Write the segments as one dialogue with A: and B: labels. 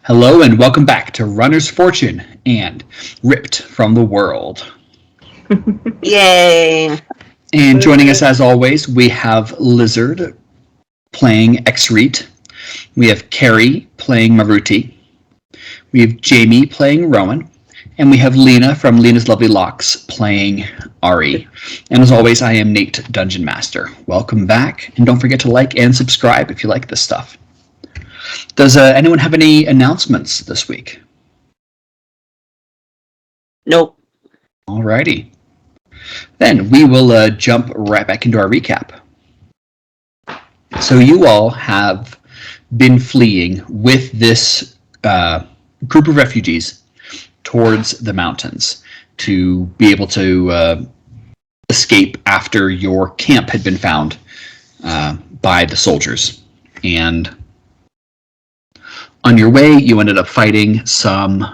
A: Hello and welcome back to Runner's Fortune and Ripped from the World.
B: Yay!
A: And joining us as always, we have Lizard playing Xreet. We have Carrie playing Maruti. We have Jamie playing Rowan. And we have Lena from Lena's Lovely Locks playing Ari. And as always, I am Nate, Dungeon Master. Welcome back, and don't forget to like and subscribe if you like this stuff. Does anyone have any announcements this week?
B: Nope.
A: Alrighty. Then we will jump right back into our recap. So you all have been fleeing with this group of refugees towards the mountains to be able to escape after your camp had been found by the soldiers. And on your way, you ended up fighting some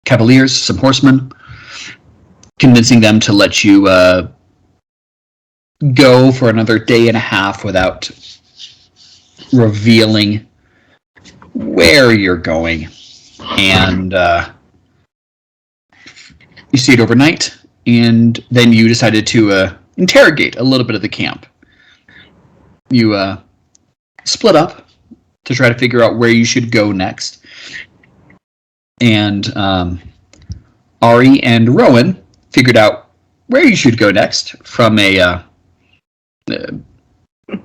A: cavaliers, some horsemen, convincing them to let you go for another day and a half without revealing where you're going. And you stayed overnight, and then you decided to interrogate a little bit of the camp. You split up to try to figure out where you should go next. And Ari and Rowan figured out where you should go next from a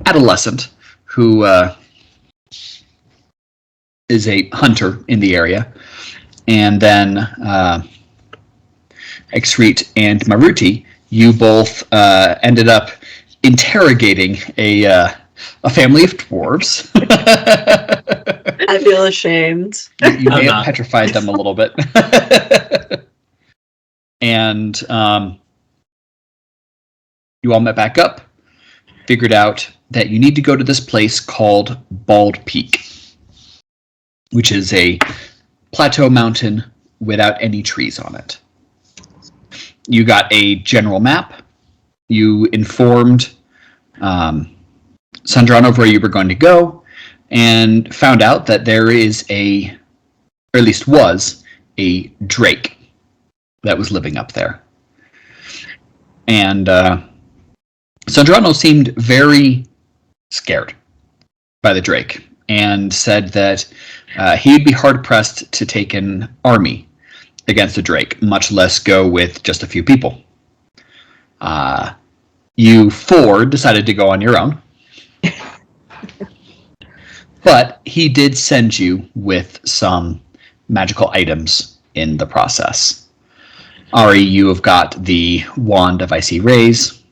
A: adolescent who is a hunter in the area. And then Xreet and Maruti, you both ended up interrogating a family of dwarves.
B: I feel ashamed.
A: You may have petrified them a little bit. And you all met back up, figured out that you need to go to this place called Bald Peak, which is a plateau mountain without any trees on it. You got a general map. You informed Sandrano of where you were going to go, and found out that there is or at least was, a drake that was living up there. And Sandrano seemed very scared by the drake, and said that he'd be hard-pressed to take an army against the drake, much less go with just a few people. You four decided to go on your own. But he did send you with some magical items in the process. Ari, you have got the Wand of Icy Rays.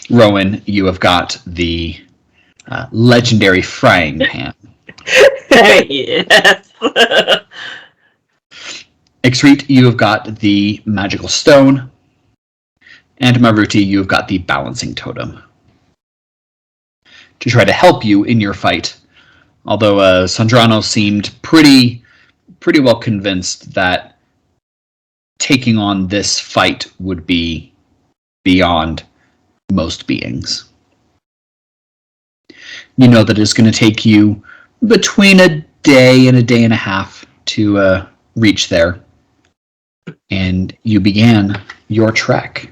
A: Rowan, you have got the legendary Frying Pan.
B: Yes.
A: Xreet, you have got the Magical Stone. And Maruti, you have got the Balancing Totem to try to help you in your fight. Although Sandrano seemed pretty well convinced that taking on this fight would be beyond most beings. You know that it's going to take you between a day and a half to reach there. And you began your trek.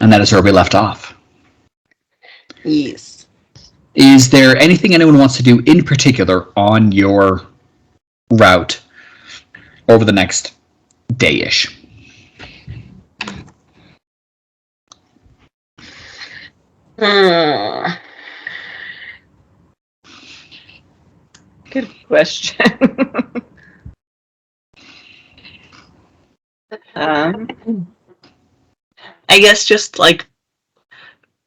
A: And that is where we left off.
B: Yes.
A: Is there anything anyone wants to do in particular on your route over the next day-ish?
B: Good question. I guess just like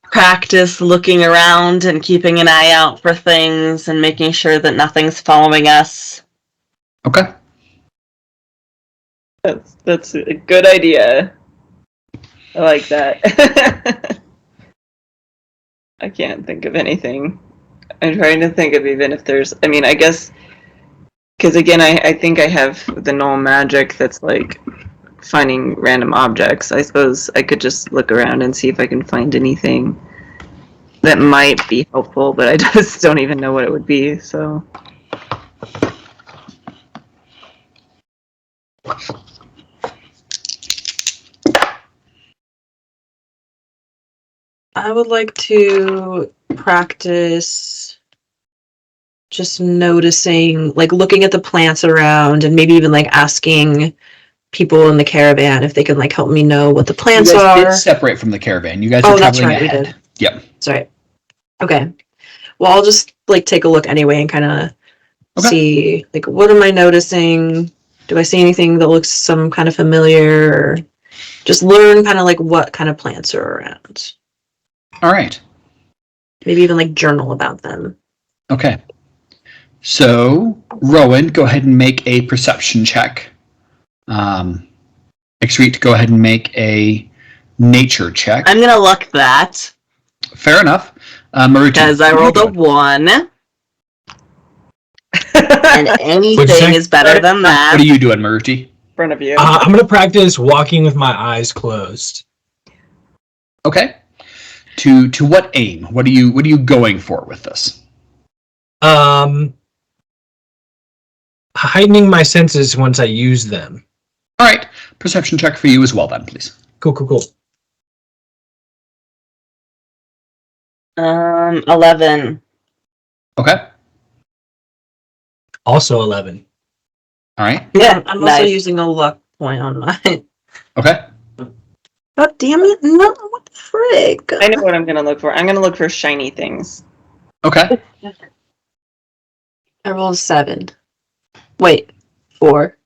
B: practice looking around and keeping an eye out for things and making sure that nothing's following us.
A: Okay.
C: That's a good idea. I like that. I can't think of anything. I'm trying to think of even if there's... I mean, I guess... Because again, I think I have the null magic that's like finding random objects. I suppose I could just look around and see if I can find anything that might be helpful, but I just don't even know what it would be, so.
B: I would like to practice just noticing, like looking at the plants around and maybe even like asking people in the caravan if they can like help me know what the plants
A: You guys
B: are.
A: did separate from the caravan. You guys
B: Oh,
A: are
B: that's
A: traveling
B: right, we
A: ahead.
B: did.
A: Yep.
B: That's right. Okay. Well, I'll just like take a look anyway and kind of see like what am I noticing? Do I see anything that looks some kind of familiar? Or just learn kind of like what kind of plants are around.
A: All right.
B: Maybe even like journal about them.
A: Okay. So, Rowan, go ahead and make a perception check. Exreet, go ahead and make a nature check.
B: I'm gonna look that
A: Fair enough. Maruti,
B: because I rolled a 1, and anything is better than that.
A: What are you doing, Maruti?
C: Front of you.
D: I'm going to practice walking with my eyes closed.
A: Okay. To what aim? What are you going for with this?
D: Heightening my senses once I use them.
A: All right. Perception check for you as well, then, please.
D: Cool.
B: 11.
A: Okay.
D: Also 11.
A: All right.
B: Yeah, I'm also using a luck point on mine.
A: Okay.
B: God damn it! No, what the frick?
C: I know what I'm gonna look for. I'm gonna look for shiny things.
A: Okay.
B: I rolled 7. Wait, 4.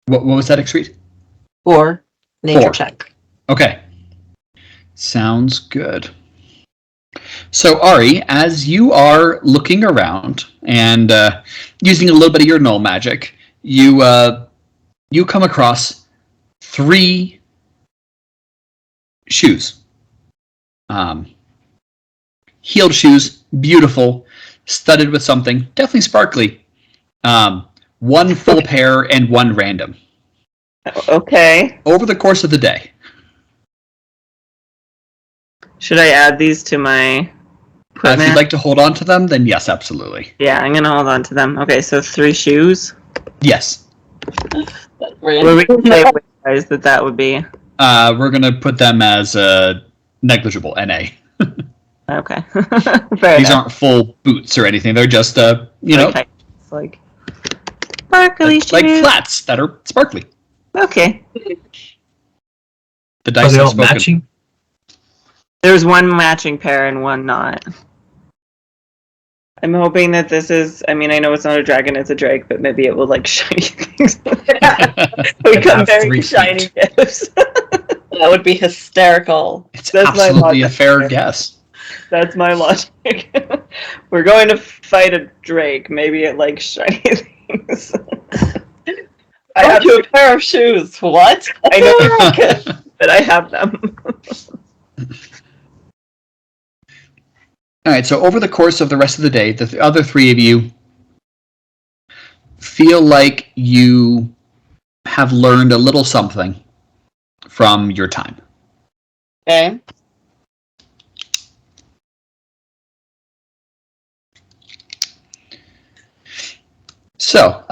A: What was that, Exreet?
B: 4. Nature
A: 4.
B: check.
A: Okay. Sounds good. So, Ari, as you are looking around and using a little bit of your null magic, you come across 3 shoes. Heeled shoes, beautiful, studded with something, definitely sparkly. 1 full pair and 1 random.
C: Okay.
A: Over the course of the day.
C: Should I add these to my equipment?
A: If you'd like to hold on to them, then yes, absolutely.
C: Yeah, I'm gonna hold on to them. Okay, so 3 shoes.
A: Yes.
C: What would we say guys that would be?
A: We're going to put them as negligible, NA.
C: Okay.
A: These aren't full boots or anything. They're just,
C: Okay. It's like sparkly shoes.
A: like flats that are sparkly.
C: Okay.
A: The
D: Are
A: dice
D: they
A: have
D: all
A: spoken.
D: matching?
C: There's 1 matching pair and 1 not. I'm hoping that this is, I mean, I know it's not a dragon, it's a drake, but maybe it will like shiny things. We come very
A: 3
C: shiny
A: feet.
C: gifts.
B: That would be hysterical.
A: It's
C: That's my
A: absolutely a
C: logic.
A: fair guess.
C: That's my logic. We're going to fight a drake. Maybe it likes shiny things. I have
B: a pair of shoes. What?
C: I know, but I have them.
A: All right, so over the course of the rest of the day, the other 3 of you feel like you have learned a little something from your time.
B: Okay.
A: So,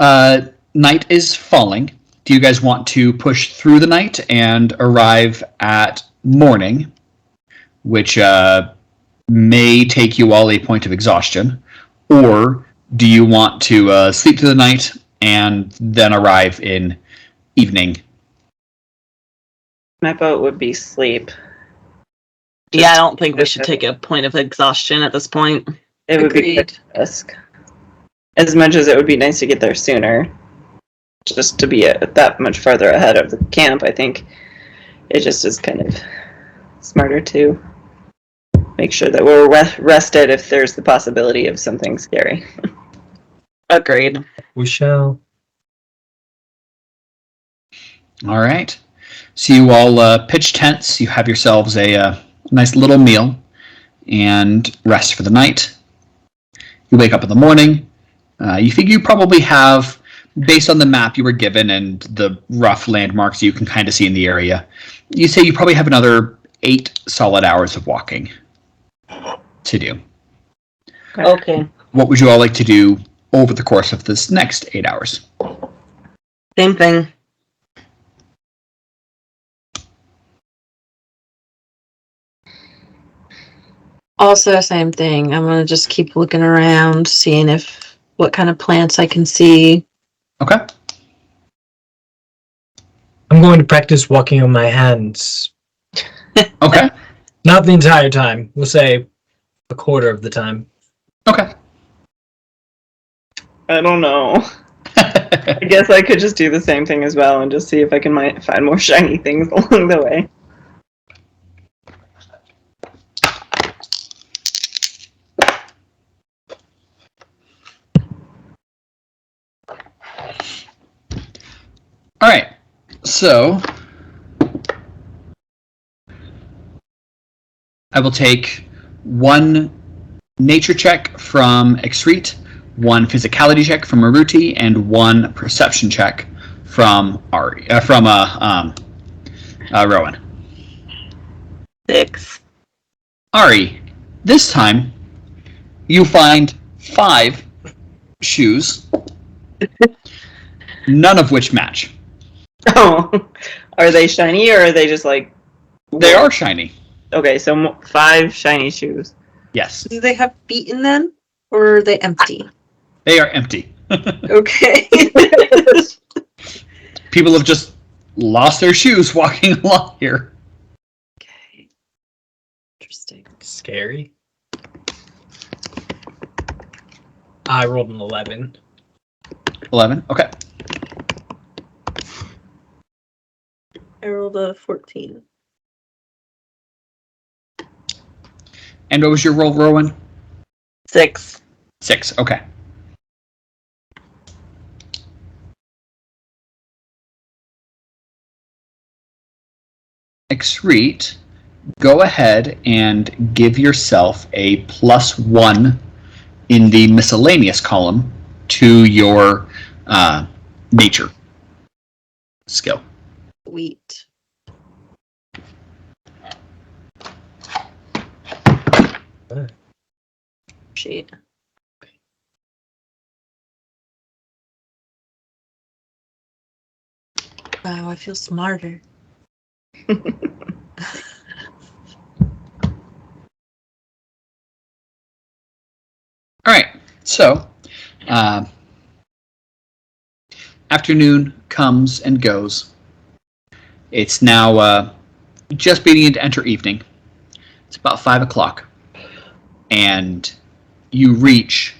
A: night is falling. Do you guys want to push through the night and arrive at morning, which may take you all a point of exhaustion, or do you want to sleep through the night and then arrive in evening?
C: My vote would be sleep.
B: Yeah, I don't think we should take a point of exhaustion at this point.
C: It would be
B: Agreed.
C: risk. As much as it would be nice to get there sooner, just to be that much farther ahead of the camp, I think it just is kind of smarter to make sure that we're rested if there's the possibility of something scary.
B: Agreed.
D: We shall.
A: All right. So you all pitch tents. You have yourselves a nice little meal and rest for the night. You wake up in the morning. You figure you probably have based on the map you were given and the rough landmarks you can kind of see in the area, you say you probably have another 8 solid hours of walking to do.
E: Okay.
A: What would you all like to do over the course of this next 8 hours?
E: Same thing.
B: Also, same thing. I'm gonna just keep looking around, seeing what kind of plants I can see.
A: Okay.
D: I'm going to practice walking on my hands.
A: Okay.
D: Not the entire time. We'll say a quarter of the time.
A: Okay.
C: I don't know. I guess I could just do the same thing as well and just see if I can find more shiny things along the way.
A: All right. So I will take 1 nature check from Exrete, 1 physicality check from Maruti, and 1 perception check from Rowan.
E: 6.
A: Ari, this time you find 5 shoes, none of which match.
C: Oh, are they shiny or are they just like...
A: They are shiny.
C: Okay, so 5 shiny shoes.
A: Yes.
B: Do they have feet in them, or are they empty?
A: They are empty.
B: Okay.
A: People have just lost their shoes walking along here.
B: Okay. Interesting.
D: Scary. I rolled an 11.
A: 11. Okay.
B: I rolled a 14.
A: And what was your roll, Rowan?
E: 6.
A: 6. Okay. Exrete, go ahead and give yourself a +1 in the miscellaneous column to your nature skill.
B: Sweet. Shade. Wow, I feel smarter.
A: All right, so afternoon comes and goes. It's now just beginning to enter evening. It's about 5 o'clock, and you reach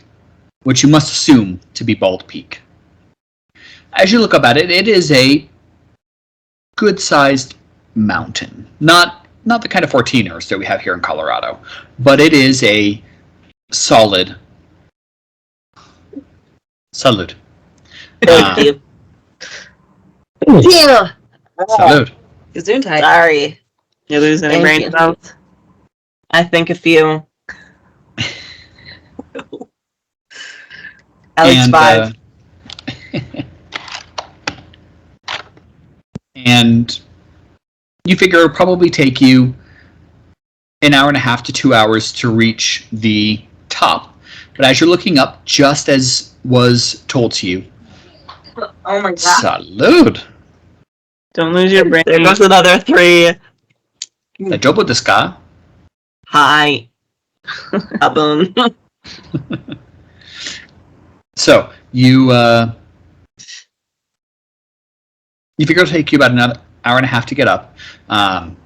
A: what you must assume to be Bald Peak. As you look up at it, it is a good-sized mountain. Not the kind of 14ers that we have here in Colorado, but it is a solid. Salute.
E: Thank you.
B: Yeah.
A: Salute.
B: Gesundheit.
E: Sorry.
C: You lose any
E: Thank
C: brain
E: you.
C: cells?
E: I think a few. At least 5.
A: And you figure it'll probably take you an hour and a half to 2 hours to reach the top. But as you're looking up, just as was told to you,
E: Oh my god.
A: salud.
C: Don't lose your brain.
E: There goes another 3.
A: The dobo desu ka?
E: Hi. Boom.
A: So you figure it'll take you about another hour and a half to get up. And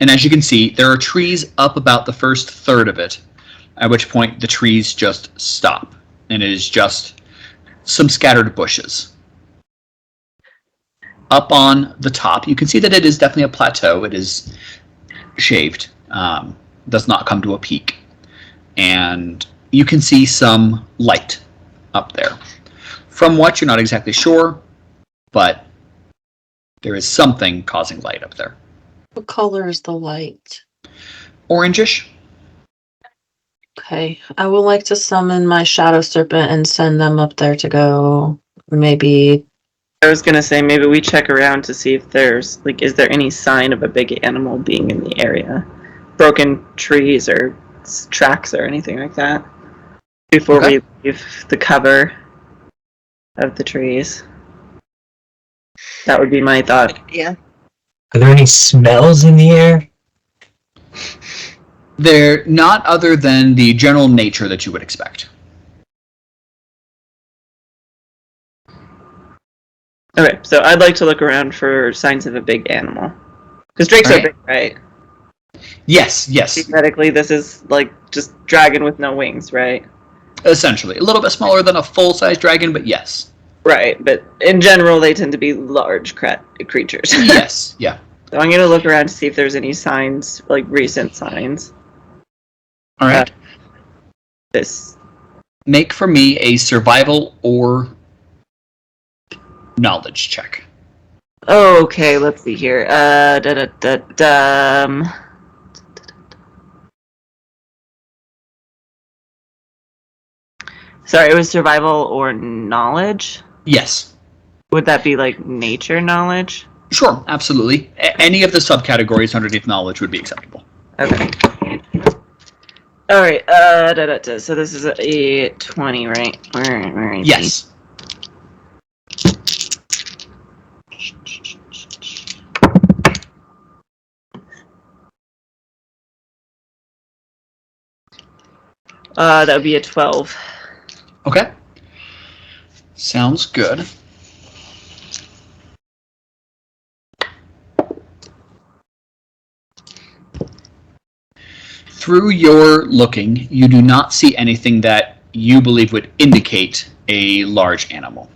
A: as you can see, there are trees up about the first third of it, at which point the trees just stop. And it is just some scattered bushes. Up on the top, you can see that it is definitely a plateau. It is shaved. Does not come to a peak. And you can see some light up there. From what, you're not exactly sure, but there is something causing light up there.
B: What color is the light?
A: Orangish.
B: Okay, I would like to summon my shadow serpent and send them up there to go maybe.
C: I was gonna say maybe we check around to see if there's like, is there any sign of a big animal being in the area, broken trees or tracks or anything like that, before we leave the cover of the trees. That would be my thought.
E: Yeah.
D: Are there any smells in the air?
A: They're not other than the general nature that you would expect.
C: Okay, so I'd like to look around for signs of a big animal. Because drakes are big, right?
A: Yes.
C: Theoretically, this is like just dragon with no wings, right?
A: Essentially. A little bit smaller than a full-size dragon, but yes.
C: Right, but in general, they tend to be large creatures.
A: Yes, yeah.
C: So I'm going to look around to see if there's any signs, like recent signs.
A: All right.
C: This.
A: Make for me a survival or knowledge check.
C: Okay, let's see here. Sorry, it was survival or knowledge?
A: Yes.
C: Would that be like nature knowledge?
A: Sure, absolutely. Any of the subcategories underneath knowledge would be acceptable.
C: Okay. Alright, so this is a 20, right? Where is
A: Yes.
C: That would be a 12.
A: Okay. Sounds good. Through your looking, you do not see anything that you believe would indicate a large animal.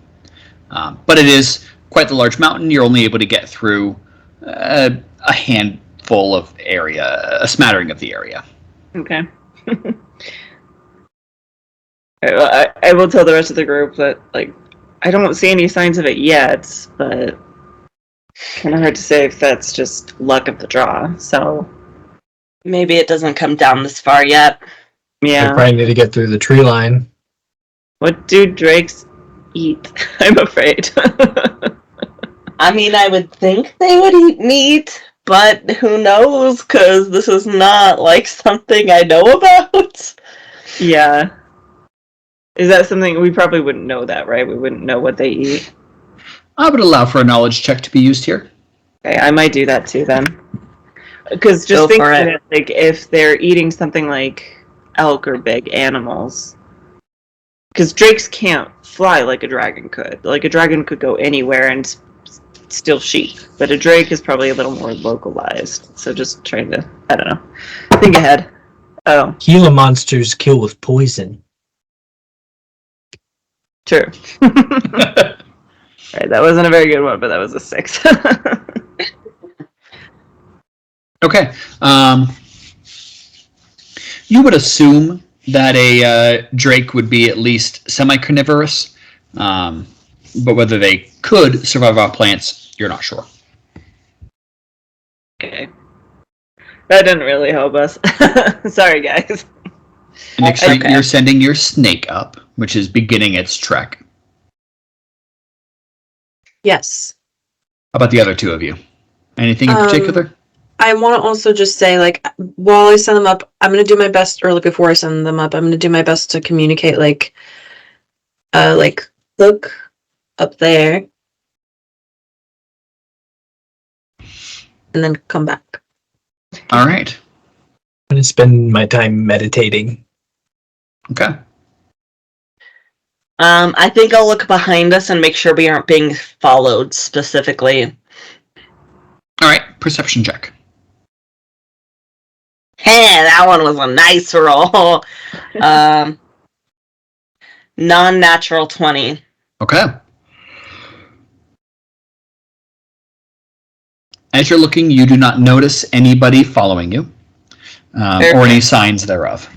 A: But it is quite the large mountain. You're only able to get through a handful of area, a smattering of the area.
C: Okay. I will tell the rest of the group that, like, I don't see any signs of it yet, but kind of hard to say if that's just luck of the draw, so...
E: Maybe it doesn't come down this far yet.
D: I
C: Yeah.
D: probably need to get through the tree line.
C: What do drakes eat? I'm afraid.
E: I mean, I would think they would eat meat, but who knows? Because this is not, like, something I know about.
C: Yeah. Is that something... We probably wouldn't know that, right? We wouldn't know what they eat.
A: I would allow for a knowledge check to be used here.
C: Okay, I might do that too, then. Because just
E: Go
C: think
E: for
C: of
E: it.
C: it, like, if they're eating something like elk or big animals... Because drakes can't fly like a dragon could. Like, a dragon could go anywhere and steal sheep. But a drake is probably a little more localized. So just trying to... I don't know. Think ahead. Oh,
D: Gila monsters kill with poison.
C: true. Alright, that wasn't a very good one, but that was a 6.
A: Okay. You would assume that a drake would be at least semi-carnivorous, but whether they could survive off plants, you're not sure.
C: Okay. That didn't really help us. Sorry, guys.
A: And next week,
E: Okay.
A: you're sending your snake up, which is beginning its trek.
B: Yes.
A: How about the other two of you? Anything in particular?
B: I want to also just say, like, while I send them up, I'm going to do my best, or like before I send them up, I'm going to do my best to communicate, like, look up there. And then come back.
A: All right.
D: I'm going to spend my time meditating.
A: Okay.
E: I think I'll look behind us and make sure we aren't being followed specifically.
A: All right. Perception check.
E: Hey, that one was a nice roll. Non-natural 20.
A: Okay. As you're looking, you do not notice anybody following you, or any signs thereof.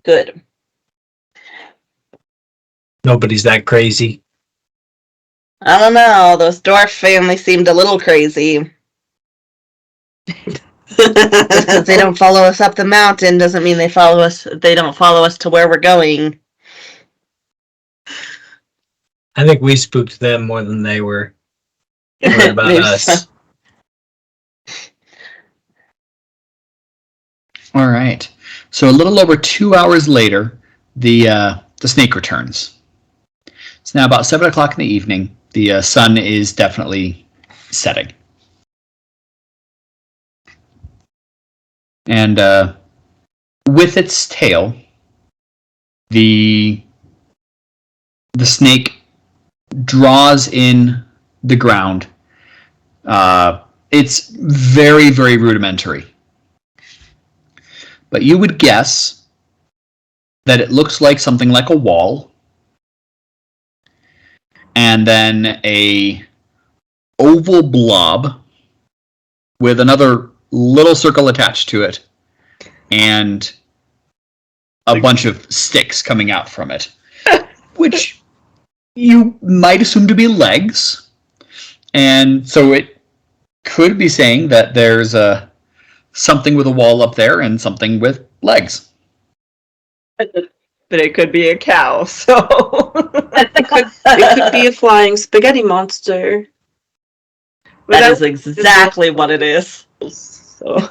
E: Good.
D: Nobody's that crazy.
E: I don't know. Those dwarf family seemed a little crazy. Just because they don't follow us up the mountain doesn't mean they follow us. They don't follow us to where we're going.
D: I think we spooked them more than they were worried about us.
A: All right. So a little over 2 hours later, the snake returns. It's now about 7 o'clock in the evening. The sun is definitely setting. And with its tail, the snake draws in the ground. It's very, very rudimentary. But you would guess that it looks like something like a wall, and then a oval blob with another little circle attached to it, and a bunch of sticks coming out from it, which you might assume to be legs. And so it could be saying that there's something with a wall up there and something with legs.
C: But it could be a cow, so...
B: It could be a flying spaghetti monster.
E: That is exactly what it is.
C: So...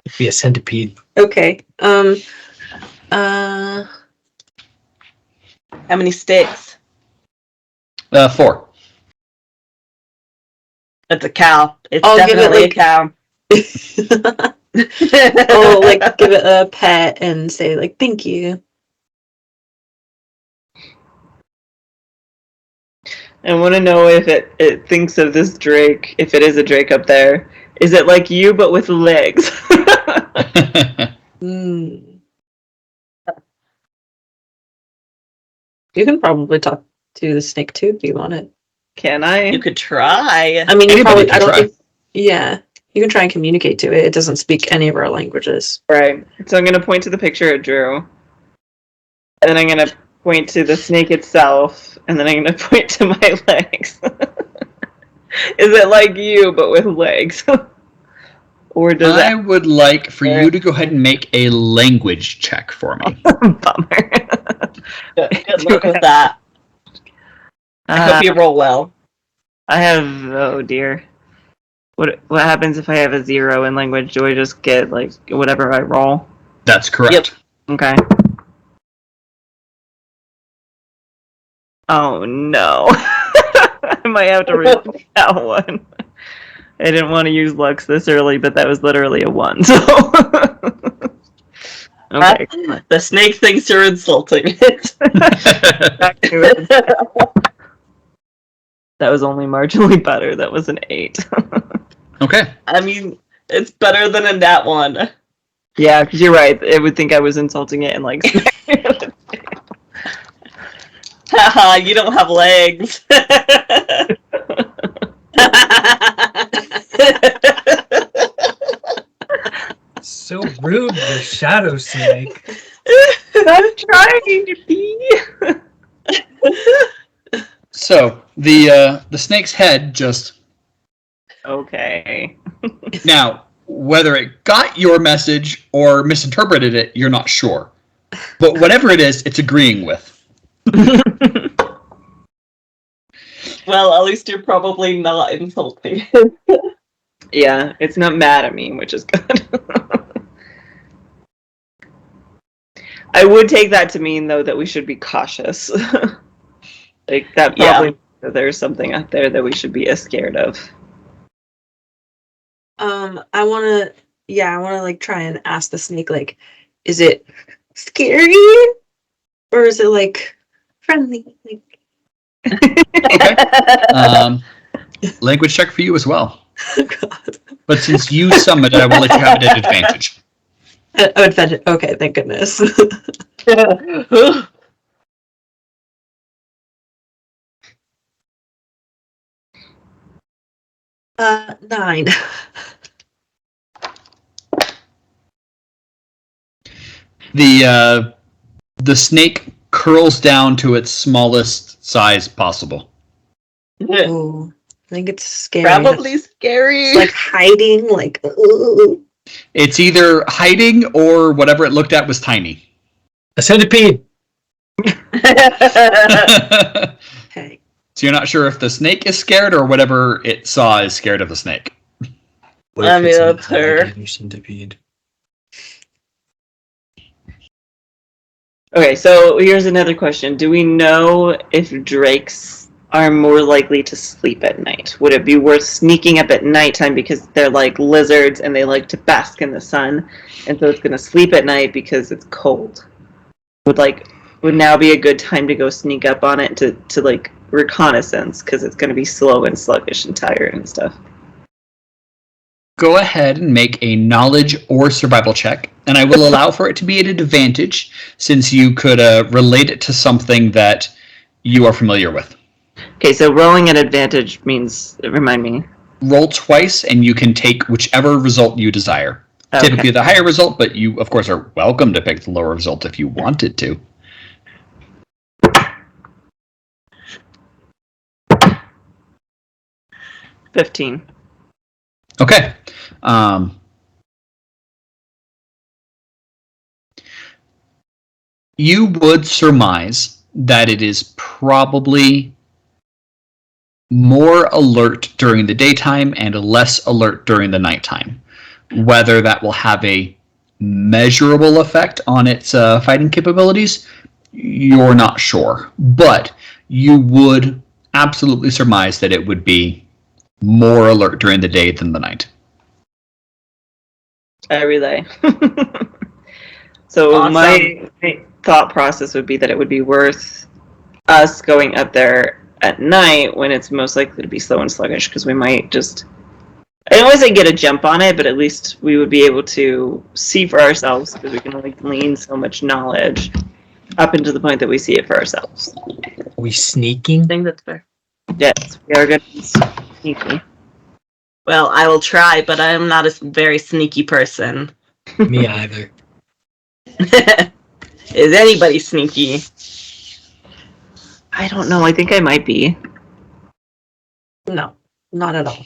D: It'd be a centipede.
B: Okay.
E: How many sticks?
A: 4.
E: It's a cow. It's
B: I'll give it,
E: definitely
B: like-
E: a cow.
B: I'll like give it a pet and say like thank you.
C: I want to know if it thinks of this drake, if it is a drake up there. Is it like you, but with legs?
B: Mm. You can probably talk to the snake too if you want it.
C: Can I?
E: You could try.
B: I mean, you
A: Anybody
B: probably.
A: can
B: I don't
A: try.
B: think. Yeah, you can try and communicate to it. It doesn't speak any of our languages.
C: Right. So I'm going to point to the picture it drew. And then I'm going to point to the snake itself. And then I'm going to point to my legs. Is it like you, but with legs? Or does
A: I would like for you to go ahead and make a language check for me.
C: Bummer.
E: Good luck with that. I hope you roll well.
C: I have, oh dear. What happens if I have a 0 in language? Do I just get, like, whatever I roll?
A: That's correct.
E: Yep.
C: Okay. Oh no. I might have to read that one. I didn't want to use Lux this early, but that was literally a 1, so... Okay.
E: The snake thinks you're insulting it.
C: Back to it. That was only marginally better. That was an 8.
A: Okay.
E: I mean, it's better than a nat one.
C: Yeah, because you're right. It would think I was insulting it and like...
E: Haha, you don't have legs.
D: So rude, the shadow snake.
C: I'm trying to be.
A: So the snake's head just
C: Okay.
A: now whether it got your message or misinterpreted it, you're not sure. But whatever it is, it's agreeing with.
E: Well, at least you're probably not insulting.
C: Yeah, it's not mad at me, which is good. I would take that to mean, though, that we should be cautious. Like, that probably means that there's something out there that we should be scared of.
B: I wanna like try and ask the snake like, is it scary or is it like friendly? Like,
A: Okay. Language check for you as well.
B: oh God.
A: But since you summoned it, I will let you have it at advantage.
B: Advantage. Okay, thank goodness. 9.
A: The snake curls down to its smallest size possible.
B: Oh, I think it's scary.
E: Probably scary.
B: It's like hiding, like, ooh.
A: It's either hiding or whatever it looked at was tiny.
D: A centipede.
A: So you're not sure if the snake is scared or whatever it saw is scared of the snake.
D: What
E: I
D: if
E: mean,
D: it's an
E: that's her.
D: alligator centipede?
C: Okay, so here's another question. Do we know if drakes are more likely to sleep at night? Would it be worth sneaking up at nighttime because they're like lizards and they like to bask in the sun, and so it's going to sleep at night because it's cold? Would now be a good time to go sneak up on it to like reconnaissance because it's going to be slow and sluggish and tired and stuff.
A: Go ahead and make a knowledge or survival check, and I will allow for it to be at an advantage since you could relate it to something that you are familiar with.
C: Okay, so rolling at advantage means, remind me.
A: Roll twice, and you can take whichever result you desire.
C: Okay.
A: Typically the higher result, but you, of course, are welcome to pick the lower result if you wanted to.
C: $15.
A: Okay. You would surmise that it is probably more alert during the daytime and less alert during the nighttime. Whether that will have a measurable effect on its fighting capabilities, you're not sure. But you would absolutely surmise that it would be more alert during the day than the night.
C: I relay. So
E: Awesome.
C: my thought process would be that it would be worth us going up there at night when it's most likely to be slow and sluggish, because we might just, I don't want to say get a jump on it, but at least we would be able to see for ourselves, because we can only glean so much knowledge up into the point that we see it for ourselves.
D: Are we sneaking?
E: I think that's fair.
C: Yes, we are good and sneaky.
E: Well, I will try, but I am not a very sneaky person.
D: Me either.
E: Is anybody sneaky?
C: I don't know, I think I might be.
B: No, not at all.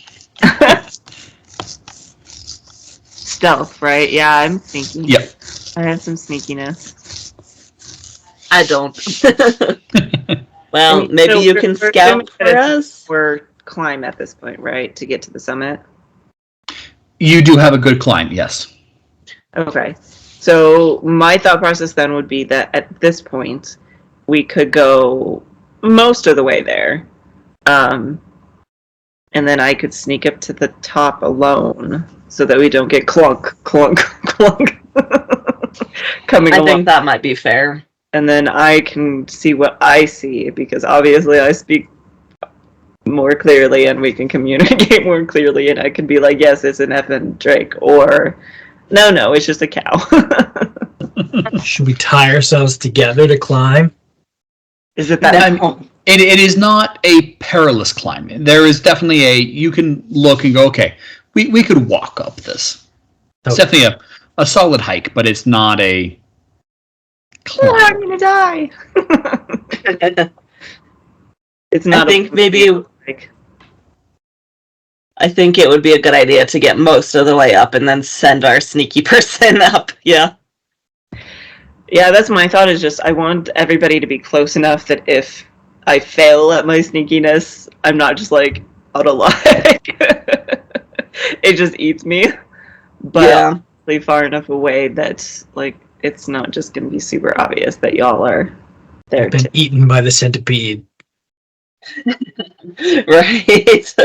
C: Stealth, right? Yeah, I'm sneaky.
A: Yep.
C: I have some sneakiness.
E: I don't. Well,
C: I mean,
E: maybe
C: so
E: you
C: we're
E: can
C: assuming
E: scout
C: that
E: for us.
C: We're climb at this point, right? To get to the summit?
A: You do have a good climb, yes.
C: Okay. So my thought process then would be that at this point, we could go most of the way there. And then I could sneak up to the top alone so that we don't get clunk, clunk, clunk coming
E: I
C: along.
E: think that might be fair.
C: And then I can see what I see, because obviously I speak more clearly and we can communicate more clearly, and I can be like, yes, it's an effing drake, or no, it's just a cow.
D: Should we tie ourselves together to climb?
C: Is it that?
E: No.
A: It is not a perilous climb. There is definitely you can look and go, okay, we could walk up this. It's
D: Okay.
A: definitely a solid hike, but it's not a climb.
C: Oh, I'm gonna die. It's
E: I
C: not.
E: think maybe
C: like,
E: I think it would be a good idea to get most of the way up and then send our sneaky person up. Yeah.
C: yeah, that's my thought. Is just I want everybody to be close enough that if I fail at my sneakiness, I'm not just like out of luck. It just eats me. But
E: Yeah.
C: yeah. Far enough away that like it's not just going to be super obvious that y'all are there.
D: I've been
C: Too.
D: eaten by the centipede.
E: Right.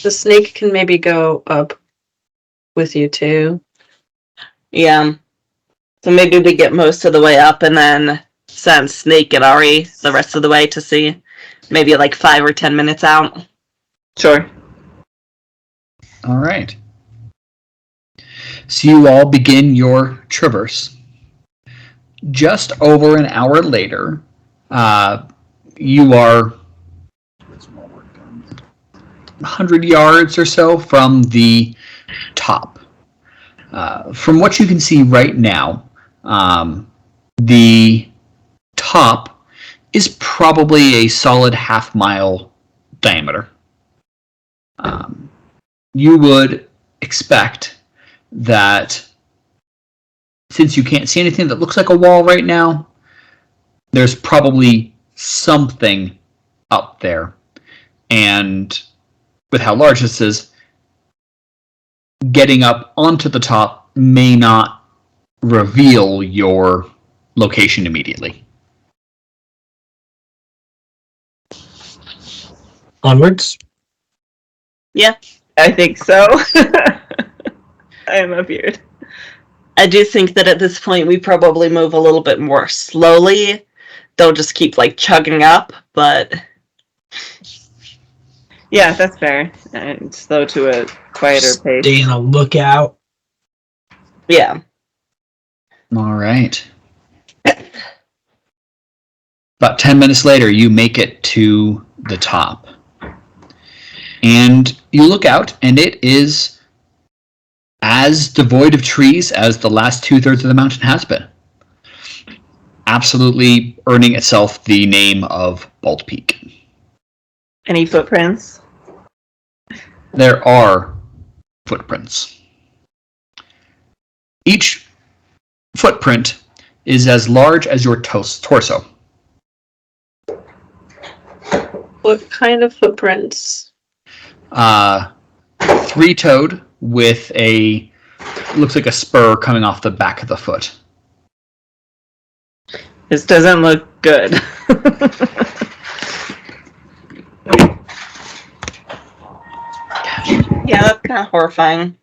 B: The snake can maybe go up with you too.
E: Yeah. So maybe we get most of the way up and then send Snake and Ari the rest of the way to see. Maybe like 5 or 10 minutes out.
C: Sure.
A: All right. So you all begin your traverse. Just over an hour later, you are 100 yards or so from the top. From what you can see right now, the top is probably a solid half-mile diameter. You would expect that since you can't see anything that looks like a wall right now, there's probably something up there. And with how large this is, getting up onto the top may not reveal your location immediately.
D: Onwards.
E: Yeah,
C: I think so. I am up here.
E: I do think that at this point we probably move a little bit more slowly. They'll just keep like chugging up, but
C: Yeah, that's fair. And slow to a quieter pace.
D: Stay on a lookout.
E: yeah.
A: All right. About 10 minutes later, you make it to the top. And you look out, and it is as devoid of trees as the last 2/3 of the mountain has been. Absolutely earning itself the name of Bald Peak.
C: Any footprints?
A: There are footprints. Each footprint is as large as your torso.
B: What kind of footprints?
A: Three-toed with looks like a spur coming off the back of the foot.
C: This doesn't look good.
E: Yeah, that's kind of horrifying.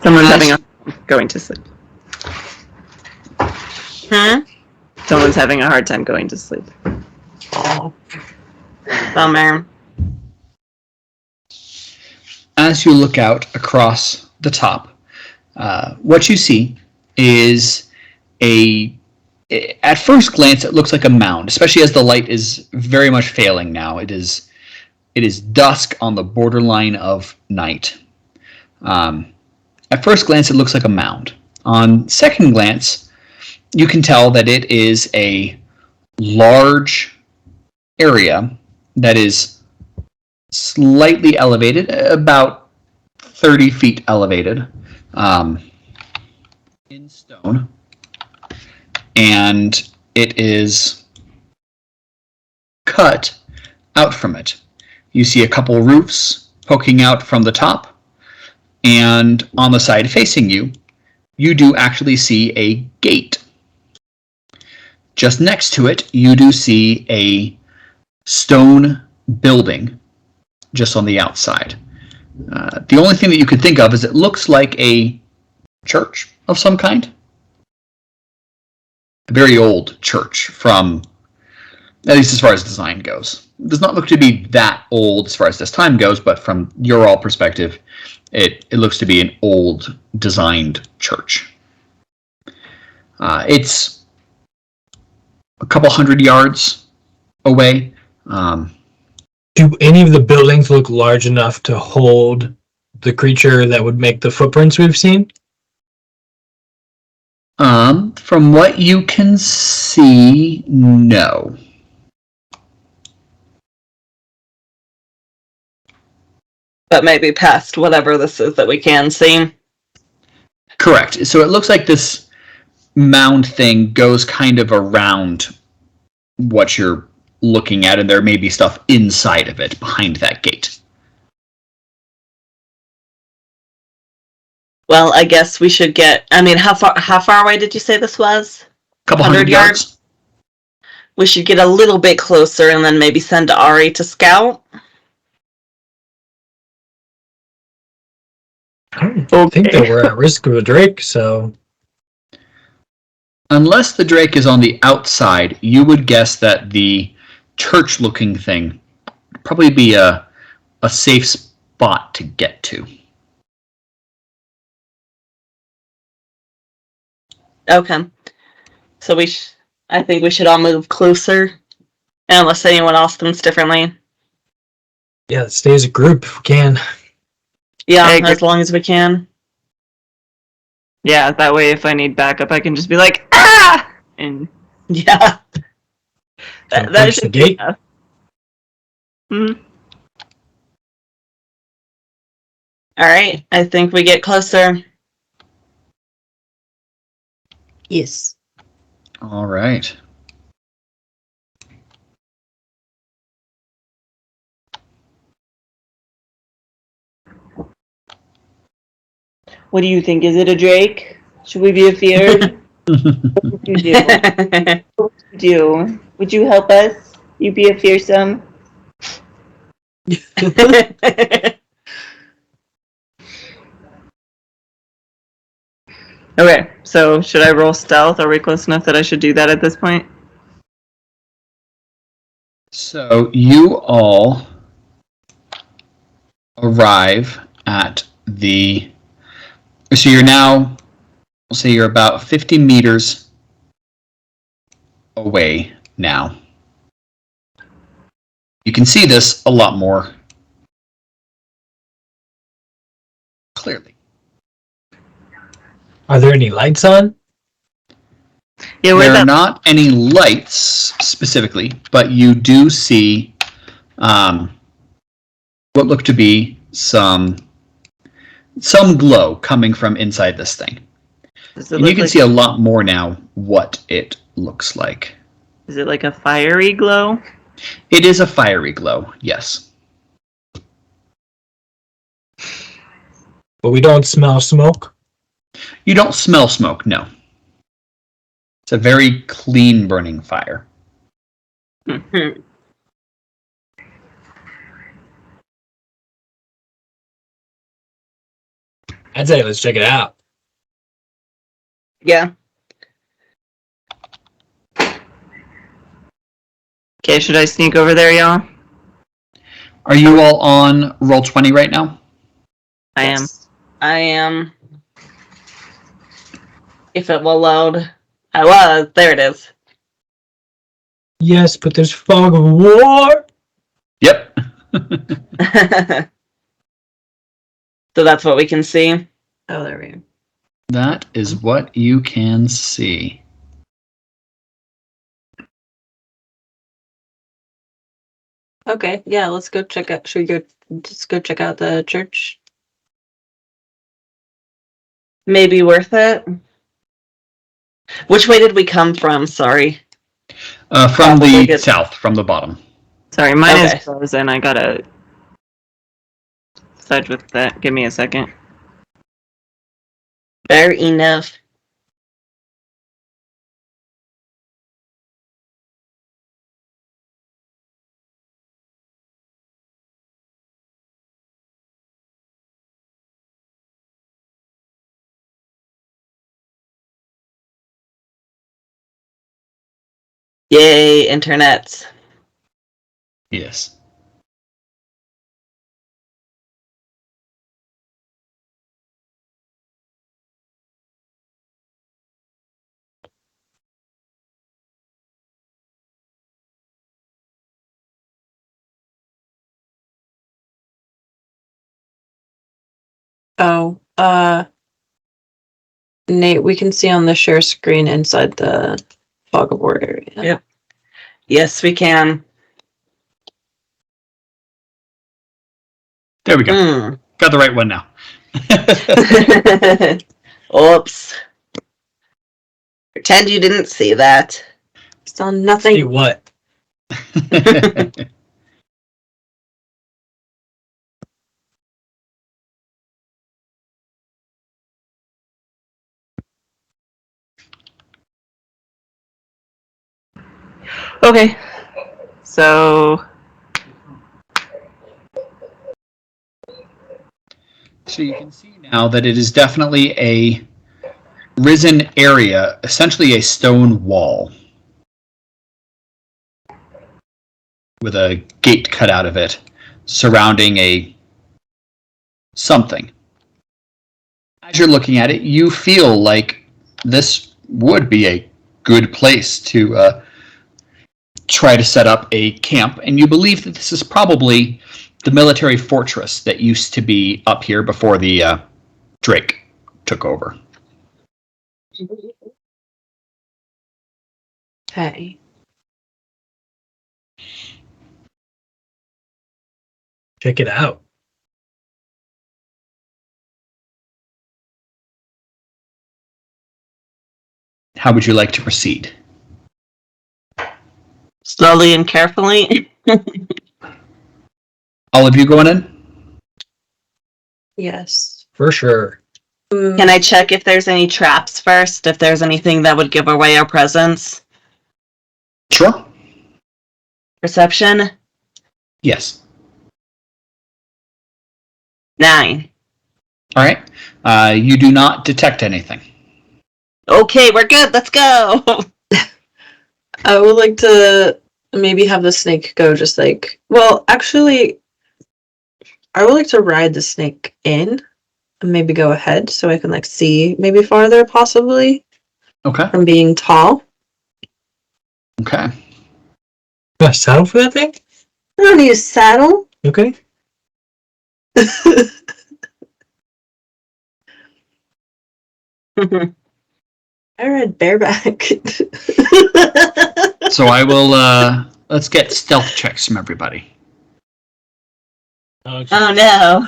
C: Someone's having a going to sleep. Someone's having a hard time going to sleep.
E: Oh. Bummer.
A: As you look out across the top, what you see is at first glance, it looks like a mound, especially as the light is very much failing now. It is dusk on the borderline of night. At first glance, it looks like a mound. On second glance, you can tell that it is a large area that is slightly elevated, about 30 feet elevated, in stone. And it is cut out from it. You see a couple roofs poking out from the top, and on the side facing you, you do actually see a gate. Just next to it, you do see a stone building just on the outside. The only thing that you could think of is it looks like a church of some kind. A very old church from, at least as far as design goes. It does not look to be that old as far as this time goes, but from your all perspective, it looks to be an old designed church. It's a couple hundred yards away.
D: Do any of the buildings look large enough to hold the creature that would make the footprints we've seen?
A: From what you can see, no.
E: But maybe past whatever this is that we can see.
A: Correct. So it looks like this mound thing goes kind of around what you're looking at, and there may be stuff inside of it, behind that gate.
E: Well, I guess we should get. I mean, how far away did you say this was?
A: A couple hundred yards.
E: We should get a little bit closer and then maybe send Ari to scout.
D: I don't think that we're at risk of a Drake, so.
A: Unless the Drake is on the outside, you would guess that the church-looking thing would probably be a safe spot to get to.
E: Okay. So I think we should all move closer, unless anyone else thinks differently.
D: Yeah, let's stay as a group if we can.
E: Yeah, as long as we can.
C: Yeah, that way if I need backup, I can just be like, ah! And
E: yeah.
D: That should the gate.
C: Mm-hmm.
E: All right, I think we get closer.
B: Yes.
A: All right.
C: What do you think? Is it a drake? Should we be afeared? What would you do? What would you do? Would you help us? You be a fearsome? Okay, so should I roll stealth? Are we close enough that I should do that at this point?
A: So you all arrive at the. So you're now, we'll say you're about 50 meters away now. You can see this a lot more clearly.
D: Are there any lights on?
C: Yeah,
A: There
C: where
A: are
C: that?
A: not any lights specifically, but you do see what look to be some glow coming from inside this thing.
C: Does it
A: And you
C: look
A: can
C: like?
A: see a lot more now what it looks like.
C: Is it like a fiery glow?
A: It is a fiery glow, yes.
D: But we don't smell smoke.
A: You don't smell smoke, no. It's a very clean burning fire.
D: I'd say let's check it out.
E: Yeah.
C: Okay, should I sneak over there, y'all?
A: Are you all on Roll20 right now?
C: I am.
E: Yes, I am. If it will load. I was. There it is.
D: Yes, but there's fog of war.
A: Yep.
E: So that's what we can see.
B: Oh, there we go.
A: That is what you can see.
B: Okay, yeah, let's go check out. Should we go? Just go check out the church.
E: Maybe worth it. Which way did we come from? Sorry.
A: From
E: Probably
A: the
E: good.
A: south, from the bottom.
C: Sorry, mine
E: Okay.
C: is frozen. I gotta fudge with that. Give me a second.
E: Fair enough. Yay, internet.
A: Yes.
B: Oh, Nate, we can see on the share screen inside the fog of war area.
E: Yep. Yes, we can.
A: There we go. Got the right one now.
E: Oops. Pretend you didn't see that.
B: Saw nothing.
D: See what?
C: Okay. So
A: So you can see now that it is definitely a risen area, essentially a stone wall with a gate cut out of it, surrounding a something. As you're looking at it, you feel like this would be a good place to try to set up a camp, and you believe that this is probably the military fortress that used to be up here before the Drake took over.
B: Hey.
D: Check it out.
A: how would you like to proceed?
E: Slowly and carefully.
A: All of you going in?
B: Yes.
D: For sure.
E: Can I check if there's any traps first? If there's anything that would give away our presence?
A: Sure.
E: Perception?
A: Yes.
E: 9.
A: All right. You do not detect anything.
E: Okay, we're good. Let's go.
B: I would like to maybe have the snake go just like... Well, actually, I would like to ride the snake in and maybe go ahead so I can like see maybe farther possibly
A: Okay.
B: from being tall.
A: Okay.
D: Got a saddle for that thing?
B: I don't need a saddle.
D: Okay.
B: I ride bareback.
A: So I will, let's get stealth checks from everybody.
E: Oh no.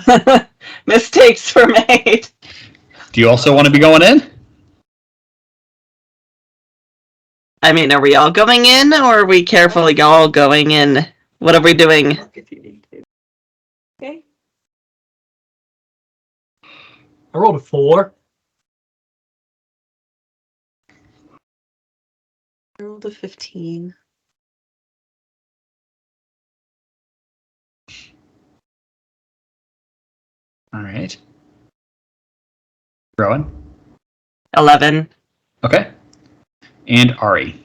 E: Mistakes were made.
A: Do you also want to be going in?
E: I mean, are we all going in, or are we carefully all going in? What are we doing?
B: Okay.
D: I rolled a 4.
B: I rolled a 15.
A: All right. Rowan?
E: 11.
A: Okay. And Ari.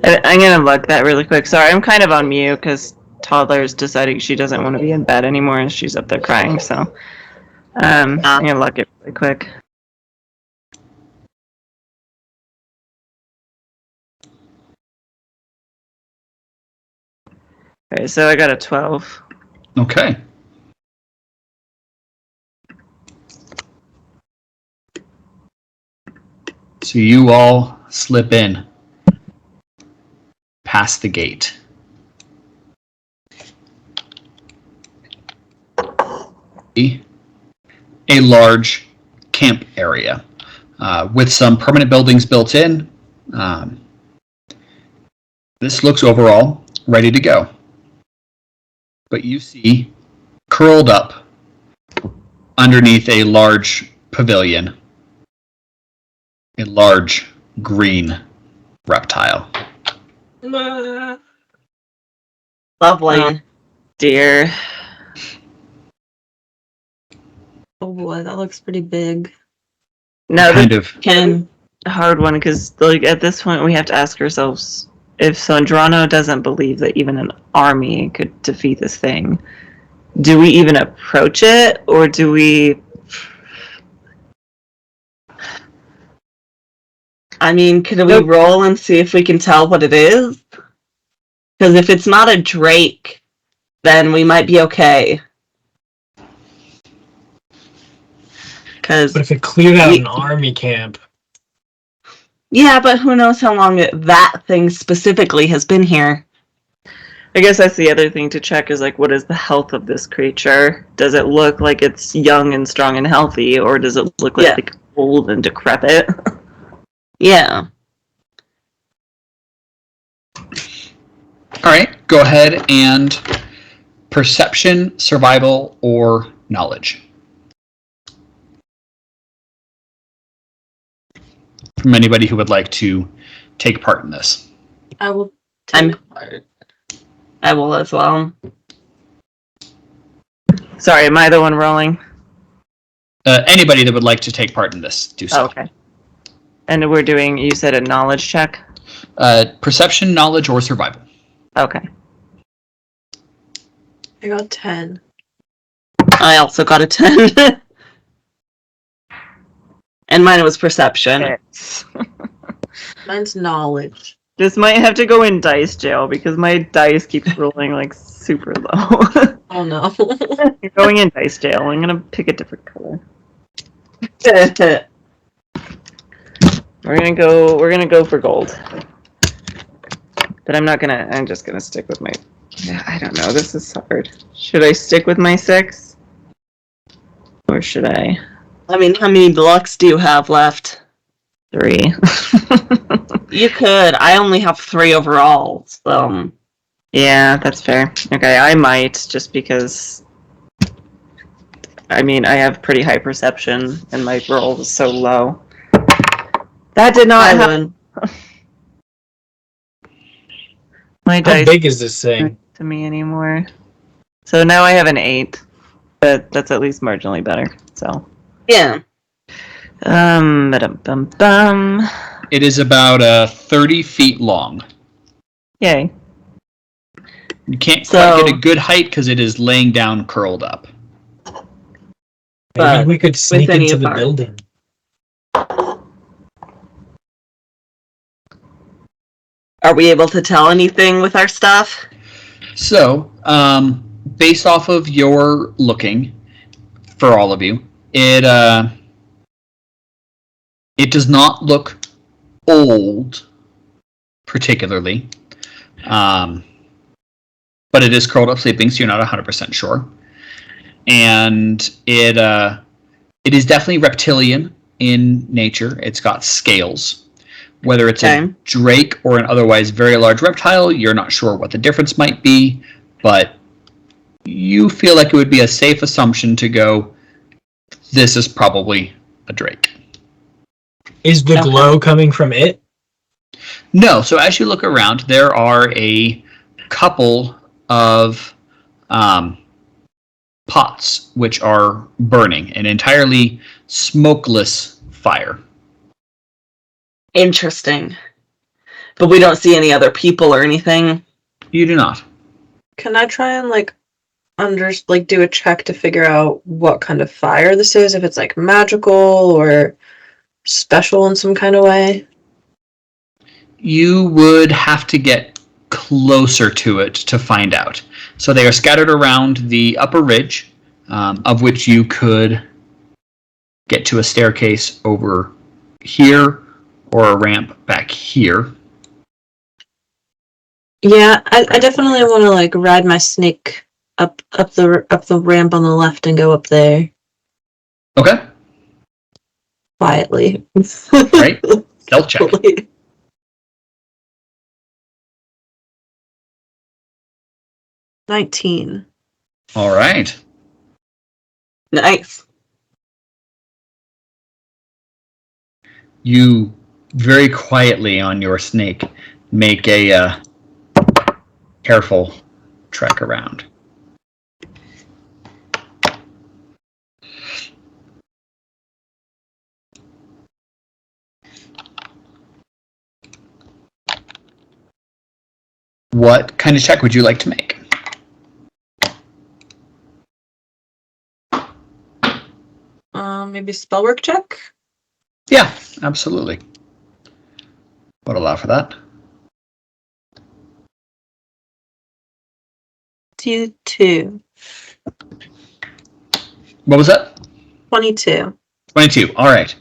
C: I'm gonna look that really quick. Sorry, I'm kind of on mute because toddler's deciding she doesn't want to be in bed anymore and she's up there crying. So, I'm gonna look it really quick. Okay, so I got a 12.
A: Okay. So you all slip in past the gate. A large camp area with some permanent buildings built in. This looks overall ready to go. But you see, curled up underneath a large pavilion, a large green reptile.
E: Lovely.
C: Dear.
B: Oh boy, that looks pretty big.
C: No,
A: Kind of.
C: Ken, a hard one because like at this point we have to ask ourselves if Sandrano doesn't believe that even an army could defeat this thing, do we even approach it or do we?
E: I mean, could we roll and see if we can tell what it is? Because if it's not a drake, then we might be okay. Because
D: But if it cleared out an army camp,
E: yeah, but who knows how long that thing specifically has been here.
C: I guess that's the other thing to check is like what is the health of this creature? Does it look like it's young and strong and healthy, or does it look like old and decrepit?
E: Yeah.
A: All right, go ahead and perception, survival, or knowledge. From anybody who would like to take part in this.
B: I will take part.
E: I will as well.
C: Sorry, am I the one rolling?
A: Anybody that would like to take part in this, do so.
C: Oh, okay. And we're doing, you said a knowledge check?
A: Perception, knowledge, or survival.
C: Okay.
B: I got 10.
E: I also got a 10. And mine was perception.
B: Mine's knowledge.
C: This might have to go in dice jail because my dice keeps rolling like super low.
B: Oh no.
C: You're going in dice jail. I'm gonna pick a different color. We're gonna go for gold. But I'm just gonna stick with my, I don't know, this is hard. Should I stick with my 6? Or should I?
E: I mean, how many blocks do you have left?
C: 3.
E: You could. I only have 3 overall, so...
C: Yeah, that's fair. Okay, I might, just because... I mean, I have pretty high perception, and my roll was so low. That did not
B: I
C: happen.
B: would.
C: My
D: How
C: dice
D: big is this thing?
C: to me anymore. So now I have an 8, but that's at least marginally better. So
E: Yeah.
C: ba-dum-bum-bum.
A: It is about 30 feet long.
C: Yay.
A: You can't
C: So-
A: quite get a good height because it is laying down, curled up.
D: Maybe
E: But
D: we could sneak
E: any
D: into
E: of
D: the
E: our-
D: building.
E: Are we able to tell anything with our stuff?
A: So, based off of your looking, for all of you, it does not look old, particularly, but it is curled up sleeping, so you're not 100% sure. And it is definitely reptilian in nature. It's got scales. Whether it's a
E: Okay.
A: drake or an otherwise very large reptile, you're not sure what the difference might be, but you feel like it would be a safe assumption to go, this is probably a drake.
D: Is the
E: Okay.
D: glow coming from it?
A: No, so as you look around, there are a couple of pots which are burning, an entirely smokeless fire.
E: Interesting. But we don't see any other people or anything.
A: You do not.
B: Can I try and do a check to figure out what kind of fire this is? If it's like magical or special in some kind of way?
A: You would have to get closer to it to find out. So they are scattered around the upper ridge, of which you could get to a staircase over here or a ramp back here.
B: Yeah, I definitely want to ride my snake up the ramp on the left and go up there
A: Okay,
B: quietly.
A: right. Stealth check.
B: 19.
A: All right.
E: Nice.
A: You very quietly on your snake make a careful trek around. What kind of check would you like to make?
B: Maybe spellwork check?
A: Yeah, absolutely. Would allow for that.
B: 22.
A: What was that?
B: 22.
A: 22. All right.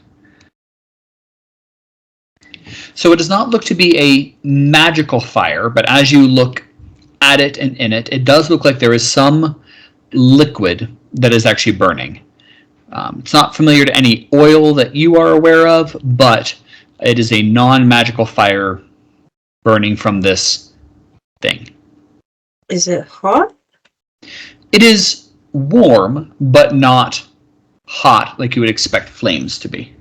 A: So it does not look to be a magical fire, but as you look at it and in it, it does look like there is some liquid that is actually burning. It's not familiar to any oil that you are aware of, but it is a non-magical fire burning from this thing.
B: Is it hot?
A: It is warm, but not hot like you would expect flames to be.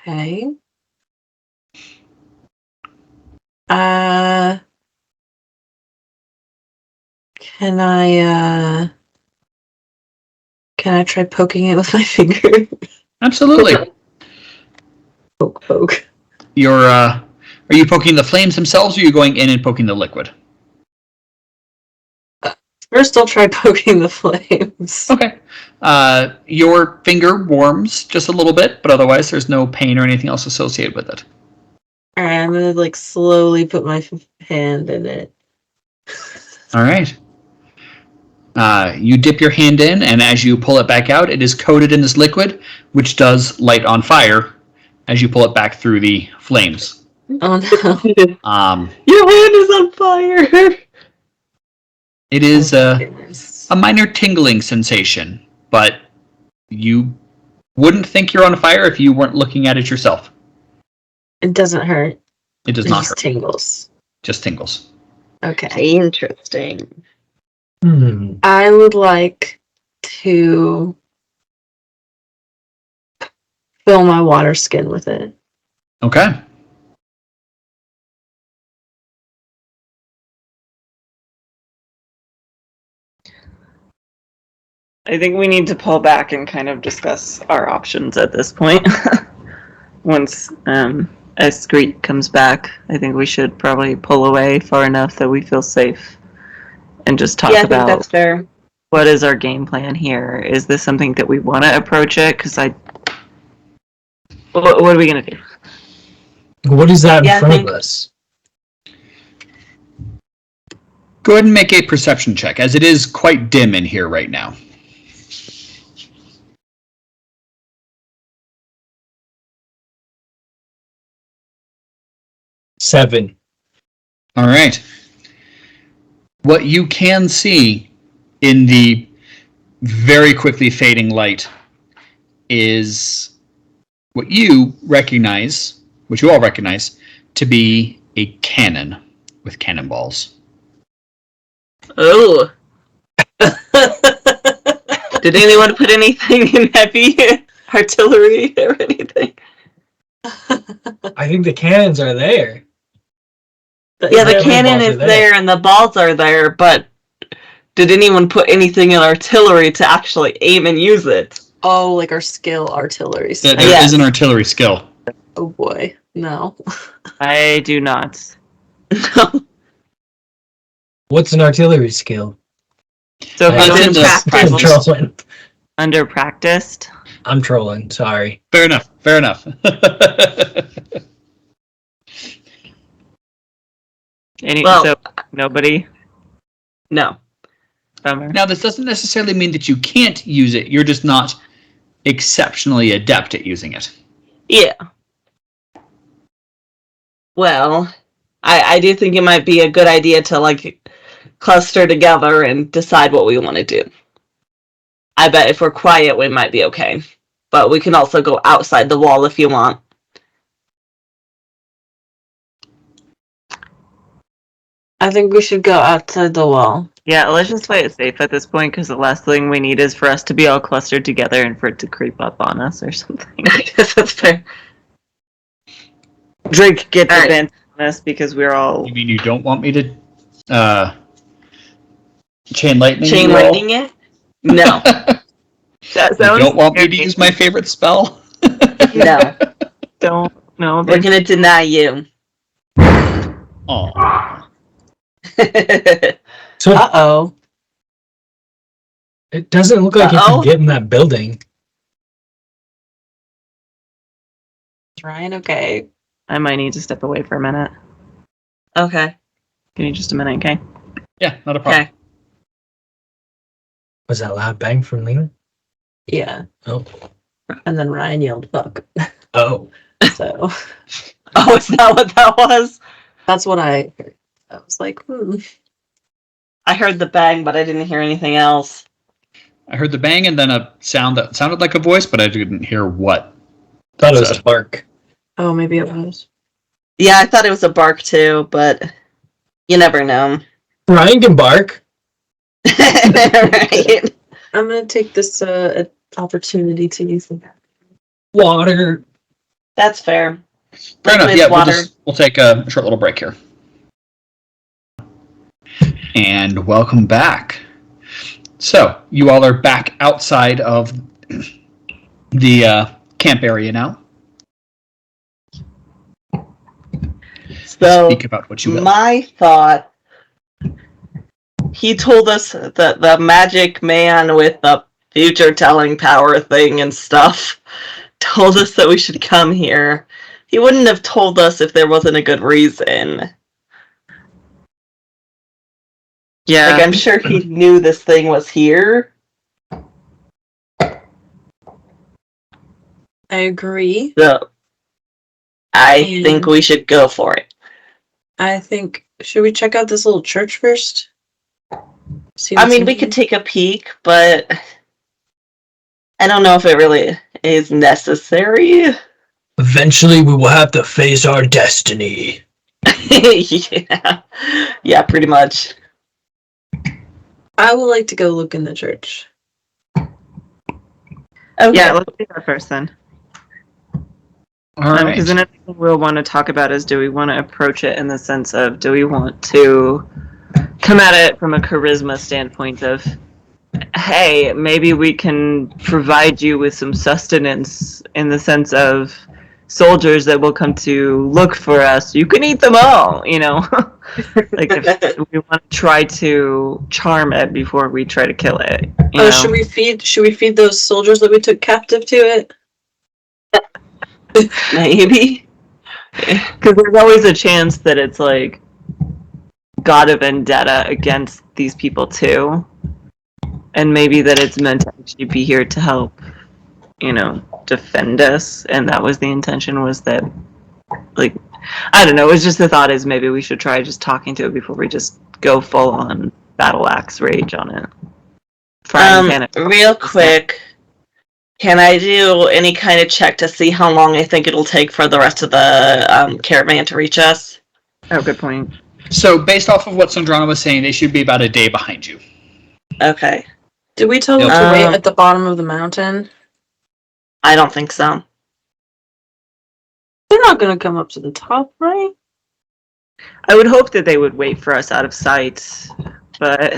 B: Okay. Can I try poking it with my finger?
A: Absolutely.
B: Poke.
A: Are you poking the flames themselves, or are you going in and poking the liquid?
B: First, I'll try poking the flames.
A: Okay. Your finger warms just a little bit, but otherwise there's no pain or anything else associated with it.
B: Alright, I'm gonna slowly put my hand in it.
A: All right. You dip your hand in, and as you pull it back out, it is coated in this liquid, which does light on fire as you pull it back through the flames.
B: Oh no.
E: Your hand is on fire!
A: It is a minor tingling sensation, but you wouldn't think you're on fire if you weren't looking at it yourself.
B: It doesn't hurt.
A: It does
B: It
A: not
B: just
A: hurt.
B: tingles.
A: Just tingles.
B: Okay.
E: Interesting.
B: I would like to fill my water skin with it.
A: Okay.
C: I think we need to pull back and kind of discuss our options at this point. Once Screet comes back, I think we should probably pull away far enough that we feel safe and just talk
E: Yeah, I think
C: about
E: that's fair.
C: what is our game plan here. Is this something that we want to approach it? Because what are we going to do?
D: What is that
E: Yeah, I
D: in front
E: think-
D: of us?
A: Go ahead and make a perception check, as it is quite dim in here right now.
D: Seven.
A: All right. What you can see in the very quickly fading light is what you recognize, what you all recognize, to be a cannon with cannonballs.
E: Oh. Did anyone put anything in heavy artillery or anything?
D: I think the cannons are there.
E: Yeah, the
D: Yeah,
E: cannon
D: balls are
E: is
D: there.
E: there and the balls are there, but did anyone put anything in artillery to actually aim and use it?
B: Oh, like our skill artillery.
A: There
E: Yes.
A: is an artillery skill.
B: Oh boy, no.
C: I do not.
D: What's an artillery skill?
C: So if
A: That's
C: you
A: in
C: don't
A: the-
C: practice,
D: I'm trolling.
C: under practiced,
D: I'm trolling. Sorry.
A: Fair enough. Fair enough.
C: so nobody.
E: No.
C: Bummer.
A: Now, this doesn't necessarily mean that you can't use it. You're just not exceptionally adept at using it.
E: Yeah. Well, I do think it might be a good idea to like cluster together and decide what we want to do. I bet if we're quiet, we might be okay. But we can also go outside the wall if you want.
B: I think we should go outside the wall.
C: Yeah, let's just play it safe at this point, because the last thing we need is for us to be all clustered together and for it to creep up on us or something.
E: That's fair.
C: Drake gets
E: Alright.
C: advanced on us because we're all.
A: You mean you don't want me to chain lightning?
E: Chain
A: you all?
E: lightning it? No.
C: That
A: You
C: sounds
A: don't want me to
C: scary.
A: use my favorite spell?
E: No.
C: Don't know.
E: We're gonna deny you.
A: Aw.
D: So
B: Uh-oh.
D: it doesn't look like you
E: Uh-oh.
D: can get in that building.
B: Is Ryan okay?
C: I might need to step away for a minute.
E: Okay.
C: Give me just a minute, okay?
A: Yeah, not a problem.
E: Okay.
D: Was that loud bang from Lena?
B: Yeah.
D: Oh.
B: And then Ryan yelled fuck.
D: Oh.
B: So
E: Oh, is that what that was?
B: that's what I heard. I was like,
E: I heard the bang, but I didn't hear anything else.
A: I heard the bang and then a sound that sounded like a voice, but I didn't hear what.
D: Thought it was
A: So-
D: a bark.
B: oh, maybe it was.
E: Yeah, I thought it was a bark too, but you never know.
D: Ryan can bark.
E: Right?
B: I'm gonna take this opportunity to use them.
D: Water.
E: That's fair.
A: Fair enough.
E: Liquid
A: Yeah,
E: water.
A: we'll take a short little break here. And welcome back. So, you all are back outside of the camp area now.
E: So
A: Speak about what you will.
E: my thought, he told us that the magic man with the future telling power thing and stuff told us that we should come here. He wouldn't have told us if there wasn't a good reason.
C: Yeah.
E: Like, I'm sure he knew this thing was here.
B: I agree.
E: So I
B: And-
E: think we should go for it.
B: I think should we check out this little church first? See
E: I
B: what's
E: mean,
B: in
E: we
B: here?
E: could take a peek, but I don't know if it really is necessary.
D: Eventually, we will have to face our destiny.
E: Yeah, pretty much.
B: I would like to go look in the church.
E: Okay.
C: Yeah, let's do that first then.
A: All right.
C: Because another thing we'll want to talk about is, do we want to approach it in the sense of, do we want to come at it from a charisma standpoint of, hey, maybe we can provide you with some sustenance in the sense of soldiers that will come to look for us. You can eat them all, you know? Like, if we want to try to charm it before we try to kill it. You know?
B: Should we feed those soldiers that we took captive to it?
E: Maybe.
C: Because there's always a chance that it's like got a vendetta against these people too, and maybe that it's meant to actually be here to help, you know, defend us, and that was the intention, was that, like, I don't know, it was just the thought is maybe we should try just talking to it before we just go full on battle axe rage on it.
E: Real quick, can I do any kind of check to see how long I think it'll take for the rest of the caravan to reach us?
C: Oh, good point.
A: So, based off of what Sandrana was saying, they should be about a day behind you.
E: Okay.
B: Did we tell them
A: Yep.
B: to wait at the bottom of the mountain?
E: I don't think so.
B: They're not going to come up to the top, right?
C: I would hope that they would wait for us out of sight, but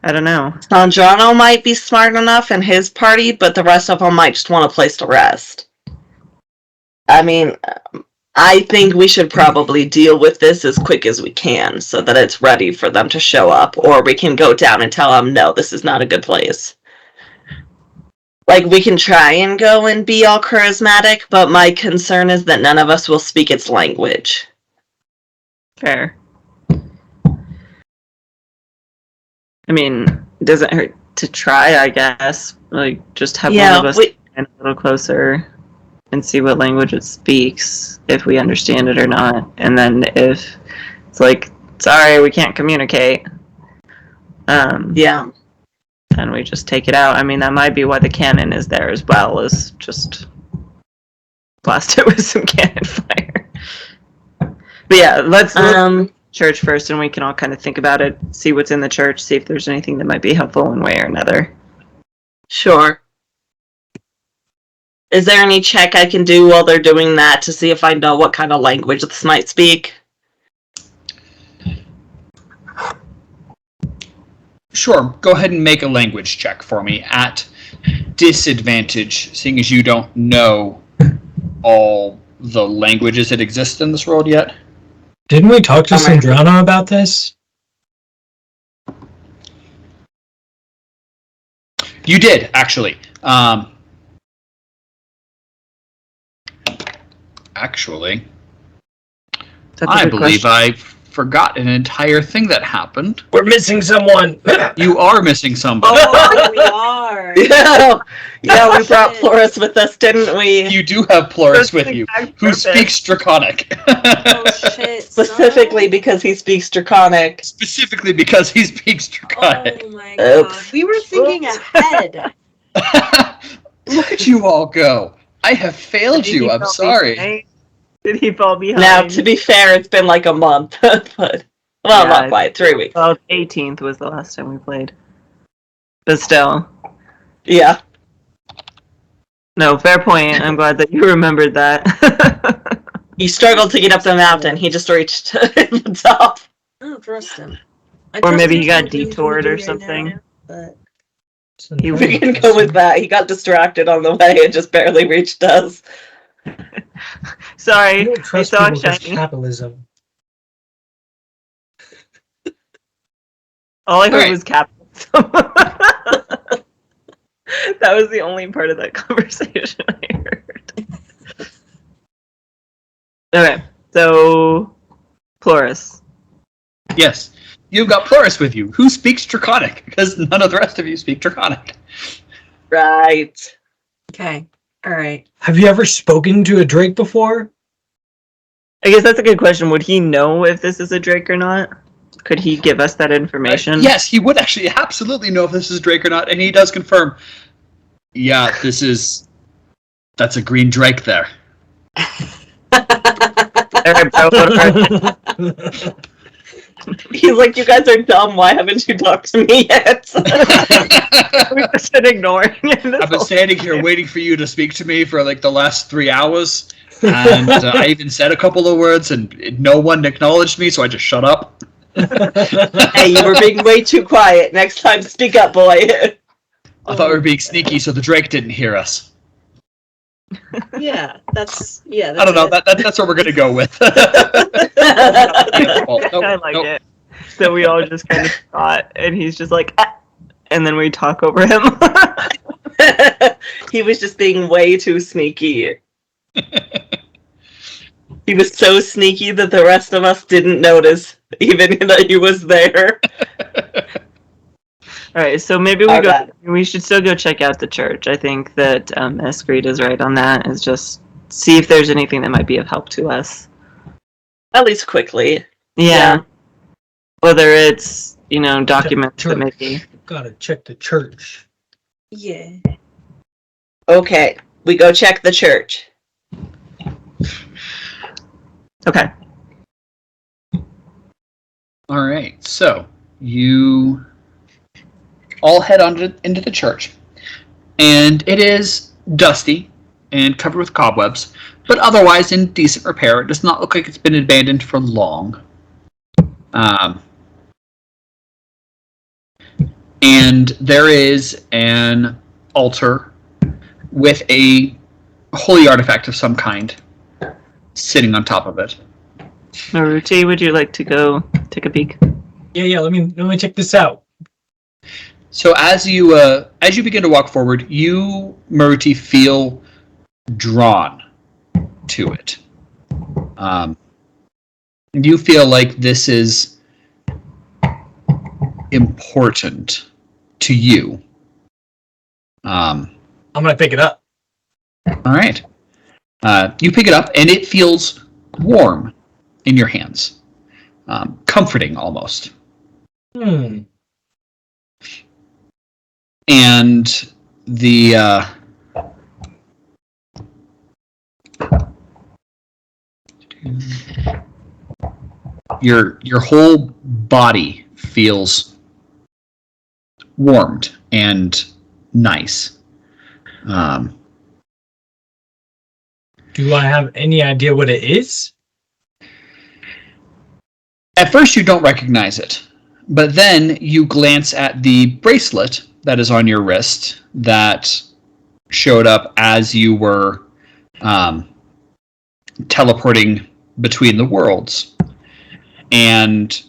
C: I don't know.
E: Sandrano might be smart enough in his party, but the rest of them might just want a place to rest. I mean, I think we should probably deal with this as quick as we can so that it's ready for them to show up, or we can go down and tell them, no, this is not a good place. Like, we can try and go and be all charismatic, but my concern is that none of us will speak its language.
C: Fair. I mean, it doesn't hurt to try, I guess. Like, just have one of us stand a little closer and see what language it speaks, if we understand it or not. And then if it's like, sorry, we can't communicate,
E: Yeah.
C: then we just take it out. I mean, that might be why the cannon is there as well, is just blast it with some cannon fire. But yeah, let's look church first, and we can all kind of think about it, see what's in the church, see if there's anything that might be helpful one way or another.
E: Sure. Is there any check I can do while they're doing that to see if I know what kind of language this might speak?
A: Sure, go ahead and make a language check for me at disadvantage, seeing as you don't know all the languages that exist in this world yet.
D: Didn't we talk to Sandrano about this?
A: You did, actually. Actually,
C: That's a
A: I
C: good
A: believe
C: question.
A: I forgot an entire thing that happened.
D: We're missing someone.
A: You are missing somebody.
B: Oh, we are.
E: Yeah, we brought Floris with us, didn't we?
A: You do have Ploris with you, who speaks Draconic.
B: Oh, shit.
E: Specifically because he speaks Draconic.
A: Specifically because he speaks Draconic.
B: Oh my god. We were thinking ahead.
A: Look at you all go. I have failed you, I'm sorry.
C: Did he fall behind?
E: Now, to be fair, it's been like a month, but well,
C: Yeah,
E: not quite, 3 weeks.
C: Well, 18th was the last time we played. But still.
E: Yeah.
C: No, fair point. I'm glad that you remembered that.
E: He struggled to get up the mountain. He just reached the top.
B: I don't trust him.
C: Or maybe he got detoured or something.
B: But
C: He
E: We can go with that. He got distracted on the way and just barely reached us.
C: Sorry,
D: I don't
C: I
D: trust
C: saw it
D: people with
C: shiny.
D: capitalism.
C: All I heard
A: Alright.
C: was capitalism. That was the only part of that conversation I heard. Okay, so Ploris.
A: Yes, you've got Ploris with you, who speaks Draconic, because none of the rest of you speak Draconic.
E: Right.
B: okay. All right.
D: Have you ever spoken to a Drake before?
C: I guess that's a good question. Would he know if this is a Drake or not? Could he give us that information?
A: Yes, he would actually absolutely know if this is Drake or not, and he does confirm. Yeah, that's a green drake there.
C: Alright, bro, what
E: He's like, you guys are dumb. Why haven't you talked to me yet?
C: We've just been ignoring it.
A: I've been standing here waiting for you to speak to me for like the last 3 hours, and I even said a couple of words, and no one acknowledged me, so I just shut up.
E: Hey, you were being way too quiet. Next time, speak up, boy.
A: I thought we were being sneaky, so the drake didn't hear us.
B: Yeah, that's
A: I don't know. That's what we're gonna go with. Well,
C: I like it. So we all just kind of thought, and he's just like, ah, and then we talk over him.
E: He was just being way too sneaky. He was so sneaky that the rest of us didn't notice, even that he was there.
C: All right, so maybe we should still go check out the church. I think that Escreed is right on that. Is just see if there's anything that might be of help to us.
E: At least quickly.
C: Yeah. Whether it's, documents that maybe.
D: Gotta check the church.
B: Yeah.
E: Okay, we go check the church.
C: Okay.
A: All right, so you all head into the church, and it is dusty and covered with cobwebs, but otherwise in decent repair. It does not look like it's been abandoned for long. And there is an altar with a holy artifact of some kind sitting on top of it.
C: Maruti, would you like to go take a peek?
D: Yeah. Let me check this out.
A: So as you begin to walk forward, you, Maruti, feel drawn to it. You feel like this is important to you.
D: I'm gonna pick it up.
A: All right. You pick it up, and it feels warm in your hands, comforting almost. And the your whole body feels warmed and nice.
D: Do I have any idea what it is?
A: At first, you don't recognize it, but then you glance at the bracelet that is on your wrist that showed up as you were teleporting between the worlds. And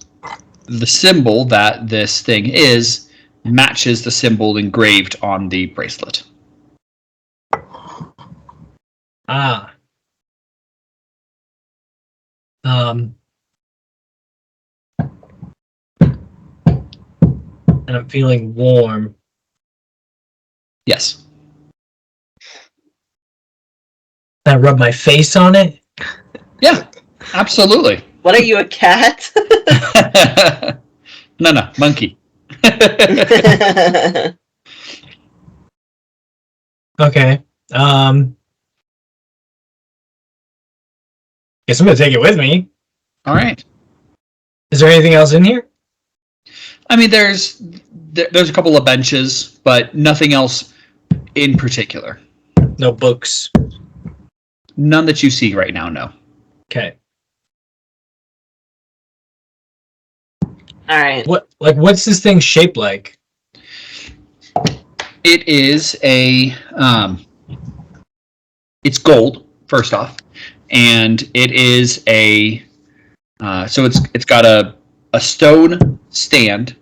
A: the symbol that this thing is matches the symbol engraved on the bracelet.
D: And I'm feeling warm.
A: Yes.
D: Can I rub my face on it?
A: Yeah, absolutely.
E: What are you, a cat?
A: No, monkey.
D: Okay. Guess I'm gonna take it with me.
A: All right.
D: Is there anything else in here?
A: I mean, there's a couple of benches, but nothing else in particular.
D: No books.
A: None that you see right now, no.
D: Okay.
E: Alright.
D: What's this thing shaped like?
A: It is it's gold, first off, and it is so it's got a stone stand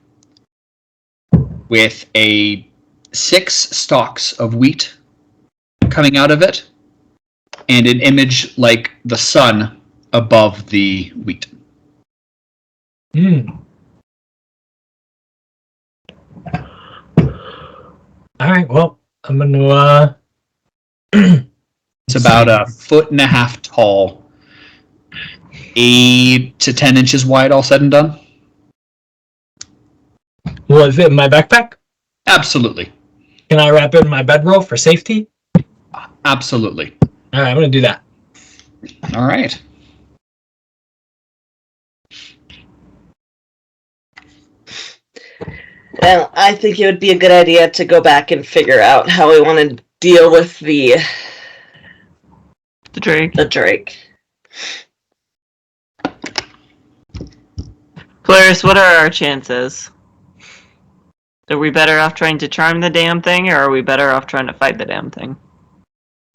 A: with 6 stalks of wheat coming out of it, and an image like the sun above the wheat.
D: All right, well, I'm gonna
A: It's about 1.5 feet tall, 8 to 10 inches wide, all said and done.
D: Will it fit in my backpack?
A: Absolutely.
D: Can I wrap it in my bedroll for safety?
A: Absolutely.
D: All right, I'm going to do that.
A: All right.
E: Well, I think it would be a good idea to go back and figure out how we want to deal with the
C: Drake.
E: Drake.
C: Polaris, what are our chances? Are we better off trying to charm the damn thing, or are we better off trying to fight the damn thing?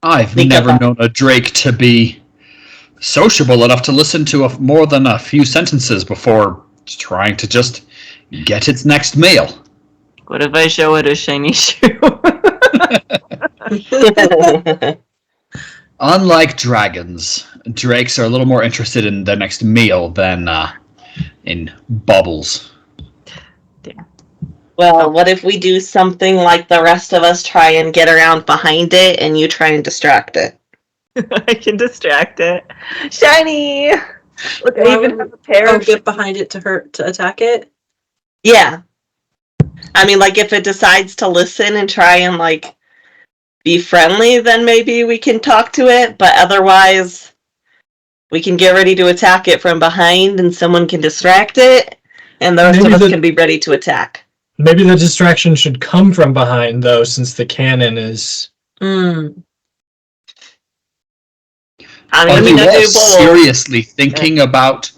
A: I've
E: Think
A: never
E: about-
A: known a Drake to be sociable enough to listen to more than a few sentences before trying to just get its next meal.
C: What if I show it a shiny shoe?
A: Unlike dragons, drakes are a little more interested in their next meal than in bubbles.
E: Well, what if we do something like the rest of us try and get around behind it and you try and distract it?
C: I can distract it. Shiny! Look, I
B: Why
C: even
B: would-
C: have a pair
B: Oh,
C: of
B: get behind it to attack it?
E: Yeah. I mean, like, if it decides to listen and try and, like, be friendly, then maybe we can talk to it, but otherwise, we can get ready to attack it from behind and someone can distract it, and the rest
D: Maybe
E: of us
D: the-
E: can be ready to attack.
D: Maybe the distraction should come from behind, though, since the cannon is...
B: Mm.
E: I'm
A: Are
E: gonna
A: you
E: do
A: all
E: both.
A: seriously thinking about...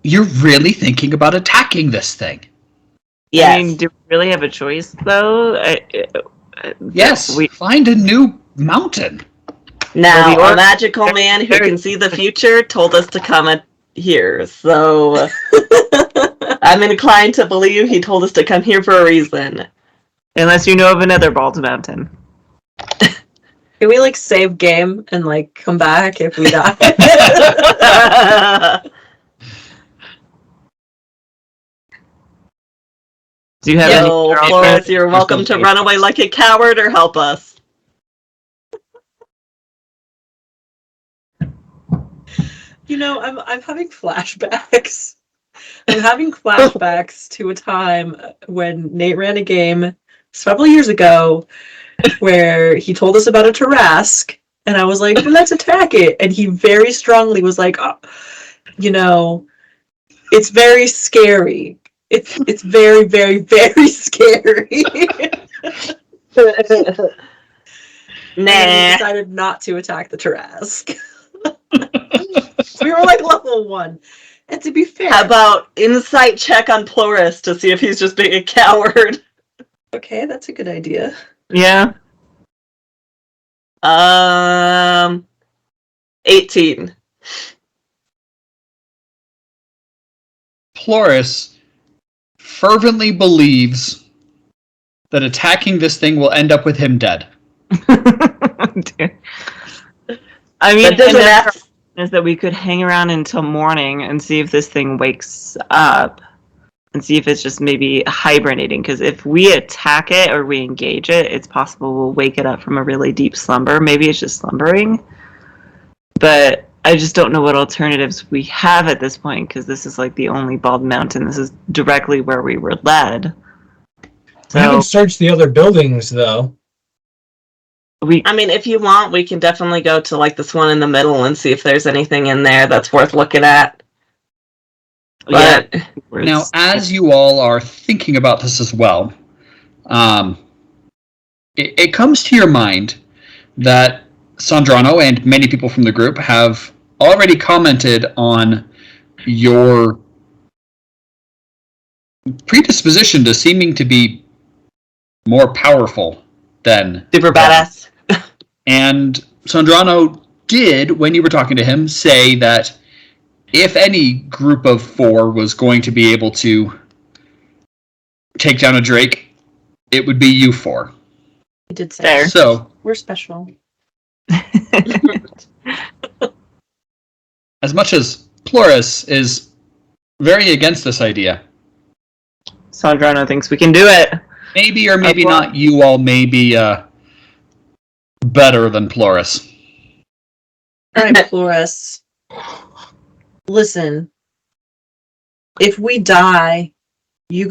A: You're really thinking about attacking this thing?
E: Yes.
C: I mean, do we really have a choice, though?
A: Yes,
C: We,
A: find a new mountain.
E: Now,
C: Well, the
E: a magical man who can see the future told us to come here, so I'm inclined to believe he told us to come here for a reason.
C: unless you know of another bald mountain.
B: Can we like save game and like come back if we die?
C: Do you have
E: Yo,
C: any
E: Flores, you're welcome to run away like a coward or help us.
B: You know, I'm having flashbacks. I'm having flashbacks to a time when Nate ran a game several years ago where he told us about a Tarask, and I was like, let's attack it. And he very strongly was like, oh, you know, it's very scary. It's very, very, very scary. And then we
E: Nah.
B: decided not to attack the Tarask. We were like level 1. And to be fair,
E: How about insight check on Flores to see if he's just being a coward?
B: okay, that's a good idea.
C: Yeah.
E: 18.
A: Floris fervently believes that attacking this thing will end up with him dead.
C: Dear. I mean,
E: That doesn't
C: another
E: have
C: option is that we could hang around until morning and see if this thing wakes up and see if it's just maybe hibernating. Because if we attack it or we engage it, it's possible we'll wake it up from a really deep slumber. Maybe it's just slumbering. But I just don't know what alternatives we have at this point, because this is like the only bald mountain. This is directly where we were led.
D: I haven't
C: So
D: searched the other buildings, though.
E: I mean, if you want, we can definitely go to like this one in the middle and see if there's anything in there that's worth looking at. But
A: Now, as you all are thinking about this as well, it comes to your mind that Sandrano and many people from the group have already commented on your predisposition to seeming to be more powerful than
E: super badass.
A: And Sandrano did, when you were talking to him, say that if any group of 4 was going to be able to take down a Drake, it would be you 4.
B: You did say
C: Fair.
A: So,
B: we're special.
A: as much as Flores is very against this idea,
C: Sandrano thinks we can do it.
A: maybe or maybe
C: well-
A: not, you all may be better than Flores.
B: All right, Flores. Listen, if we die, You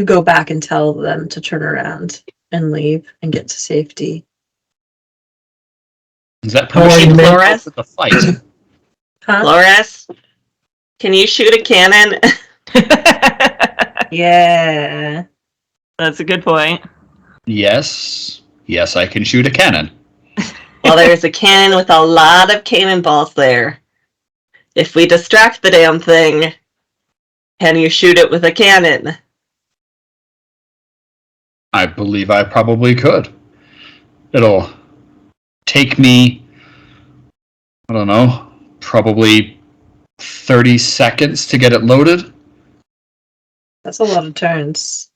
B: go back and tell them to turn around and leave and get to safety.
A: Is that
D: How are
A: pushing
D: you, man?
A: Flores with the fight?
B: Huh?
E: Flores, can you shoot a cannon?
B: Yeah.
C: That's a good point.
A: Yes. Yes, I can shoot a cannon.
E: Well, there's a cannon with a lot of cannonballs there. If we distract the damn thing, can you shoot it with a cannon?
A: I believe I probably could. It'll take me, I don't know, probably 30 seconds to get it loaded.
B: That's a lot of turns.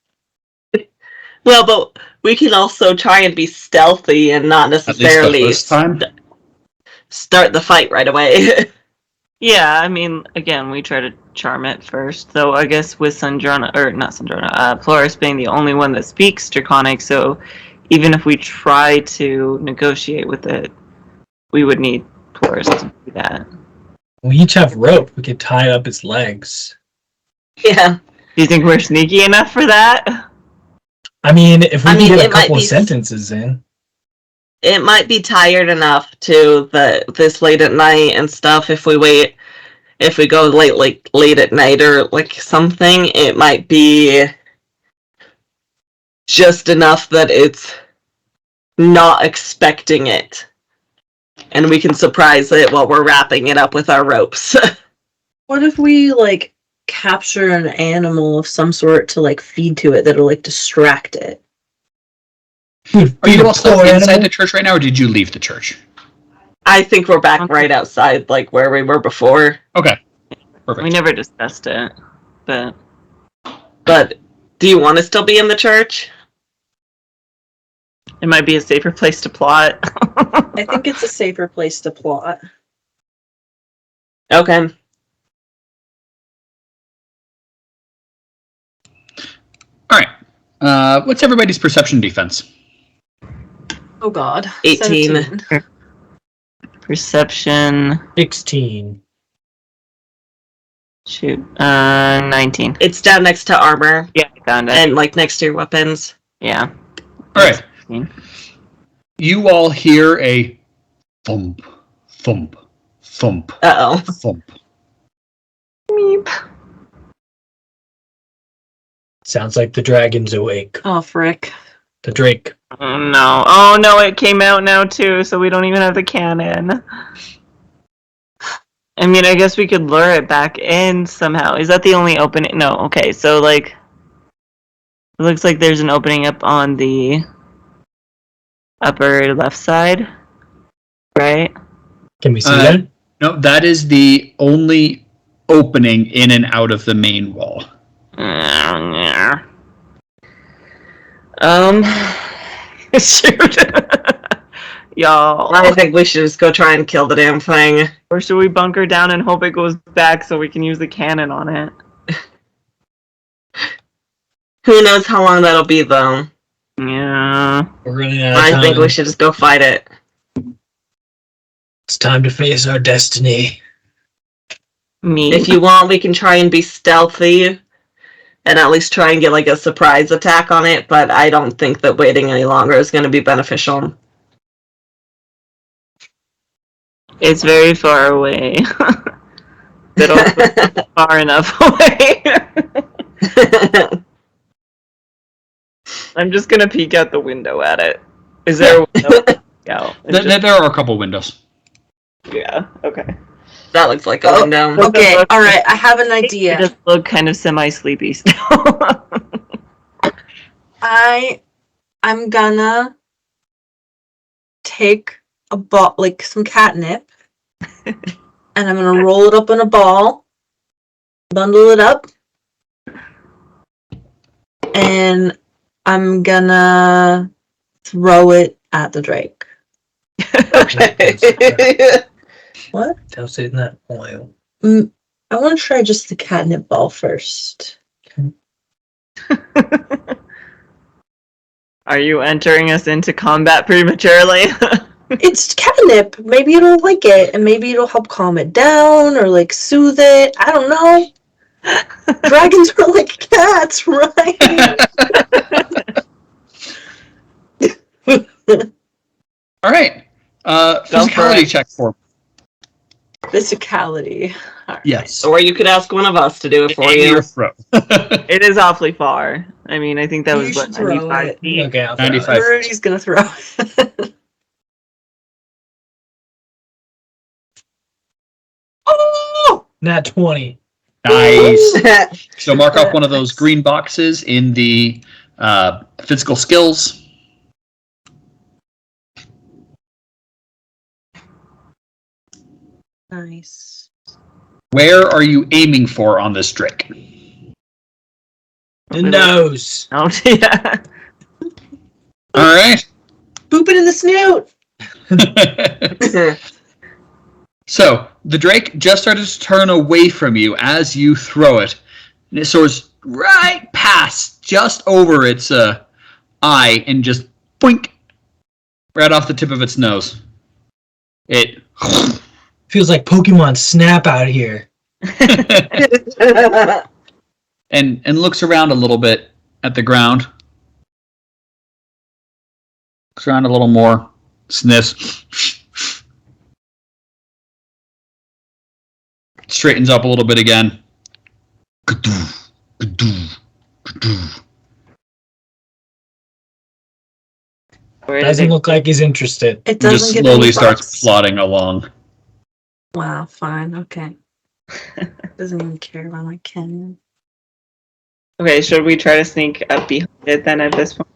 E: Well, but we can also try and be stealthy and not
A: At least the
E: necessarily
A: first time.
E: start the fight right away.
C: Yeah, I mean, again, we try to charm it first. Though I guess with Sandrana, or not Sandrana, Flores being the only one that speaks Draconic, so even if we try to negotiate with it, we would need Flores to do that.
D: We each have rope. We could tie up its legs.
E: Yeah.
C: Do you think we're sneaky enough for that?
D: I mean, if we can get a
E: it might
D: couple of
E: be-
D: sentences in.
E: It might be tired enough to this late at night and stuff. If we go late at night or like something, it might be just enough that it's not expecting it, and we can surprise it while we're wrapping it up with our ropes.
B: What if we like capture an animal of some sort to like feed to it that'll like distract it?
A: Are you all still
D: Poor
A: inside
D: animal.
A: the church right now, or did you leave the church?
E: I think we're back right outside, like where we were before.
A: Okay. Perfect.
C: We never discussed it, but
E: But do you want to still be in the church?
C: it might be a safer place to plot.
B: I think it's a safer place to plot.
E: Okay.
A: All right. What's everybody's perception defense?
B: Oh God.
E: 18.
B: 17.
C: Perception.
D: 16.
C: Shoot. 19.
E: It's down next to armor
C: Yeah, I found it.
E: and like next to your weapons.
C: Yeah.
A: All right.
C: 16.
A: You all hear a thump, thump, thump,
E: Uh-oh.
A: thump.
C: Meep.
D: Sounds like the dragon's awake.
B: Oh frick.
D: The Drake.
C: Oh no. Oh no, it came out now too, so we don't even have the cannon. I mean, I guess we could lure it back in somehow. Is that the only opening? No, okay, so like, it looks like there's an opening up on the upper left side, right?
D: Can we see
A: Uh,
D: that?
A: No, that is the only opening in and out of the main wall.
C: Shoot. Y'all.
E: I think we should just go try and kill the damn thing.
C: Or should we bunker down and hope it goes back so we can use the cannon on it?
E: Who knows how long that'll be, though.
C: Yeah.
D: We're running out of
E: I
D: time.
E: think we should just go fight it.
D: It's time to face our destiny.
C: Me.
E: If you want, we can try and be stealthy and at least try and get like a surprise attack on it, but I don't think that waiting any longer is going to be beneficial.
C: It's very far away. But also far enough away. I'm just gonna peek out the window at it. Is there a window? Yeah.
A: There are a couple windows.
C: Yeah, okay.
E: That looks like a window.
B: Okay, alright, I have an
C: I
B: idea.
C: just look kind of semi-sleepy still.
B: I'm gonna take a ball, like some catnip, and I'm gonna roll it up in a ball, bundle it up, and I'm gonna throw it at the Drake.
E: Okay.
B: What?
D: Douse it in that oil.
B: I want to try just the catnip ball first.
C: Are you entering us into combat prematurely?
B: It's catnip. Maybe it'll like it, and maybe it'll help calm it down or like soothe it. I don't know. Dragons are like cats, right?
A: All right.
E: Go for
A: Physicality
E: it.
A: check for.
B: Physicality. All right.
A: Yes.
E: Or you could ask one of us to do it for
A: And
E: you.
A: your throw.
C: It is awfully far. I mean, I think that
B: You
C: was
B: should
C: what,
B: throw
C: 95
B: it.
C: feet.
D: Okay, I'll throw
A: 95.
D: it.
B: Rudy's gonna throw. Oh!
D: Nat 20.
A: Nice. So mark off one of those green boxes in the physical skills.
B: Nice.
A: Where are you aiming for on this Drake?
D: The nose.
C: Oh, yeah.
A: All right.
B: Boop it in the snoot.
A: So the Drake just started to turn away from you as you throw it, and it soars right past, just over its eye, and just boink, right off the tip of its nose. It
D: Feels like Pokemon Snap out here.
A: and looks around a little bit at the ground. Looks around a little more, sniffs, straightens up a little bit again.
C: Where did
D: Doesn't
C: it-
D: look like he's interested.
B: It
A: Just
B: doesn't get
A: slowly
B: any
A: starts
B: bucks.
A: plodding along.
B: Wow, fine, okay. Doesn't even care about my cannon.
C: Okay, should we try to sneak up behind it then at this point?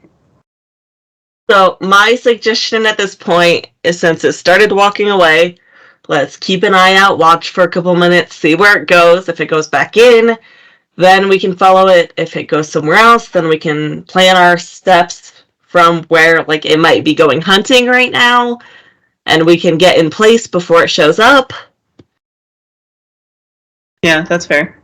E: So my suggestion at this point is, since it started walking away, let's keep an eye out, watch for a couple minutes, see where it goes. If it goes back in, then we can follow it. If it goes somewhere else, then we can plan our steps from where, like, it might be going hunting right now, and we can get in place before it shows up.
C: Yeah, that's fair.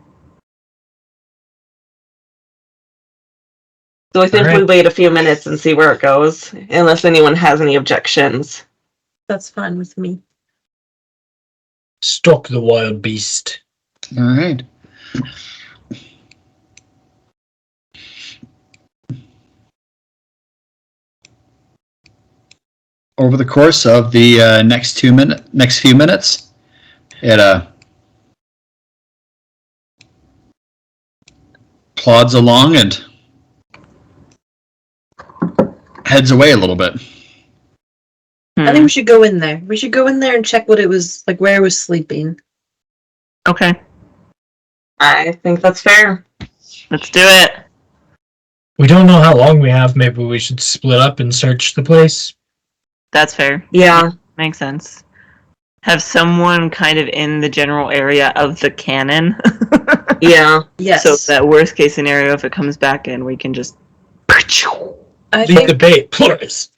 E: So I think
D: All right.
E: we wait a few minutes and see where it goes, unless anyone has any objections.
B: That's fine with me.
D: Stalk the wild beast.
A: All right. Over the course of the next few minutes, it plods along and heads away a little bit.
B: I think we should go in there. We should go in there and check what it was, like where it was sleeping.
C: Okay,
E: I think that's fair.
C: let's do it.
D: We don't know how long we have. Maybe we should split up and search the place.
C: That's fair.
E: Yeah.
C: Makes sense. Have someone kind of in the general area of the cannon.
E: Yeah.
B: Yes.
C: So that worst case scenario, if it comes back in, we can just.
B: I
D: Leave the
B: think
D: bait, Plurus.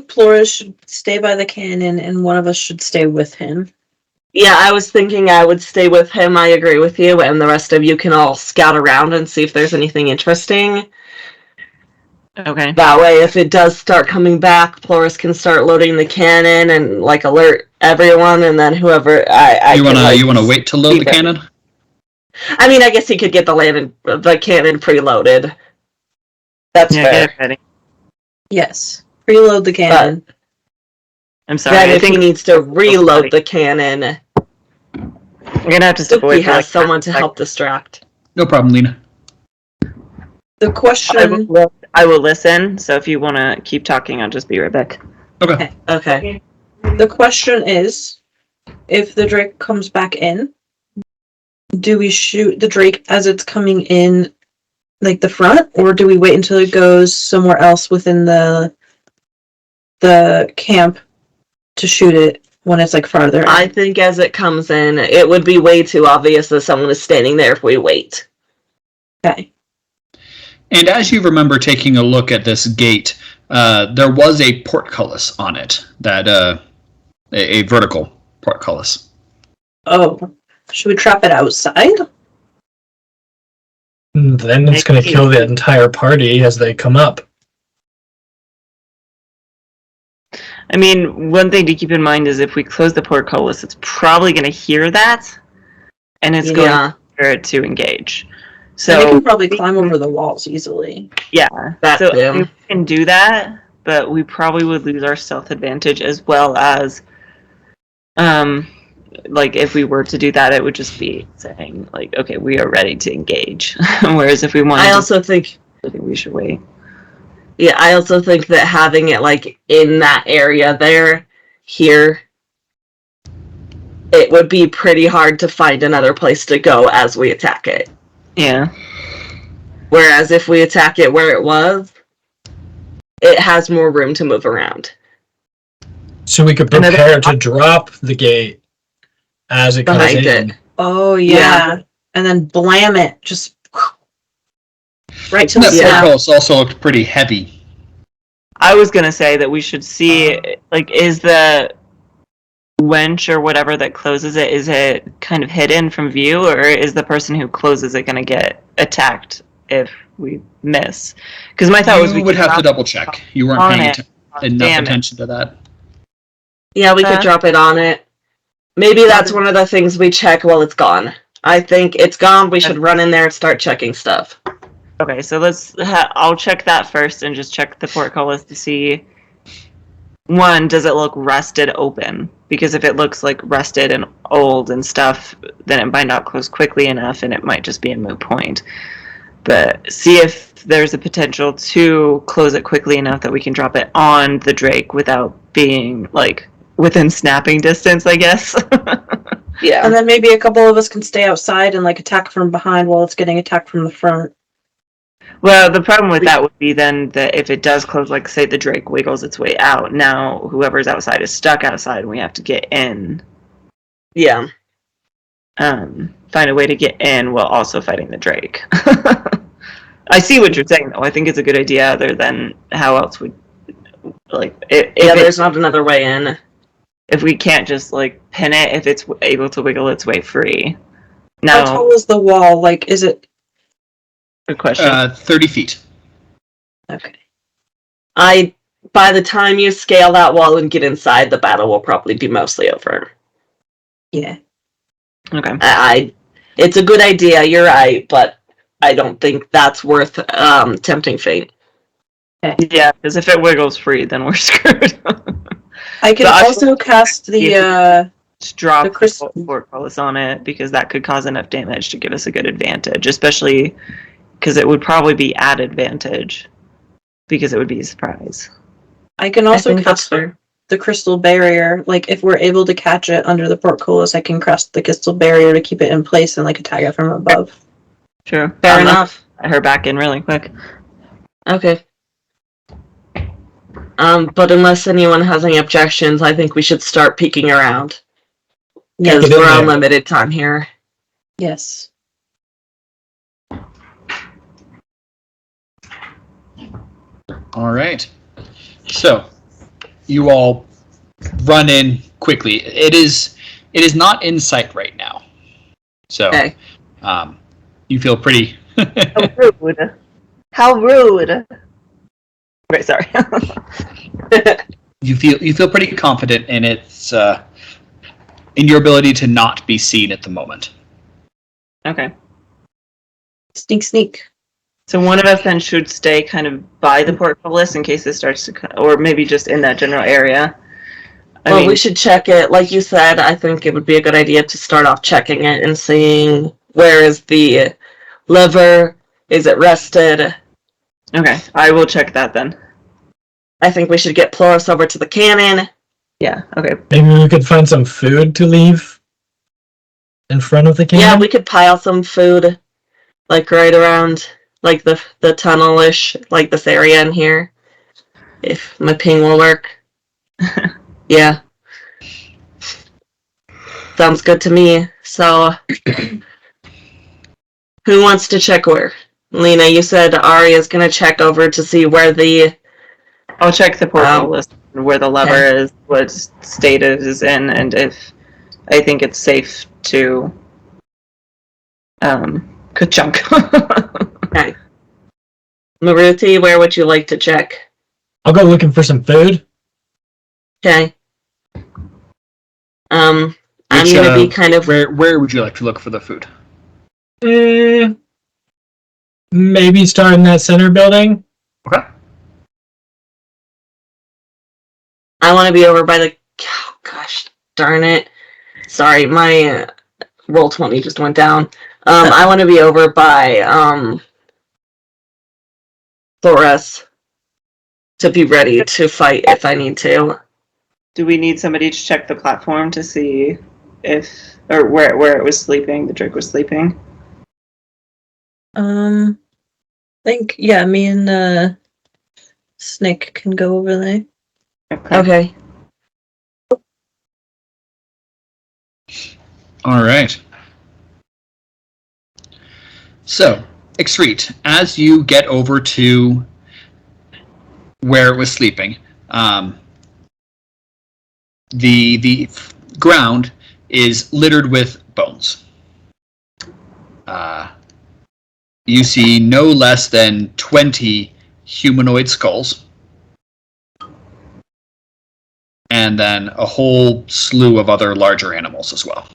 B: Ploris should stay by the cannon and one of us should stay with him.
E: Yeah, I was thinking I would stay with him. I agree with you, and the rest of you can all scout around and see if there's anything interesting.
C: Okay.
E: That way, if it does start coming back, Plurus can start loading the cannon and like alert everyone, and then whoever
A: You wanna wait to load
E: be
A: the
E: ready.
A: cannon?
E: I mean, I guess he could get the cannon preloaded. That's
C: Yeah,
E: fair.
C: get it ready.
B: Yes. Preload the cannon.
C: I'm sorry.
E: Then
C: I
E: if he
C: think
E: needs to reload the cannon,
C: we're gonna have to step away
E: he
C: for
E: has
C: like
E: someone to
C: 10
E: help distract.
A: No problem, Lena.
B: The question
C: I will listen. So if you want to keep talking, I'll just be right back.
A: Okay.
E: Okay.
B: the question is, if the Drake comes back in, do we shoot the Drake as it's coming in, like the front, or do we wait until it goes somewhere else within the camp to shoot it when it's like farther in?
E: I think as it comes in, it would be way too obvious that someone is standing there if we wait.
B: Okay.
A: And as you remember taking a look at this gate, there was a portcullis on it, that a vertical portcullis.
B: Oh, should we trap it outside?
D: Then it's going to kill the entire party as they come up.
C: I mean, one thing to keep in mind is if we close the portcullis, it's probably going to hear that, and it's going
E: Yeah.
C: to it to engage.
B: And it
C: So
B: can probably climb over the walls easily.
C: yeah,
E: That
C: so
E: too.
C: we can do that, but we probably would lose our stealth advantage as well as, like if we were to do that, it would just be saying like, okay, we are ready to engage. Whereas if we wanted,
E: I also think
C: we should wait.
E: Yeah, I also think that having it like in that area there, here, it would be pretty hard to find another place to go as we attack it.
C: Yeah.
E: Whereas if we attack it where it was, it has more room to move around.
D: So we could prepare to drop the gate as it comes
E: Behind
D: in.
E: it.
B: Oh,
E: Yeah.
B: And then blam it. Just right to the
A: That
B: snap.
A: portcullis also looked pretty heavy.
C: I was gonna say that we should see, like, is the wench or whatever that closes it, is it kind of hidden from view, or is the person who closes it gonna get attacked if we miss? Because my thought was we
A: would
C: could
A: have to
C: drop
A: double check. You weren't
C: on
A: paying
C: it.
A: enough
C: Damn it.
A: attention to that.
E: Yeah, we could drop it on it. Maybe that's
B: it.
E: one of the things we check while it's gone. I think it's gone. We should run in there and start checking stuff.
C: Okay, so I'll check that first and just check the portcullis to see, one, does it look rusted open? Because if it looks like rusted and old and stuff, then it might not close quickly enough and it might just be a moot point. But see if there's a potential to close it quickly enough that we can drop it on the Drake without being, like, within snapping distance, I guess.
E: Yeah.
B: And then maybe a couple of us can stay outside and like attack from behind while it's getting attacked from the front.
C: Well, the problem with that would be then that if it does close, like, say the Drake wiggles its way out, now whoever's outside is stuck outside and we have to get in.
E: Yeah.
C: Find a way to get in while also fighting the Drake. I see what you're saying, though. I think it's a good idea, other than how else would, like,
E: There's not another way in.
C: if we can't just, like, pin it, if it's able to wiggle its way free.
B: How
C: Now,
B: tall is the wall? Like, is it...
C: good question.
A: 30 feet.
B: Okay.
E: By the time you scale that wall and get inside, the battle will probably be mostly over.
B: Yeah.
C: Okay.
E: It's a good idea, you're right, but I don't think that's worth tempting fate.
C: Yeah, because if it wiggles free, then we're screwed.
B: I can
C: But
B: also cast the...
C: Just drop
B: The crystal-
C: the portcullis on it, because that could cause enough damage to give us a good advantage, especially because it would probably be at advantage, because it would be a surprise.
B: I can
E: I
B: also
E: think that's
B: cast
E: fair.
B: the crystal barrier. Like, if we're able to catch it under the portcullis, I can cast the crystal barrier to keep it in place and like attack it from above.
C: Sure.
E: Fair enough.
C: Her back in really quick.
E: Okay. But unless anyone has any objections, I think we should start peeking around.
B: Yeah.
E: Because
D: Get in
E: we're on
D: there.
E: limited time here.
B: Yes.
A: All right. So, you all run in quickly. It is not in sight right now. So,
E: Okay.
A: You feel pretty.
C: How rude. How rude. Okay, sorry.
A: You feel pretty confident in its in your ability to not be seen at the moment.
C: Okay.
B: Sneak, sneak.
C: So one of us then should stay kind of by the portcullis in case it starts to, or maybe just in that general area.
E: We should check it. Like you said, I think it would be a good idea to start off checking it and seeing where is the lever, is it rested?
C: Okay, I will check that then.
E: I think we should get Ploris over to the cannon.
C: Yeah, okay.
D: Maybe we could find some food to leave in front of the cannon.
E: Yeah, we could pile some food, like right around, like the tunnel-ish, like this area in here. If my ping will work. Yeah. Sounds good to me. So, who wants to check where? Lena, you said Arya's gonna check over to see where the...
C: I'll check the portcullis, where the lever is, what state it is in, and if I think it's safe to ka-chunk.
E: Okay. Maruti, where would you like to check?
D: I'll go looking for some food.
E: Okay. I'm gonna be kind of...
A: Where would you like to look for the food?
D: Maybe start in that center building.
A: Okay.
E: I want to be over by the. Oh, gosh darn it! Sorry, my roll 20 just went down. I want to be over by Thoras to be ready to fight if I need to.
C: Do we need somebody to check the platform to see if or where it was sleeping? The drake was sleeping.
B: I think me and Snake can go over there.
E: Okay.
A: All right. So, Extreet, as you get over to where it was sleeping, the ground is littered with bones. You see no less than 20 humanoid skulls, and then a whole slew of other larger animals as well.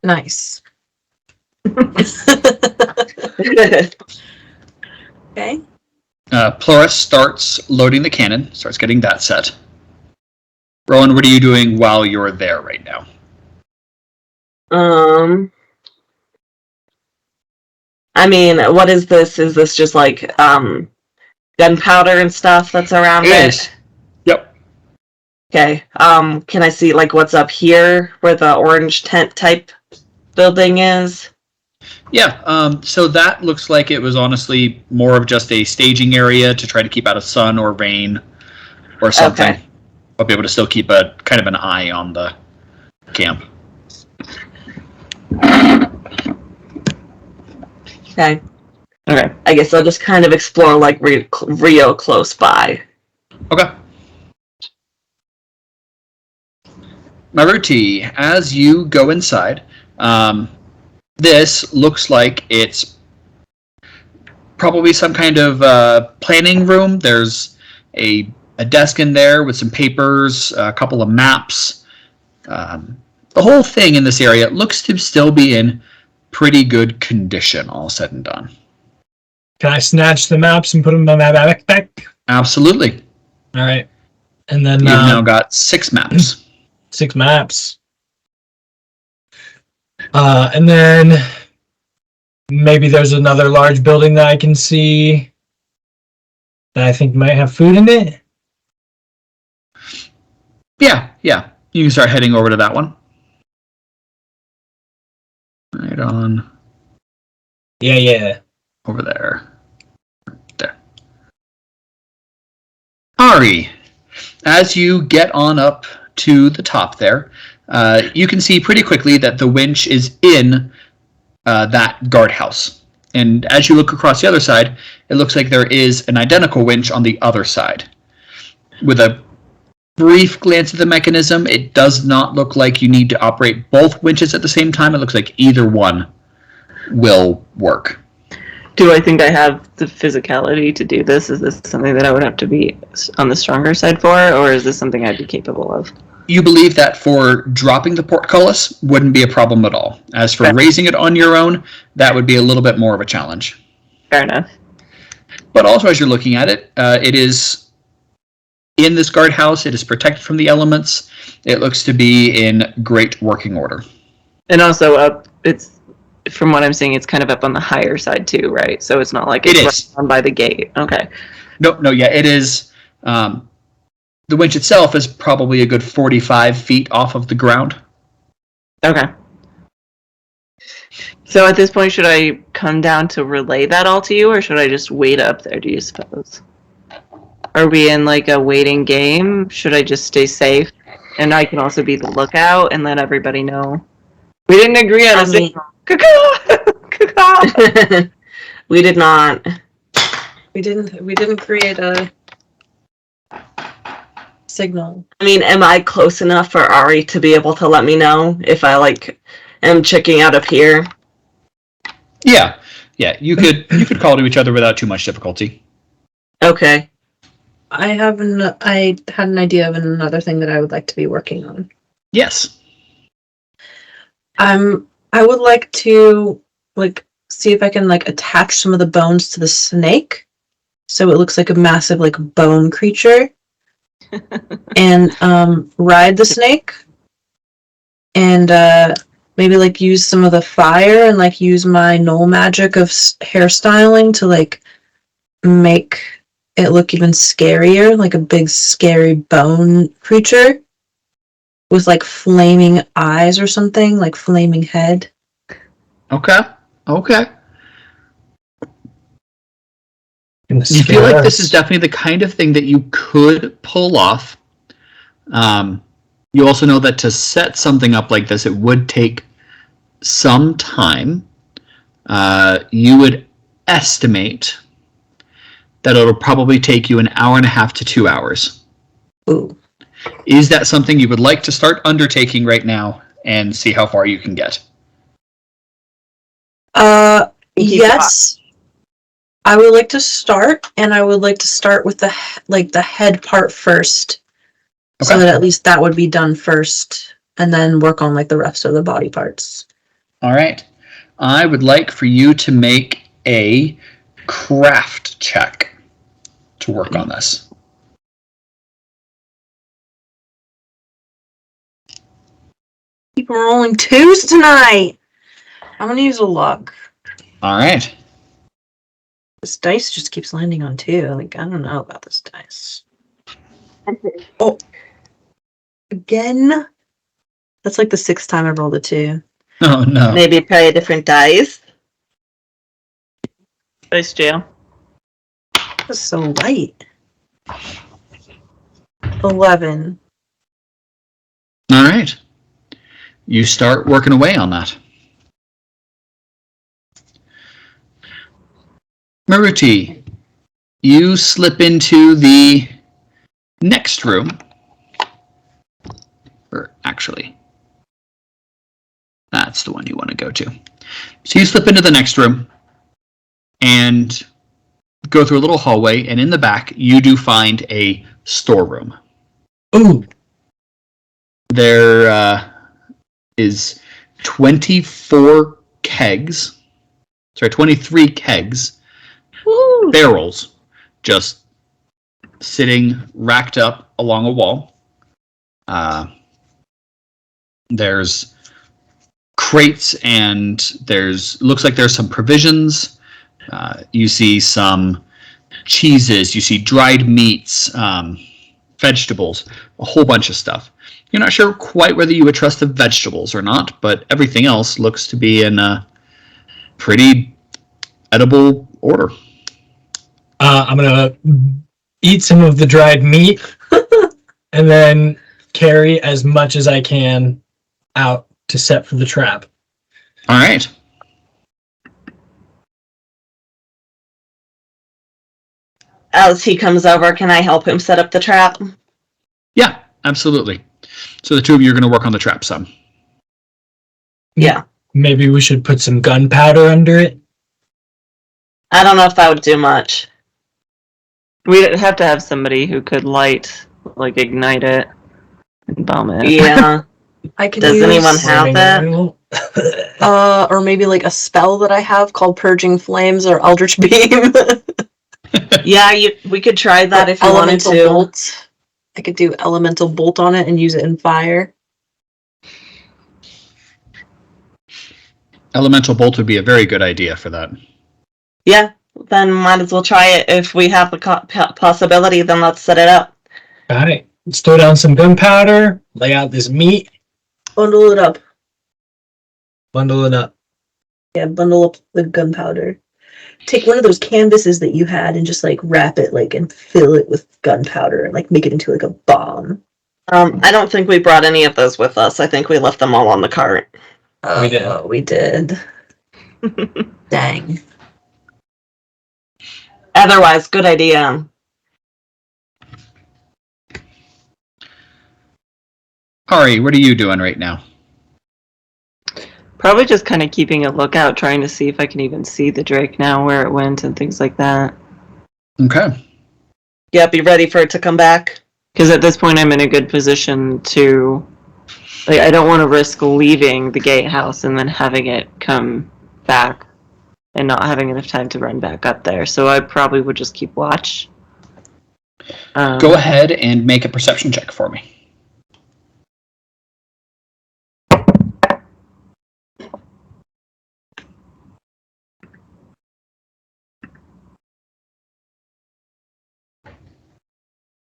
B: Nice. Okay.
A: Ploris starts loading the cannon, starts getting that set. Rowan, what are you doing while you're there right now?
E: I mean, what is this? Is this just like gunpowder and stuff that's around it?
A: It is. Yep.
E: Okay. Can I see like what's up here where the orange tent type building is?
A: Yeah, so that looks like it was honestly more of just a staging area to try to keep out of sun or rain or something.
E: Okay.
A: But be able to still keep a kind of an eye on the camp.
E: Okay.
C: Okay.
E: I guess I'll just kind of explore like Rio close by.
A: Okay. Maruti, as you go inside, this looks like it's probably some kind of planning room. There's a desk in there with some papers, a couple of maps. The whole thing in this area looks to still be in pretty good condition, all said and done.
D: Can I snatch the maps and put them in my backpack?
A: Absolutely.
D: All right. And then
A: You've now got 6 maps.
D: 6 maps. And then maybe there's another large building that I can see that I think might have food in it.
A: Yeah. You can start heading over to that one. Right on.
D: Yeah.
A: Over there. There. Ari, as you get on up to the top there, you can see pretty quickly that the winch is in that guardhouse. And as you look across the other side, it looks like there is an identical winch on the other side. With a brief glance at the mechanism, it does not look like you need to operate both winches at the same time. It looks like either one will work.
C: Do I think I have the physicality to do this? Is this something that I would have to be on the stronger side for, or is this something I'd be capable of?
A: You believe that for dropping the portcullis wouldn't be a problem at all. As for raising it on your own, that would be a little bit more of a challenge.
C: Fair enough.
A: But also, as you're looking at it, it is in this guardhouse. It is protected from the elements. It looks to be in great working order.
C: And also, it's from what I'm seeing, it's kind of up on the higher side too, right? So it's not like it's right on by the gate. Okay.
A: No, yeah, it is. The winch itself is probably a good 45 feet off of the ground.
C: Okay. So at this point, should I come down to relay that all to you, or should I just wait up there, do you suppose? Are we in like a waiting game? Should I just stay safe? And I can also be the lookout and let everybody know. We didn't agree on a signal.
E: We did not.
B: We didn't create a signal.
E: I mean, am I close enough for Ari to be able to let me know if I am checking out of here?
A: Yeah. You could call to each other without too much difficulty.
E: Okay.
B: I had an idea of another thing that I would like to be working on.
A: Yes.
B: I'm I would like to see if I can attach some of the bones to the snake, so it looks like a massive bone creature, and ride the snake, and maybe use some of the fire and use my null magic of hairstyling to make it look even scarier, like a big scary bone creature with flaming eyes or something, flaming head.
A: Okay.
D: In the
A: You feel like
D: stairs.
A: this is definitely the kind of thing that you could pull off. You also know that to set something up like this, it would take some time. You would estimate that it'll probably take you an hour and a half to 2 hours.
B: Ooh.
A: Is that something you would like to start undertaking right now and see how far you can get?
B: Yes. I would like to start, and I would like to start with the head part first, so that at least that would be done first, and then work on the rest of the body parts.
A: All right. I would like for you to make a craft check to work on this.
B: People are rolling 2s tonight. I'm gonna use a luck.
A: All right.
B: This dice just keeps landing on 2. I don't know about this dice. Oh, again? That's the 6th time I've rolled a 2.
A: Oh no.
E: Maybe try a different dice.
C: Dice jail.
B: That's so light. 11.
A: All right. You start working away on that. Maruti, you slip into the next room. Or actually, that's the one you want to go to. So you slip into the next room and go through a little hallway, and in the back, you do find a storeroom.
D: Ooh.
A: There is 23 kegs,
E: Woo.
A: barrels, just sitting racked up along a wall. There's crates, and looks like there's some provisions. You see some cheeses, you see dried meats, vegetables, a whole bunch of stuff. You're not sure quite whether you would trust the vegetables or not, but everything else looks to be in a pretty edible order.
D: I'm gonna eat some of the dried meat and then carry as much as I can out to set for the trap.
A: All right.
E: As he comes over, can I help him set up the trap?
A: Yeah, absolutely. So the two of you are going to work on the trap some.
E: Yeah.
D: Maybe we should put some gunpowder under it.
E: I don't know if that would do much.
C: We'd have to have somebody who could ignite it and bomb it.
E: Yeah.
B: I can
E: Does
B: use,
E: anyone have that?
B: or maybe a spell that I have called Purging Flames or Eldritch Beam.
E: Yeah, we could try that if you wanted
B: Elemental
E: to.
B: Bolt. I could do Elemental Bolt on it and use it in fire.
A: Elemental Bolt would be a very good idea for that.
E: Yeah, then might as well try it. If we have the possibility, then let's set it up.
D: All right. Let's throw down some gunpowder, lay out this meat,
B: Bundle it up.
D: bundle it up.
B: Yeah, bundle up the gunpowder. Take one of those canvases that you had and just wrap it and fill it with gunpowder and make it into a bomb.
E: I don't think we brought any of those with us. I think we left them all on the cart.
D: We did.
B: Oh, we did. Dang.
E: Otherwise, good idea.
A: Ari, what are you doing right now?
C: Probably just kind of keeping a lookout, trying to see if I can even see the Drake now, where it went, and things like that.
A: Okay.
E: Yeah, be ready for it to come back.
C: Because at this point, I'm in a good position to Like, I don't want to risk leaving the gatehouse and then having it come back and not having enough time to run back up there. So I probably would just keep watch.
A: Go ahead and make a perception check for me.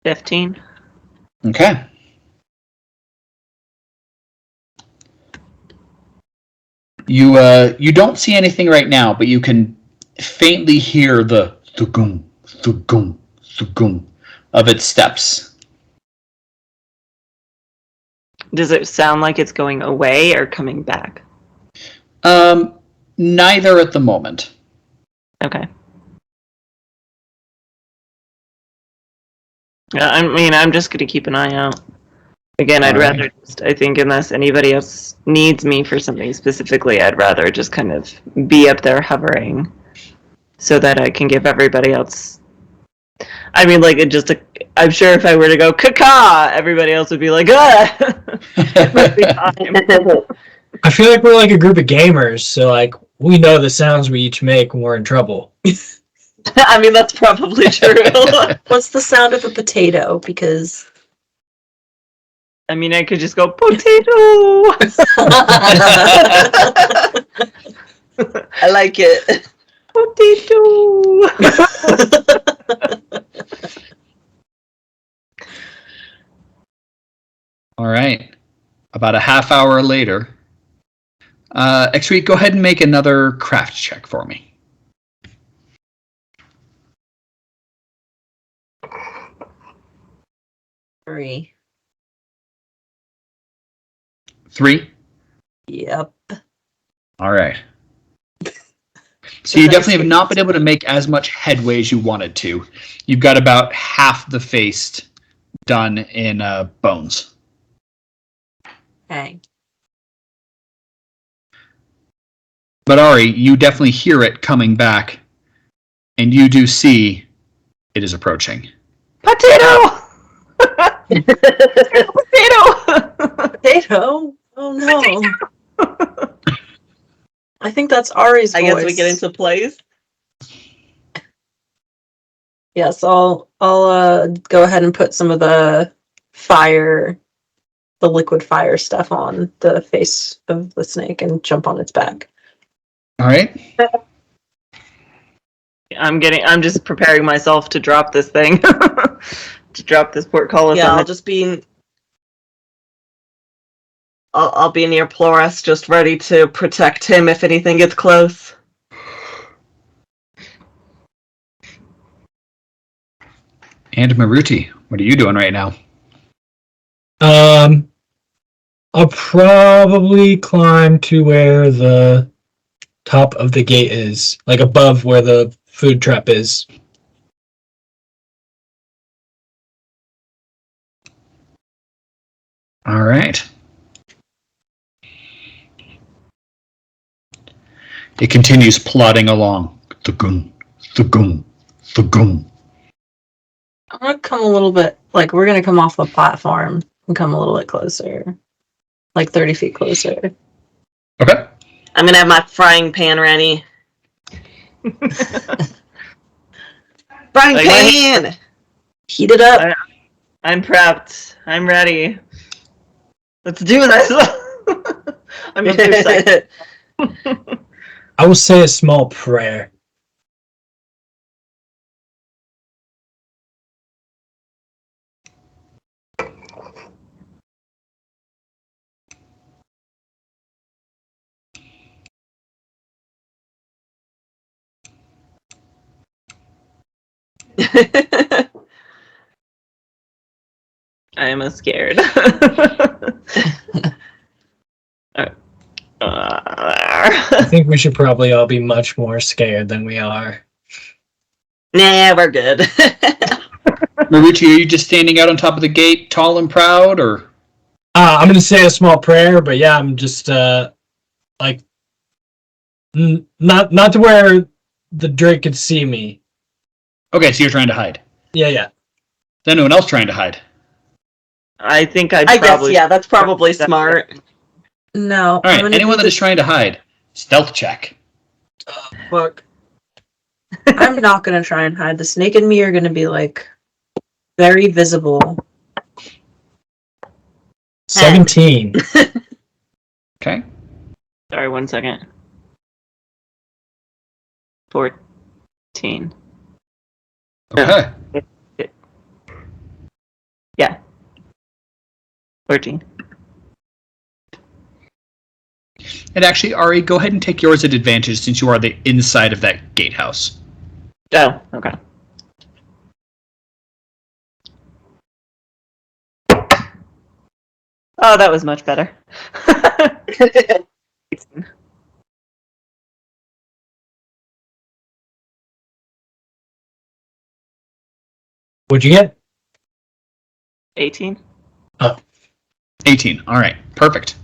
C: $15.
A: Okay. You don't see anything right now, but you can faintly hear the thugum, thugum, thugum of its steps.
C: Does it sound like it's going away or coming back?
A: Neither at the moment.
C: Okay. Yeah, I mean, I'm just going to keep an eye out. Again, I'd rather just, I think, unless anybody else needs me for something specifically, I'd rather just kind of be up there hovering so that I can give everybody else. I mean, like, it just, I'm sure if I were to go, caca, everybody else would be like, ah! It must be time.
D: I feel like we're like a group of gamers, so like we know the sounds we each make when we're in trouble.
E: I mean, that's probably true.
B: What's the sound of a potato? Because
C: I mean, I could just go, potato!
E: I like it.
C: Potato!
A: All right. About a half hour later, X-Ray, go ahead and make another craft check for me.
B: Three.
A: 3?
B: Yep.
A: All right. So you definitely have not been able to make as much headway as you wanted to. You've got about half the face done in bones.
B: Okay.
A: But Ari, you definitely hear it coming back, and you do see it is approaching.
C: Potato! Potato!
B: Potato? Oh no. I think that's Ari's voice.
E: I guess we get into place.
B: Yes, I'll go ahead and put some of the liquid fire stuff on the face of the snake and jump on its back.
A: All right.
C: I'm just preparing myself to drop this thing. To drop this portcullis.
E: Yeah, I'll be near Ploras, just ready to protect him if anything gets close.
A: And Maruti, what are you doing right now?
D: I'll probably climb to where the top of the gate is, like above where the food trap is.
A: All right. It continues plodding along. Thugum, thugum, thugum.
B: I'm gonna come a little bit, like we're gonna come off the platform and come a little bit closer, like 30 feet closer.
A: Okay.
E: I'm gonna have my frying pan ready. Frying pan!
B: Heat it up.
C: I'm prepped. I'm ready. Let's do this. I'm just too excited.
D: I will say a small prayer.
C: I am scared.
D: I think we should probably all be much more scared than we are.
E: Nah, we're good.
A: Maruti, are you just standing out on top of the gate, tall and proud, or?
D: I'm gonna say a small prayer, but yeah, I'm just like not to where the Drake could see me.
A: Okay, so you're trying to hide.
D: Yeah.
A: Is anyone else trying to hide?
C: I think I'd
E: I
C: probably...
E: guess, yeah, that's probably smart.
B: No.
A: All right, anyone that is trying to hide, stealth check.
B: Fuck. I'm not gonna try and hide. The snake and me are gonna be like very visible.
D: 17.
A: Okay.
C: Sorry, 1 second. 14.
A: Okay.
C: Yeah. 14.
A: And actually, Ari, go ahead and take yours at advantage since you are the inside of that gatehouse.
C: Oh, okay. Oh, that was much better.
D: What'd you get?
C: 18?
A: 18. All right. Perfect.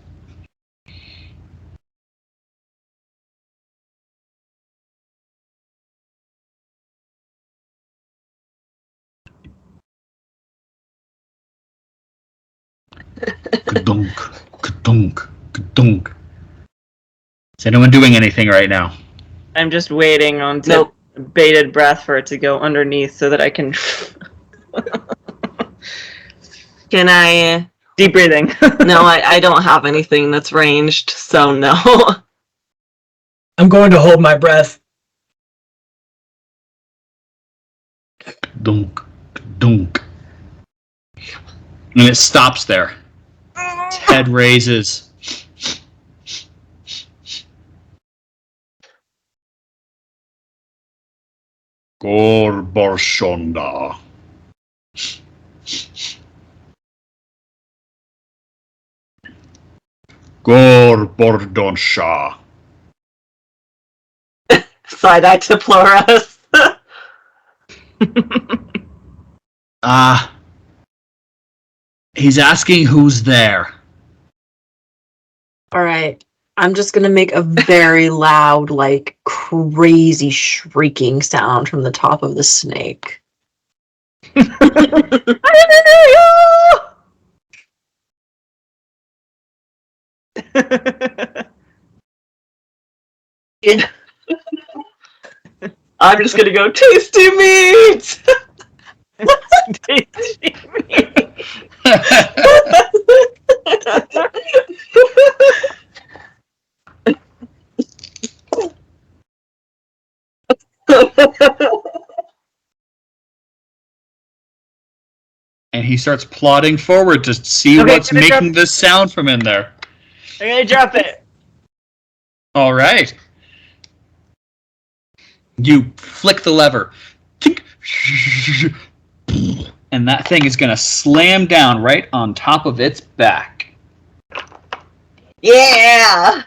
A: Ka-dunk, ka-dunk, ka-dunk. Is anyone doing anything right now?
C: I'm just waiting on
E: Nope.
C: bated breath for it to go underneath so that I can...
E: Can I...
C: Deep breathing.
E: No, I don't have anything that's ranged, so no.
D: I'm going to hold my breath.
A: Dunk, dunk. And it stops there. Its head raises. Gorborshonda. Gorbordonsha.
E: Side-eye to Ploras.
A: He's asking who's there.
B: All right. I'm just gonna make a very loud, like crazy shrieking sound from the top of the snake.
E: I'm just gonna go, tasty meat!
C: Tasty meat.
A: And he starts plodding forward to see
C: Okay,
A: what's
C: gonna
A: making this sound from in there.
C: I'm gonna drop it.
A: All right. You flick the lever. Tink. And that thing is going to slam down right on top of its back.
E: Yeah!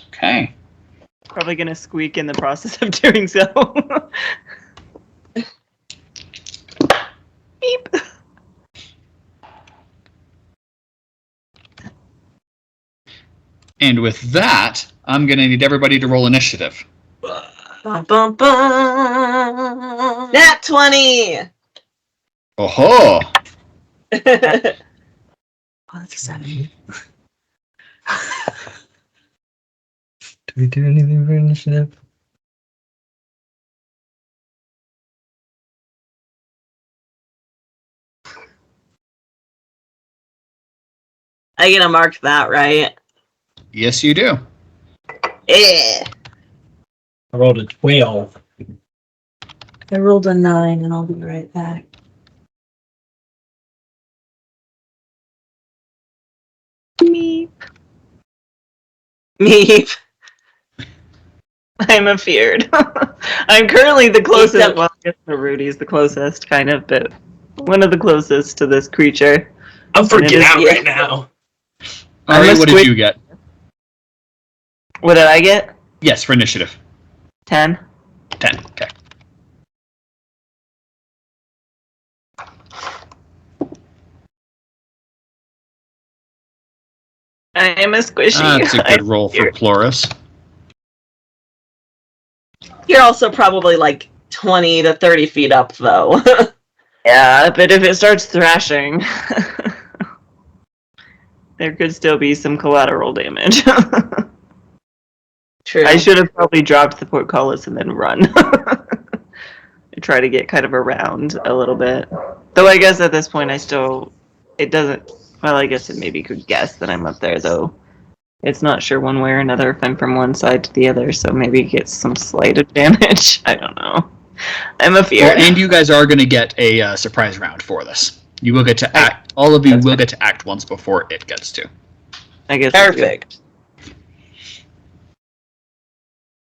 A: Okay.
C: Probably gonna squeak in the process of doing so. Beep.
A: And with that, I'm going to need everybody to roll initiative.
B: Bum, bum, bum.
E: Nat 20!
A: Oh-ho!
B: Oh, that's a 7.
D: Do we do anything for initiative?
E: I get to mark that, right?
A: Yes, you do.
E: Yeah.
D: I rolled a 12.
B: I rolled a 9, and I'll be right back.
C: Meep.
E: Meep.
C: I'm afeared. I'm currently the closest.
E: Except-
C: Well, I guess Rudy's the closest, kind of, but one of the closest to this creature.
D: I'm freaking out
E: yeah.
D: right now.
A: Ari,
C: I'm a
A: what did you get?
C: What did I get?
A: Yes, for initiative.
C: 10.
A: 10. Okay.
C: I am a squishy.
A: That's a good roll for Ploris.
E: You're also probably like 20 to 30 feet up, though.
C: Yeah, but if it starts thrashing, there could still be some collateral damage.
E: True.
C: I should have probably dropped the portcullis and then run. Try to get kind of around a little bit. Though I guess at this point it doesn't, well, I guess it maybe could guess that I'm up there, though. It's not sure one way or another if I'm from one side to the other, so maybe it gets some slight damage. I don't know. I'm afeared.
A: Well, and you guys are going to get a surprise round for this. You will get to act. All of you will get to act once before it gets to.
C: I guess
E: Perfect.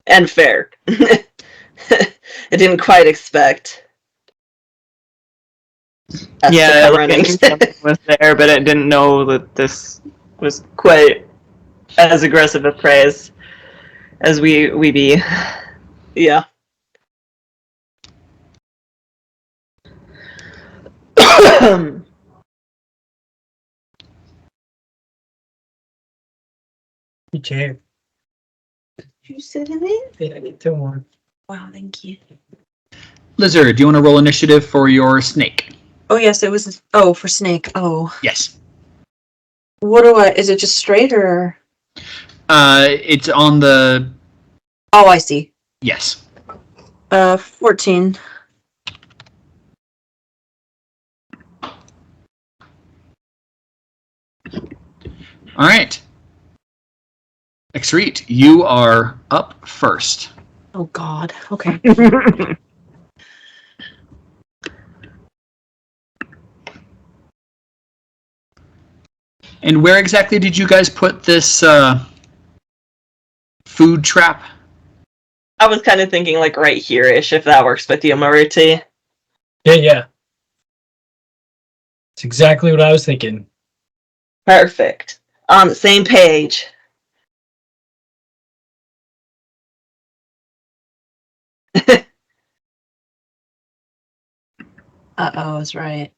E: And fair. I didn't quite expect.
C: Yeah, it was there, but I didn't know that this was quite as aggressive a prey as we be.
E: Yeah.
D: Your chair.
B: You sit in it?
D: Yeah, get to one.
B: Wow, thank you.
A: Lizard, do you want to roll initiative for your snake?
B: Oh, yes, it was. Oh, for Snake. Oh.
A: Yes.
B: Is it just straight or?
A: It's on the.
B: Oh, I see.
A: Yes.
B: 14.
A: All right. Exreet, you are up first.
B: Oh, God. Okay.
A: And where exactly did you guys put this food trap?
E: I was kind of thinking like right here-ish, if that works with you, Maruti.
D: Yeah. It's exactly what I was thinking.
E: Perfect. On the same page.
B: I was right.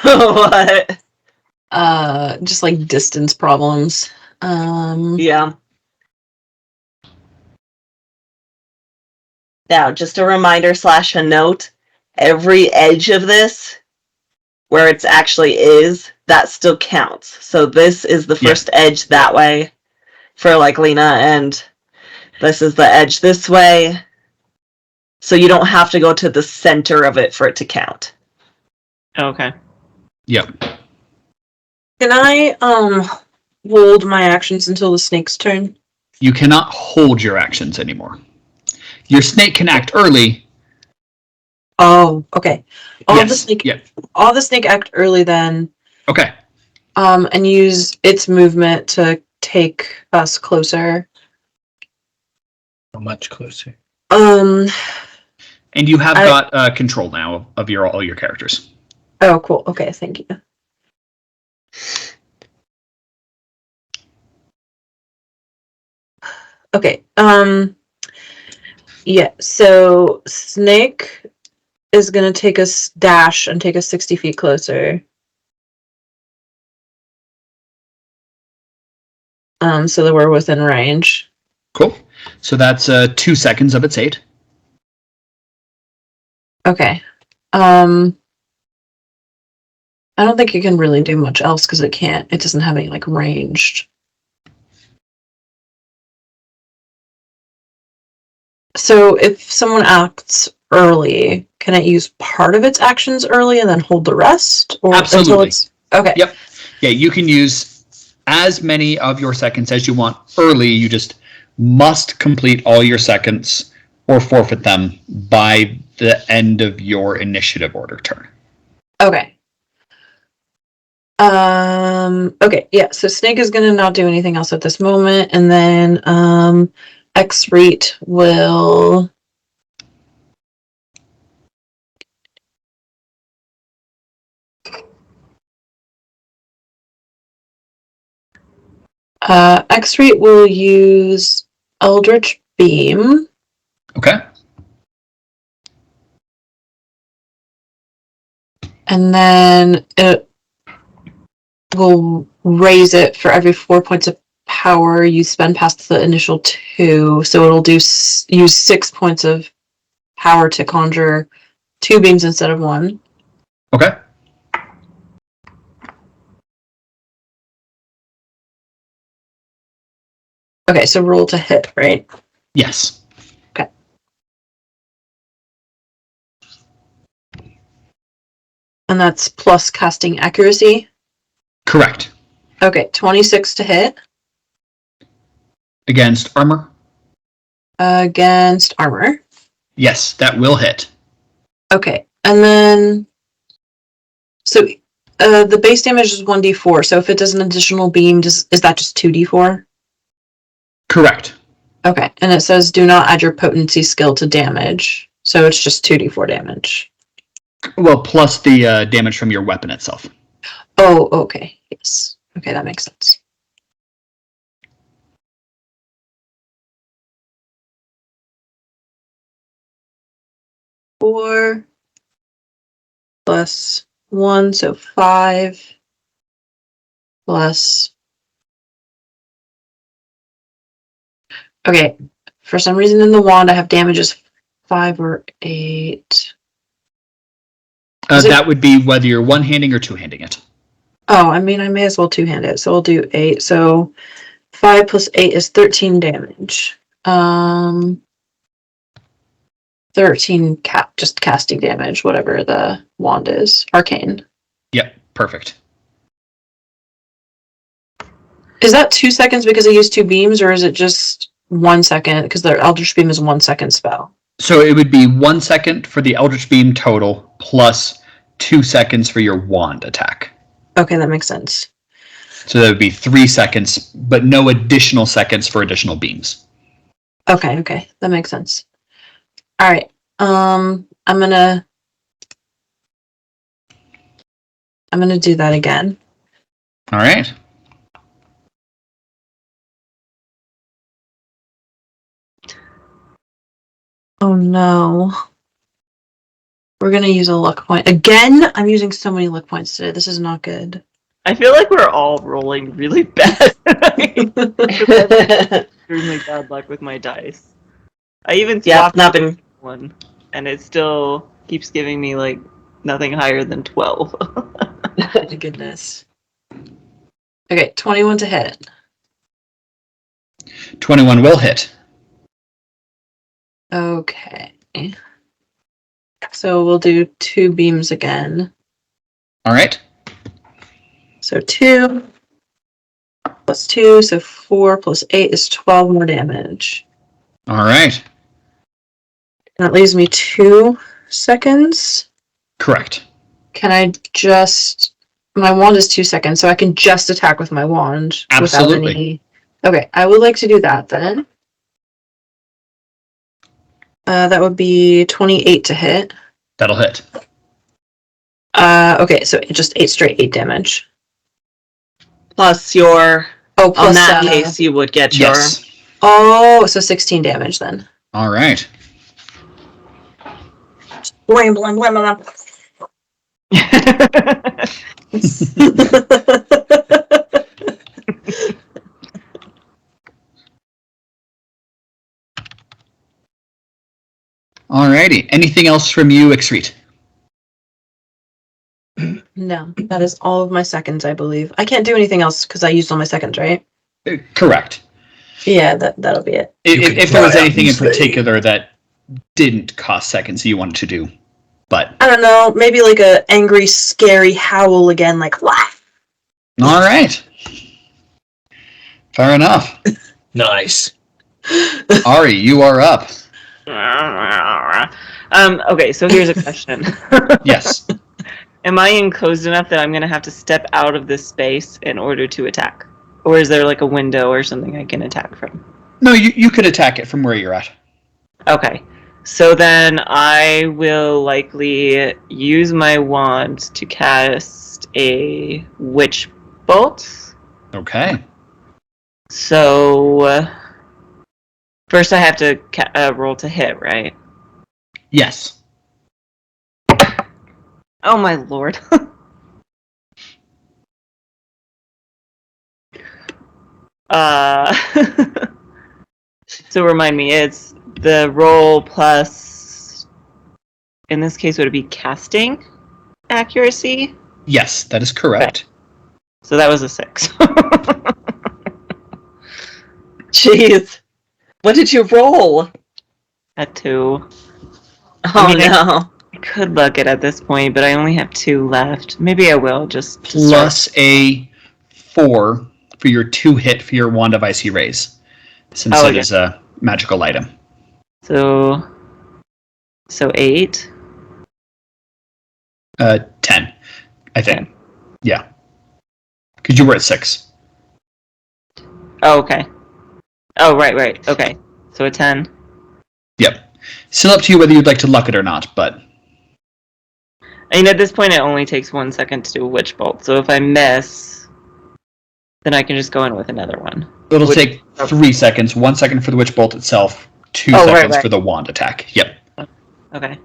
E: What?
B: Just like distance problems.
E: Yeah. Now, just a reminder / a note. Every edge of this, where it actually is, that still counts. So this is the first edge that way for like Lena, and this is the edge this way. So you don't have to go to the center of it for it to count.
C: Okay.
A: Yep.
B: Can I hold my actions until the snake's turn?
A: You cannot hold your actions anymore. Your snake can act early.
B: Oh, okay. I'll have the
A: Yes.
B: snake.
A: Yep.
B: I'll have the snake act early then.
A: Okay.
B: And use its movement to take us closer.
D: Much closer.
A: And you have got control now of all your characters.
B: Oh, cool. Okay, thank you. Okay. Yeah. So Snake is gonna take us dash and take us 60 feet closer. So that we're within range.
A: Cool. So that's 2 seconds of its 8.
B: Okay. I don't think it can really do much else because it doesn't have any like ranged. So if someone acts early, can it use part of its actions early and then hold the rest? Or
A: Absolutely.
B: Until it's okay.
A: Yep. Yeah, you can use as many of your seconds as you want early. You just must complete all your seconds or forfeit them by the end of your initiative order turn.
B: Okay. Okay, yeah, so Snake is gonna not do anything else at this moment, and then X-Reet will X-Reet will use Eldritch Beam.
A: Okay.
B: And then it will raise it for every 4 points of power you spend past the initial 2. So it'll use 6 points of power to conjure 2 beams instead of 1.
A: Okay.
B: Okay, so roll to hit, right?
A: Yes.
B: Okay. And that's plus casting accuracy?
A: Correct.
B: Okay, 26 to hit.
A: Against armor?
B: Against armor.
A: Yes, that will hit.
B: Okay, and then... So, the base damage is 1d4, so if it does an additional beam, is that just 2d4?
A: Correct.
B: Okay, and it says do not add your potency skill to damage, so it's just 2d4 damage.
A: Well, plus the damage from your weapon itself.
B: Oh, okay, yes. Okay, that makes sense. Four plus 1, so 5 plus... Okay, for some reason in the wand I have damages 5 or 8.
A: That would be whether you're one-handing or two-handing it.
B: Oh, I mean, I may as well two-hand it, so we'll do 8. So 5 plus 8 is 13 damage. 13 just casting damage, whatever the wand is. Arcane.
A: Yep, perfect.
B: Is that 2 seconds because I used 2 beams, or is it just 1 second? Because the Eldritch Beam is 1 second spell.
A: So it would be 1 second for the Eldritch Beam total, plus 2 seconds for your wand attack.
B: Okay, that makes sense.
A: So that would be 3 seconds, but no additional seconds for additional beams.
B: Okay, that makes sense. All right, I'm gonna do that again.
A: All right.
B: Oh no. We're gonna use a luck point. Again? I'm using so many luck points today. This is not good.
E: I feel like we're all rolling really bad. Extremely bad luck with my dice. I even swapped one, and it still keeps giving me like nothing higher than 12.
B: My goodness. Okay, 21 to hit.
A: 21 will hit.
B: Okay. So we'll do 2 beams again.
A: All right.
B: So 2 plus 2, so 4 plus 8 is 12 more damage.
A: All right.
B: And that leaves me 2 seconds.
A: Correct.
B: Can I just... My wand is 2 seconds, so I can just attack with my wand.
A: Absolutely.
B: Without any... Okay, I would like to do that then. That would be 28 to hit.
A: That'll hit.
B: Okay, so just 8 straight 8 damage.
E: Plus your...
B: Oh, plus...
E: On that case, you would get your...
A: Yes.
B: Oh, so 16 damage then.
A: All right.
B: Blam, blam, blam, blam.
A: Alrighty. Anything else from you, Ixrit?
B: No, that is all of my seconds, I believe. I can't do anything else because I used all my seconds, right?
A: Correct.
B: Yeah, that'll be it.
A: If there was anything in particular that didn't cost seconds you wanted to do, but
B: I don't know, maybe like a angry, scary howl again, like laugh.
A: all right. Fair enough.
D: Nice.
A: Ari, you are up.
C: Okay, so here's a question.
A: Yes.
C: Am I enclosed enough that I'm going to have to step out of this space in order to attack? Or is there like a window or something I can attack from?
A: No, you could attack it from where you're at.
C: Okay. So then I will likely use my wand to cast a witch bolt.
A: Okay.
C: So first I have to roll to hit, right?
A: Yes.
C: Oh my lord. So remind me, it's the roll plus in this case, would it be casting accuracy?
A: Yes, that is correct.
C: So that was a 6.
E: Jeez. What did you roll?
C: A 2.
E: Oh no.
C: I could look it at this point, but I only have 2 left. Maybe I will just
A: Plus a 4 for your 2 hit for your Wand of Icy Rays, since it is a magical item.
C: So 8.
A: 10, I think. Yeah. Because you were at 6.
C: Oh, okay. Oh, right. Okay. So a 10.
A: Yep. Still up to you whether you'd like to luck it or not, but...
C: I mean, at this point, it only takes 1 second to do a Witch Bolt. So if I miss, then I can just go in with another one.
A: It'll take 3 seconds. 1 second for the Witch Bolt itself. 2 seconds for the wand attack. Yep.
C: Okay.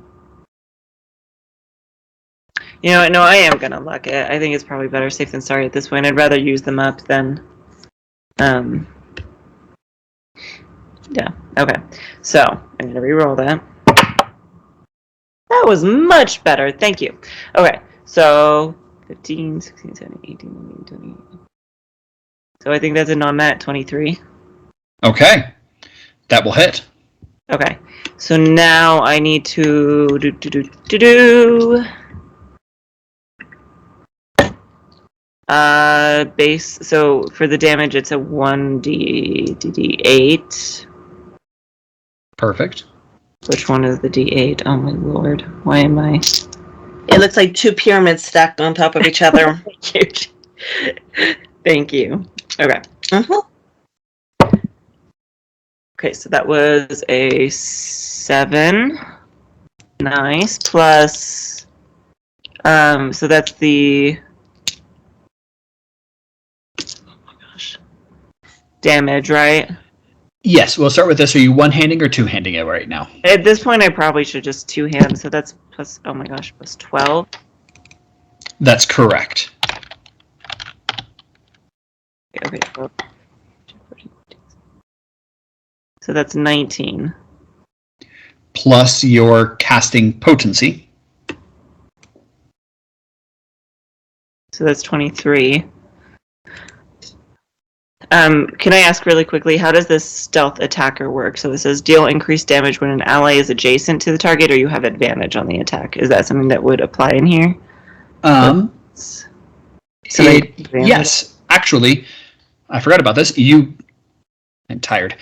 C: You know what? No, I am going to luck it. I think it's probably better safe than sorry at this point. I'd rather use them up than... Yeah. Okay. So, I'm going to re-roll that. That was much better. Thank you. Okay. So, 15, 16, 17, 18, 19, 20. So I think that's a non-mat 23.
A: Okay. That will hit.
C: Okay. So now I need to base. So for the damage, it's a 1d8.
A: Perfect.
C: Which one is the d8? Oh my lord! Why am I?
E: It looks like 2 pyramids stacked on top of each other.
C: Thank you. Thank you. Okay. Okay, so that was a 7. Nice. Plus, so that's the, oh my gosh, damage, right?
A: Yes, we'll start with this. Are you one-handing or two-handing it right now?
C: At this point, I probably should just 2-hand, so that's plus, oh my gosh, plus 12.
A: That's correct.
C: Okay, so that's 19.
A: Plus your casting potency.
C: So that's 23. Can I ask really quickly, how does this stealth attacker work? So this says deal increased damage when an ally is adjacent to the target or you have advantage on the attack. Is that something that would apply in here?
A: Yes, actually, I forgot about this. I'm tired.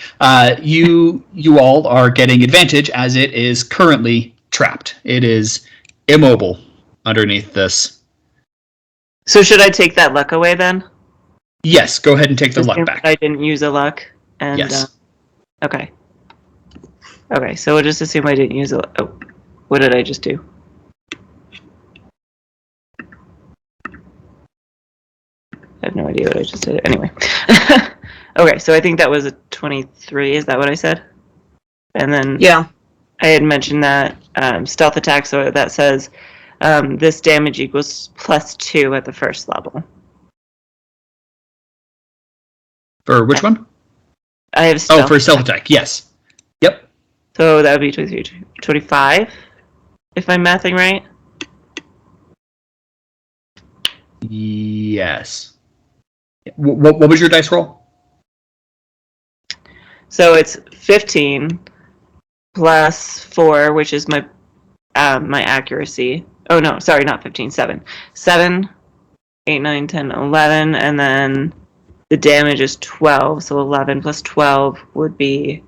A: You all are getting advantage as it is currently trapped. It is immobile underneath this.
C: So should I take that luck away then?
A: Yes, go ahead and take the luck back.
C: I didn't use a luck. And,
A: yes.
C: Okay. Okay, so we'll just assume I didn't use a luck. Oh, what did I just do? I have no idea what I just did. Anyway. Okay, so I think that was a 23. Is that what I said? And then
E: Yeah.
C: I had mentioned that stealth attack, so that says this damage equals +2 at the first level.
A: For which one?
C: I have stealth.
A: Oh, for stealth attack. Yes. Yep.
C: So that would be 23, 25, if I'm mathing right.
A: Yes. What was your dice roll?
C: So it's 15 plus 4, which is my accuracy. Oh no, sorry, not 15, 7. 7, 8, 9, 10, 11, and then the damage is 12, so 11 plus 12 would be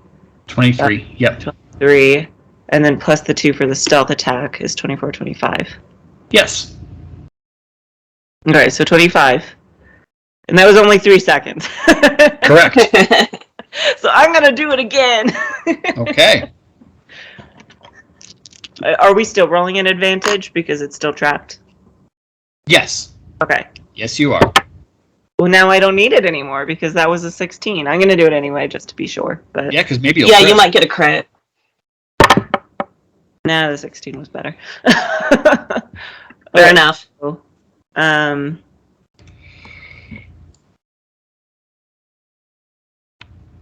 A: 23. Yep.
C: 23, and then plus the 2 for the stealth attack is 24, 25.
A: Yes.
C: Okay, so 25. And that was only 3 seconds.
A: Correct.
C: So I'm going to do it again.
A: Okay.
C: Are we still rolling an advantage because it's still trapped?
A: Yes.
C: Okay.
A: Yes, you are.
C: Well, now I don't need it anymore because that was a 16. I'm going to do it anyway just to be sure. But
A: Yeah, because maybe
E: Yeah, you might get a credit.
C: Nah, the 16 was better.
E: Fair enough.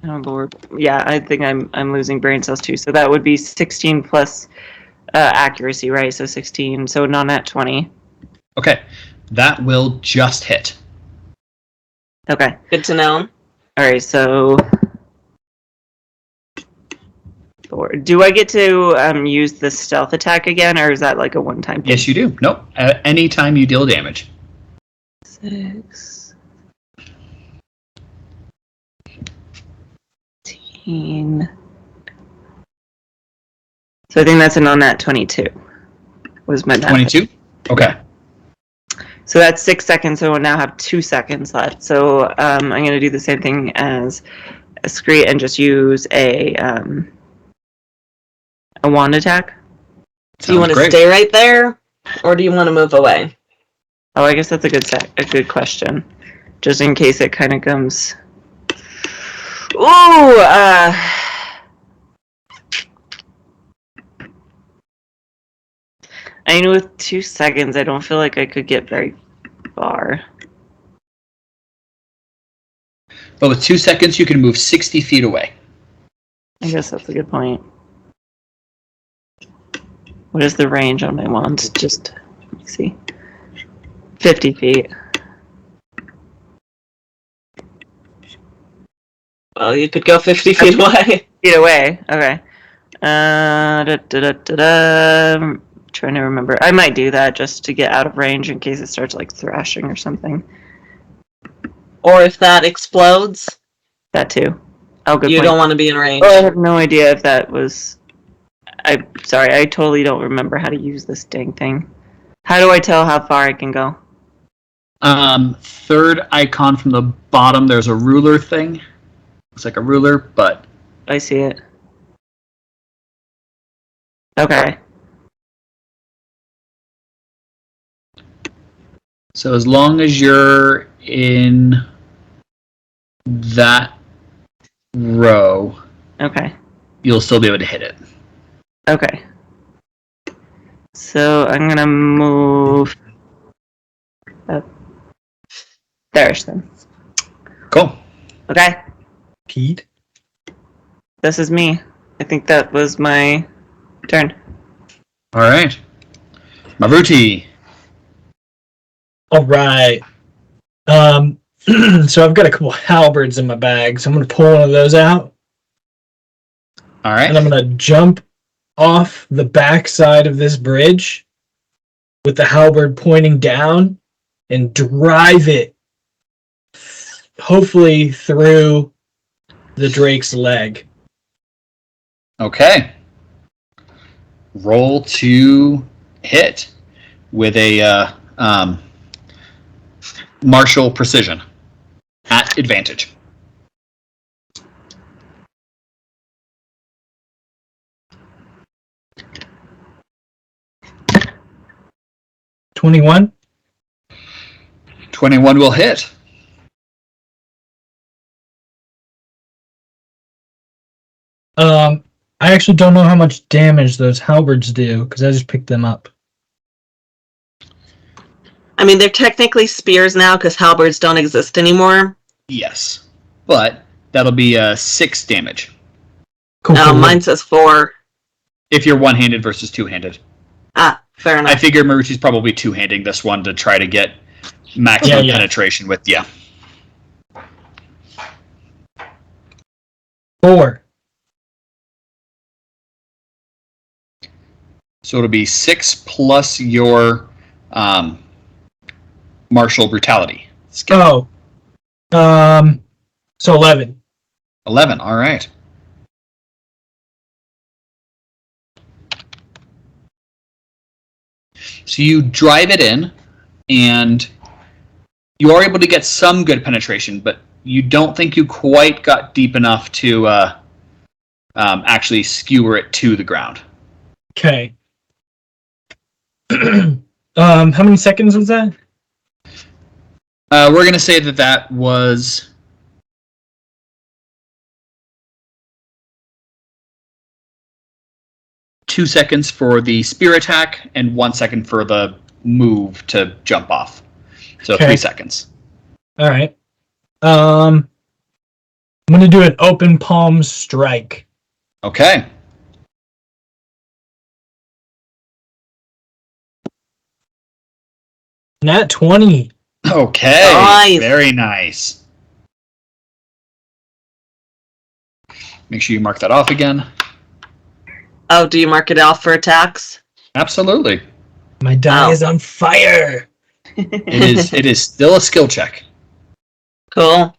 C: Oh Lord. Yeah, I think I'm losing brain cells too. So that would be 16 plus accuracy, right? So 16. So not at 20.
A: Okay, that will just hit.
C: Okay.
E: Good to know.
C: All right. So do I get to use the stealth attack again, or is that like a one-time thing?
A: Yes, you do. Nope. Anytime you deal damage.
C: 6, 18. So I think that's a non-nat 22. Was my math.
A: 22? Okay.
C: So that's 6 seconds, so we'll now have 2 seconds left. So I'm going to do the same thing as Scree and just use a wand attack.
E: Do you want to stay right there, or do you want to move away?
C: Oh, I guess that's a good question. Just in case it kind of comes... Ooh! I mean, with 2 seconds, I don't feel like I could get very far.
A: But with 2 seconds, you can move 60 feet away.
C: I guess that's a good point. What is the range on my wand? Just, let me see. 50 feet.
E: Well, you could go 50 feet away.
C: Feet away. Okay. I'm trying to remember. I might do that just to get out of range in case it starts like thrashing or something.
E: Or if that explodes,
C: That too. Oh, good
E: you
C: point.
E: don't want to be in range.
C: Oh, I have no idea if that was... I'm sorry, I totally don't remember how to use this dang thing. How do I tell how far I can go?
A: Third icon from the bottom, there's a ruler thing. Looks like a ruler, but...
C: I see it. Okay.
A: So as long as you're in that row,
C: Okay.
A: you'll still be able to hit it.
C: Okay. So I'm gonna move up. There's them.
A: Cool.
C: Okay.
D: Pete?
C: This is me. I think that was my turn.
A: All right. Maruti.
D: All right. So I've got a couple halberds in my bag, so I'm going to pull one of those out,
A: All right.
D: and I'm going to jump off the backside of this bridge with the halberd pointing down and drive it, hopefully through the drake's leg.
A: Okay. Roll to hit with a martial precision at advantage.
D: $21.
A: 21 will hit.
D: I actually don't know how much damage those halberds do because I just picked them up.
E: I mean, they're technically spears now because halberds don't exist anymore.
A: Yes. But that'll be 6 damage.
D: Cool.
E: Mine says 4.
A: If you're one-handed versus two-handed.
E: Ah, fair enough.
A: I figure Maruti's probably two-handing this one to try to get maximum penetration with,
D: 4.
A: So it'll be 6 plus your martial brutality skill.
D: So 11.
A: 11, all right. So you drive it in, and you are able to get some good penetration, but you don't think you quite got deep enough to actually skewer it to the ground.
D: Okay. How many seconds was that?
A: We're going to say that was 2 seconds for the spear attack and 1 second for the move to jump off. So 3 seconds.
D: All right. I'm going to do an open palm strike.
A: Okay.
D: Nat 20.
A: Okay.
E: Nice.
A: Very nice. Make sure you mark that off again.
E: Oh, do you mark it off for attacks?
A: Absolutely.
D: My die
E: Oh.
D: is on fire.
A: It is still a skill check.
E: Cool.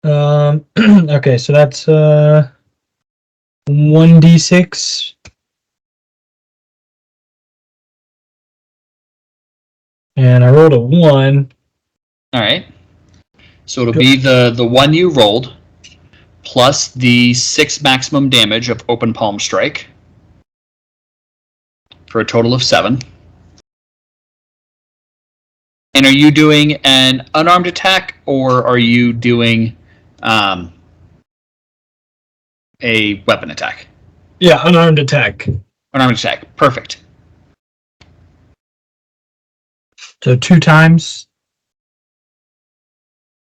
D: Okay, so that's 1d6. And I rolled a 1.
A: All right. So it'll be the one you rolled plus the 6 maximum damage of open palm strike for a total of 7. And are you doing an unarmed attack or are you doing a weapon attack?
D: Yeah, unarmed attack.
A: Unarmed attack. Perfect.
D: So 2 times.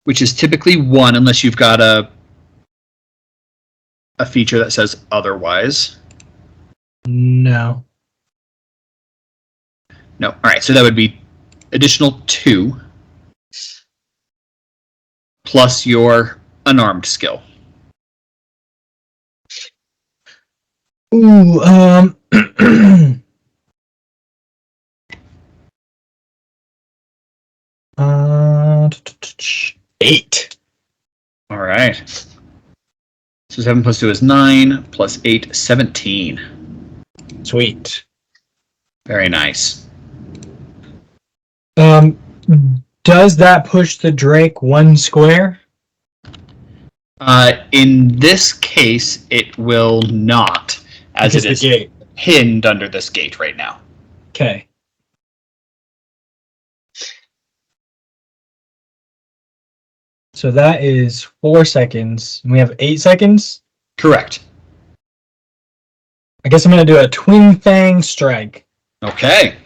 A: Which is typically 1 unless you've got a feature that says otherwise.
D: No.
A: No. All right. So that would be additional 2 plus your unarmed skill.
D: Ooh, 8.
A: All right. So 7 plus 2 is 9, plus 8, 17.
D: Sweet.
A: Very nice.
D: Does that push the Drake 1 square?
A: In this case, it will not, as
D: Because
A: it is
D: the gate.
A: pinned under this gate right now.
D: Okay. So that is 4 seconds. And we have 8 seconds.
A: Correct.
D: I guess I'm going to do a Twin Fang Strike.
A: Okay.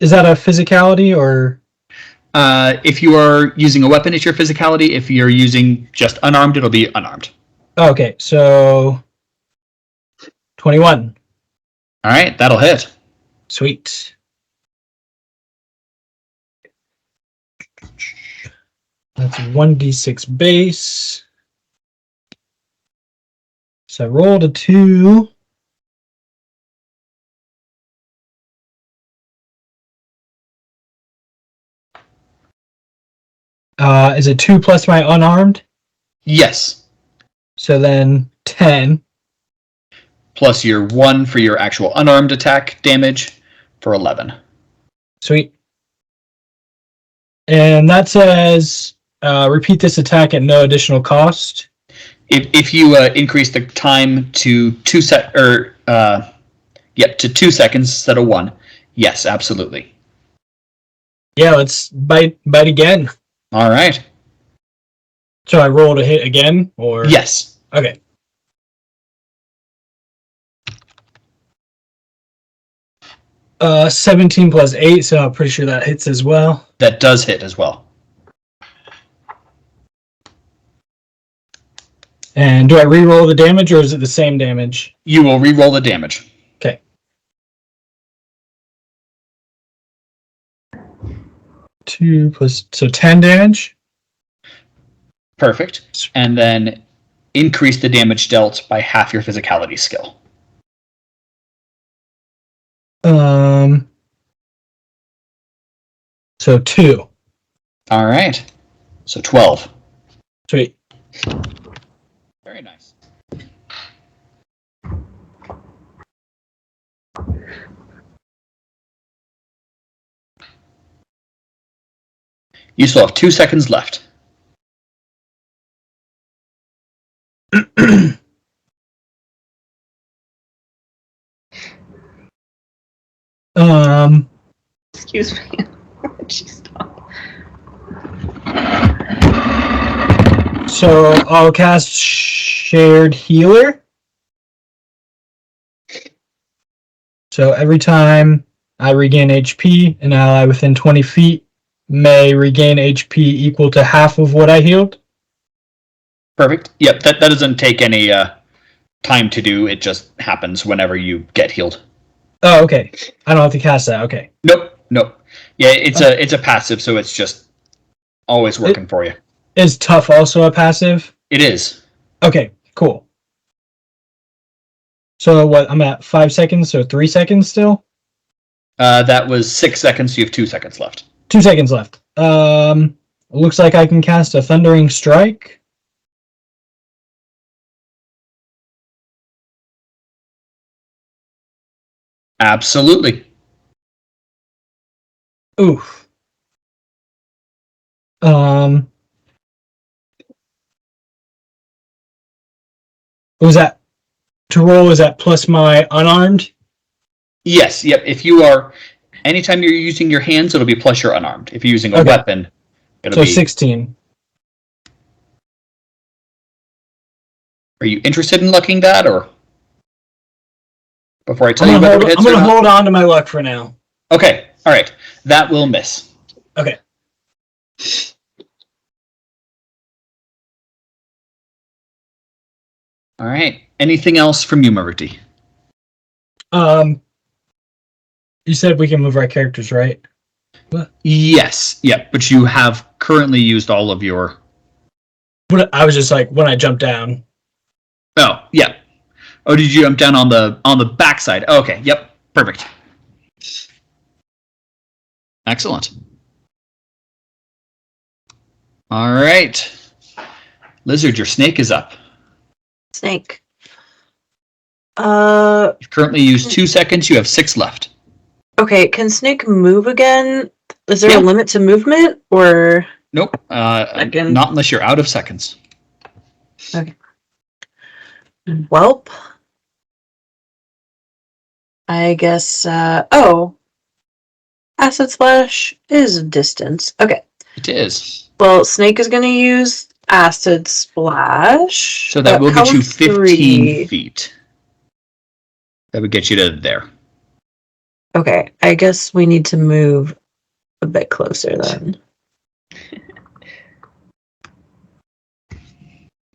D: Is that a physicality or?
A: If you are using a weapon, it's your physicality. If you're using just unarmed, it'll be unarmed.
D: Oh, okay, so 21.
A: All right, that'll hit.
D: Sweet. That's 1d6 base. So I rolled a 2. Is it 2 plus my unarmed?
A: Yes.
D: So then 10.
A: Plus your 1 for your actual unarmed attack damage for 11.
D: Sweet. And that says repeat this attack at no additional cost.
A: If you increase the time to 2 to 2 seconds instead of 1, yes, absolutely.
D: Yeah, let's bite again.
A: All right.
D: So I rolled a hit again, or?
A: Yes.
D: Okay. Uh, 17 plus 8, so I'm pretty sure that hits as well.
A: That does hit as well.
D: And do I re-roll the damage, or is it the same damage?
A: You will re-roll the damage.
D: Okay. 2 plus, so 10 damage.
A: Perfect. And then increase the damage dealt by half your physicality skill.
D: So 2.
A: All right. So 12.
D: Sweet.
A: Very nice. You still have 2 seconds left.
C: Excuse me. Jeez, stop.
D: So I'll cast Shared Healer. So every time I regain HP, an ally within 20 feet may regain HP equal to half of what I healed.
A: Perfect. Yep, that doesn't take any time to do. It just happens whenever you get healed.
D: Oh, okay. I don't have to cast that. Okay.
A: Nope. Yeah, it's a passive, so it's just always working for you.
D: Is tough also a passive?
A: It is.
D: Okay, cool. So what? I'm at 5 seconds, so 3 seconds still?
A: That was 6 seconds, so you have 2 seconds left.
D: 2 seconds left. Looks like I can cast a Thundering Strike.
A: Absolutely.
D: Oof. Was that to roll? Is that plus my unarmed?
A: Yes, yep. If you are, anytime you're using your hands, it'll be plus your unarmed. If you're using a weapon, it'll be
D: 16.
A: Are you interested in lucking that, or before I tell
D: I'm
A: you whether it
D: gonna
A: hits or not?
D: hold on to my luck for now.
A: Okay, all right. That will miss.
D: Okay.
A: All right. Anything else from you, Maruti?
D: You said we can move our characters, right?
A: Yes. Yep. But you have currently used all of your.
D: But I was just like when I jumped down.
A: Oh, yeah. Oh, did you jump down on the backside? Okay. Yep. Perfect. Excellent. All right. Lizard, your snake is up.
B: Snake.
A: You've currently used 2 seconds. You have 6 left.
B: Okay, can Snake move again? Is there
A: Yeah.
B: a limit to movement, or?
A: Nope.
E: Second.
A: Not unless you're out of seconds.
B: Okay. Welp. I guess, Acid Splash is distance. Okay.
A: It is.
B: Well, Snake is going to use Acid Splash.
A: So that will get you 15
B: 3.
A: feet. That would get you to there.
B: Okay, I guess we need to move a bit closer then.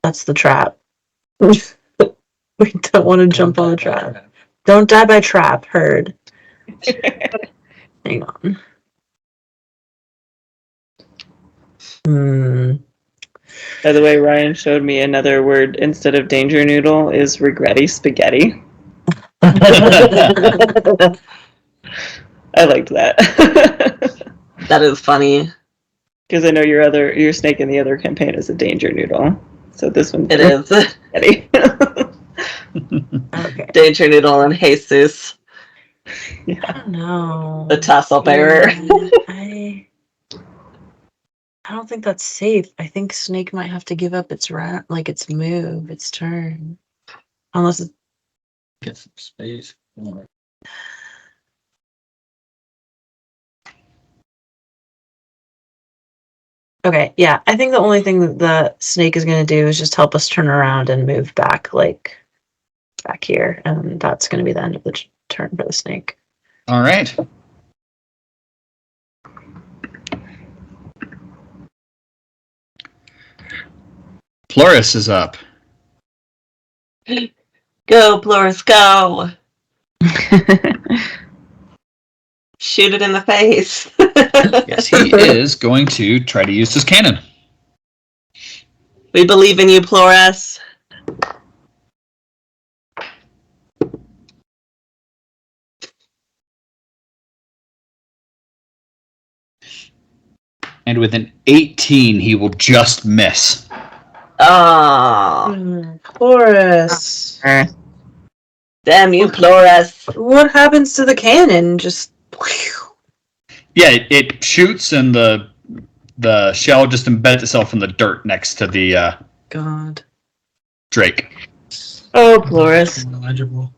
B: That's the trap. We don't want to jump on the trap. Don't die by trap, heard. Hang on.
C: By the way, Ryan showed me another word instead of danger noodle is regretty spaghetti. I liked that.
E: That is funny.
C: Because I know your snake in the other campaign is a danger noodle. So this one
E: It is.
C: spaghetti.
B: Okay.
E: Danger Noodle and Jesus,
B: I don't know.
E: the tassel bearer.
B: I don't think that's safe. I think Snake might have to give up its its move, its turn. Unless it's
D: Get some space.
B: okay, yeah. I think the only thing that the Snake is gonna do is just help us turn around and move back back here. And that's gonna be the end of the turn for the Snake.
A: All right. Floris is up.
E: Go, Floris, go! Shoot it in the face.
A: Yes, he is going to try to use his cannon.
E: We believe in you, Floris.
A: And with an 18, he will just miss.
E: Oh,
B: Chorus.
E: damn you, Floris.
B: What happens to the cannon? Just
A: Yeah, it shoots, and the shell just embeds itself in the dirt next to the
B: God.
A: Drake.
C: Oh, Floris.
D: Illegible.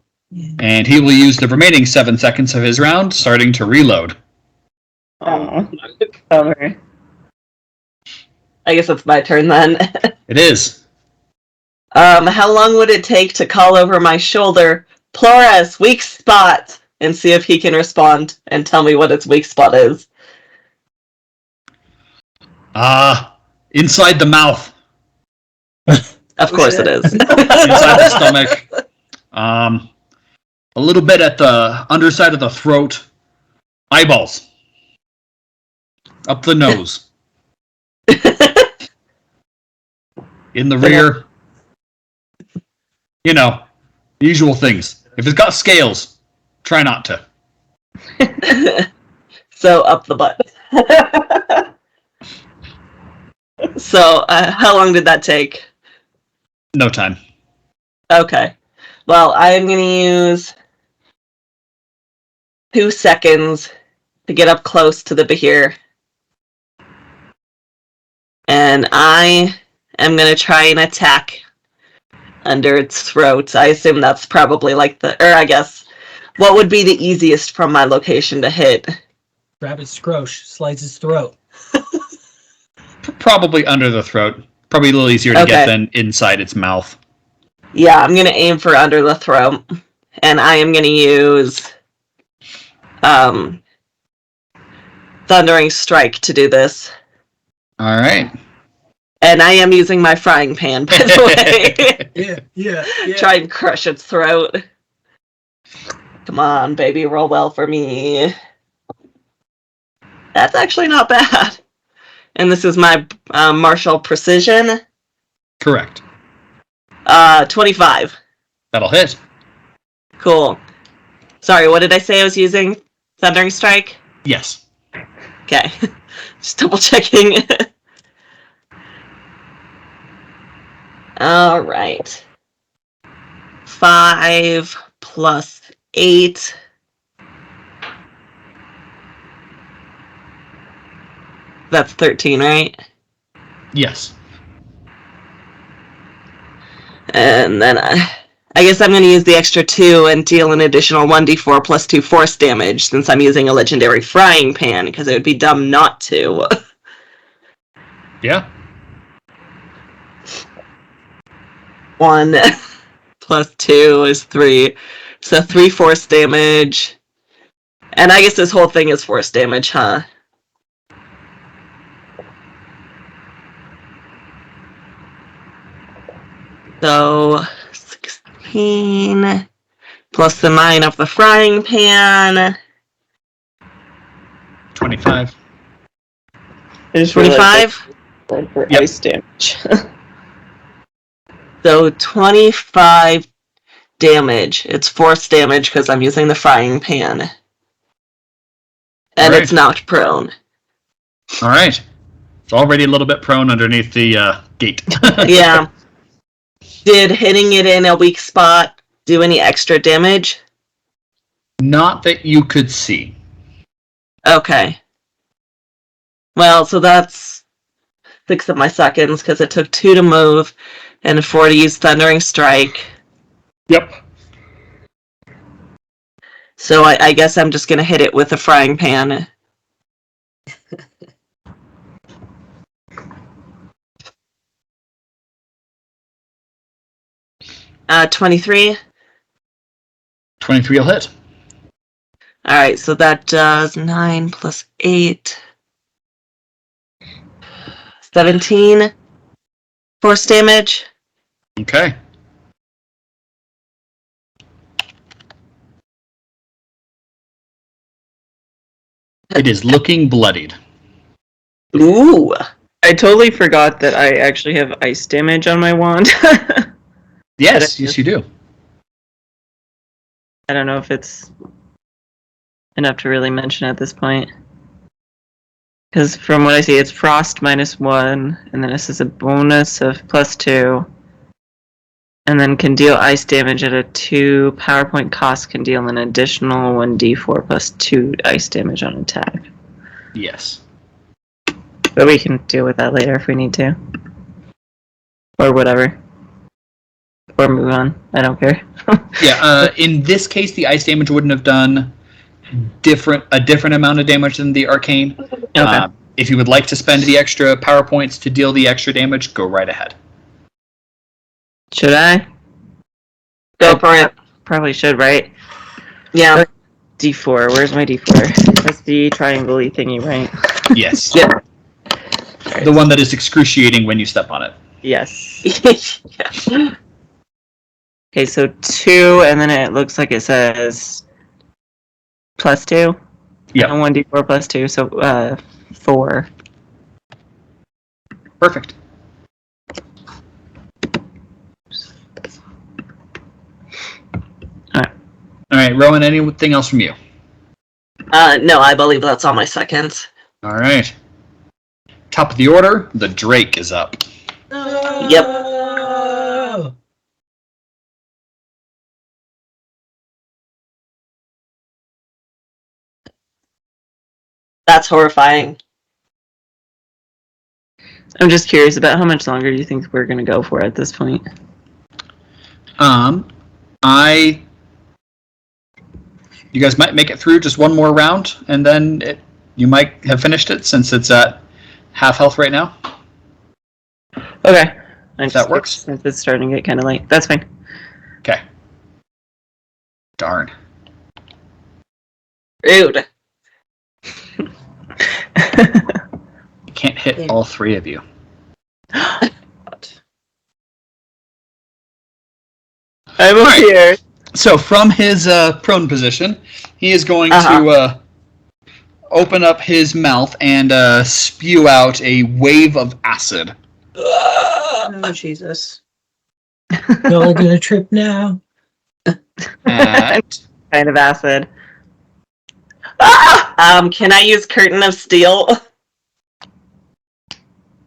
A: And he will use the remaining 7 seconds of his round, starting to reload.
C: Oh, bummer.
E: I guess it's my turn then.
A: It is.
E: How long would it take to call over my shoulder, Floris, weak spot, and see if he can respond and tell me what its weak spot is?
A: Inside the mouth.
E: Of course it is.
A: Inside the stomach. A little bit at the underside of the throat. Eyeballs. Up the nose. In the rear. You know, usual things. If it's got scales, try not to.
E: So up the butt. So how long did that take?
A: No time.
E: Okay. Well, I am going to use 2 seconds to get up close to the Bahir. And I am going to try and attack under its throat. I assume that's probably like I guess, what would be the easiest from my location to hit?
D: Grab its scrosh, slice its throat.
A: Probably under the throat. Probably a little easier to get than inside its mouth.
E: Yeah, I'm going to aim for under the throat. And I am going to use Thundering Strike to do this.
A: All right.
E: And I am using my frying pan, by the
D: way. Yeah.
E: Try and crush its throat. Come on, baby, roll well for me. That's actually not bad. And this is my martial precision.
A: Correct.
E: 25.
A: That'll hit.
E: Cool. Sorry, what did I say I was using? Thundering Strike?
A: Yes.
E: Okay. Just double checking. All right. 5 plus 8. That's 13, right?
A: Yes.
E: And then I guess I'm going to use the extra 2 and deal an additional 1d4 plus 2 force damage since I'm using a legendary frying pan, because it would be dumb not to.
A: Yeah.
E: 1 plus 2 is 3. So 3 force damage. And I guess this whole thing is force damage, huh? So 16 plus the 9 of the frying pan.
A: 25.
E: 25?
C: For
A: Yep.
C: ice damage.
E: So 25 damage. It's force damage because I'm using the frying pan. And it's knocked prone.
A: All right. It's already a little bit prone underneath the gate.
E: Yeah. Did hitting it in a weak spot do any extra damage?
A: Not that you could see.
E: Okay. Well, so that's 6 of my seconds because it took 2 to move and 4 to use Thundering Strike.
A: Yep.
E: So I guess I'm just going to hit it with a frying pan. 23.
A: 23 will hit.
E: Alright, so that does 9 plus 8. 17 force damage.
A: Okay. It is looking bloodied.
E: Ooh.
C: I totally forgot that I actually have ice damage on my wand.
A: Yes, yes you do.
C: I don't know if it's enough to really mention at this point. Because from what I see, it's frost -1, and then this is a bonus of +2. And then can deal ice damage at a 2 power point cost, can deal an additional 1d4 plus 2 ice damage on attack.
A: Yes.
C: But we can deal with that later if we need to. Or whatever. Or move on. I don't care.
A: Yeah, in this case, the ice damage wouldn't have done a different amount of damage than the arcane.
C: Okay.
A: If you would like to spend the extra power points to deal the extra damage, go right ahead.
C: Should I?
E: Go for it.
C: Probably should, right?
E: Yeah.
C: D4. Where's my D4? That's the triangle-y thingy, right?
A: Yes.
E: Yep.
A: The one that is excruciating when you step on it.
C: Yes.
E: Yeah.
C: Okay, so 2, and then it looks like it says +2.
A: Yep.
C: And 1d4 +2, so 4.
A: Perfect. All right, Rowan, anything else from you?
E: No, I believe that's all my seconds.
A: All right. Top of the order, the Drake is up.
E: Yep.
D: Oh.
E: That's horrifying.
C: I'm just curious about how much longer do you think we're going to go for at this point?
A: You guys might make it through just one more round, and then you might have finished it since it's at half health right now.
C: Okay.
A: If that works.
C: Since it's starting to get kind of late. That's fine.
A: Okay. Darn.
E: Rude.
A: Can't hit all 3 of you.
C: I'm
A: All right.
C: here.
A: So from his prone position, he is going to open up his mouth and spew out a wave of acid.
B: Oh, Jesus.
D: Y'all gonna trip now?
A: At,
C: Kind of acid.
E: Can I use Curtain of Steel?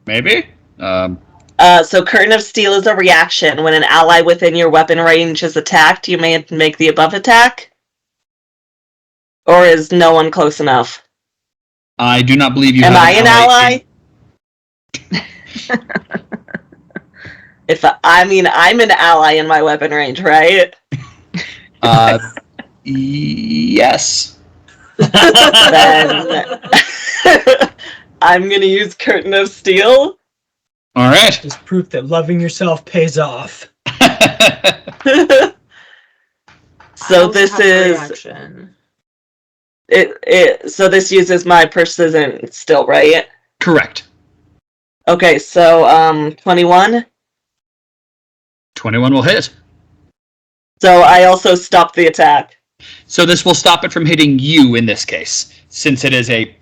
A: maybe?
E: So Curtain of Steel is a reaction. When an ally within your weapon range is attacked, you may make the above attack? Or is no one close enough?
A: I do not believe you
E: Am
A: have
E: I an ally? I'm an ally in my weapon range, right?
A: Yes.
E: Then I'm gonna use Curtain of Steel.
A: All right.
D: It's proof that loving yourself pays off.
E: So this is
B: reaction.
E: so this uses my precision still, right?
A: Correct.
E: Okay, so 21.
A: 21 will hit.
E: So I also stop the attack.
A: So this will stop it from hitting you in this case, since it is a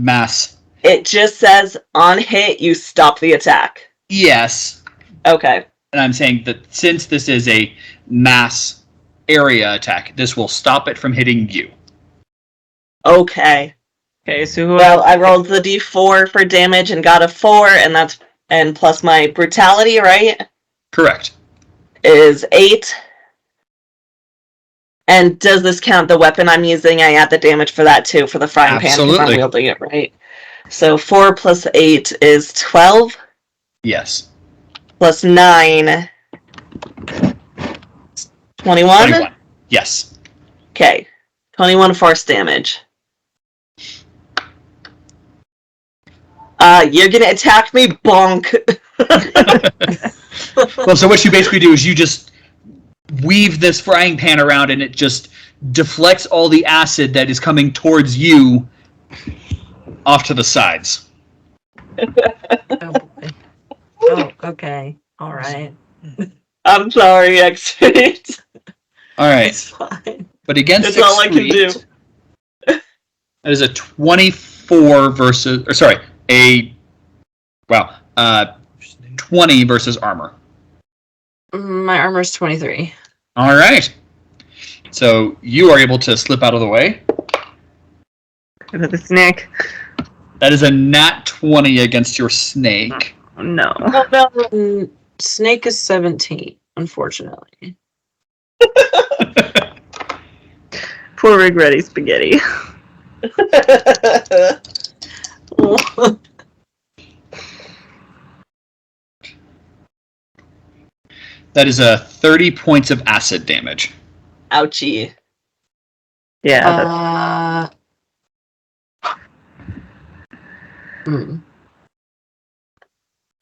A: mass.
E: It just says on hit you stop the attack.
A: Yes.
E: Okay.
A: And I'm saying that since this is a mass area attack, this will stop it from hitting you.
E: Okay.
C: Okay, so who
E: Well, I rolled the d4 for damage and got a 4, and plus my brutality, right?
A: Correct.
E: Is 8. And does this count the weapon I'm using? I add the damage for that too, for the frying pan, because I'm
A: Absolutely.
E: wielding it, right? So 4 plus 8 is 12,
A: Yes.
E: plus 9, 21?
A: 21. Yes.
E: Okay. 21 force damage. You're gonna attack me, bonk.
A: Well, so what you basically do is you just weave this frying pan around and it just deflects all the acid that is coming towards you off to the sides.
B: Oh, boy. Oh, okay. All right.
E: I'm sorry, X-Rays.
A: All right.
B: It's fine.
A: But against
E: It's all I can do.
A: Excrete, that is a 24 versus, or sorry, 20 versus armor.
B: My armor's 23.
A: All right. So you are able to slip out of the way.
C: about the snake?
A: That is a nat 20 against your snake.
C: Oh, no.
E: Oh, no.
B: Snake is 17, unfortunately.
C: Poor regretty spaghetti.
A: That is a 30 points of acid damage.
E: Ouchie.
C: Yeah,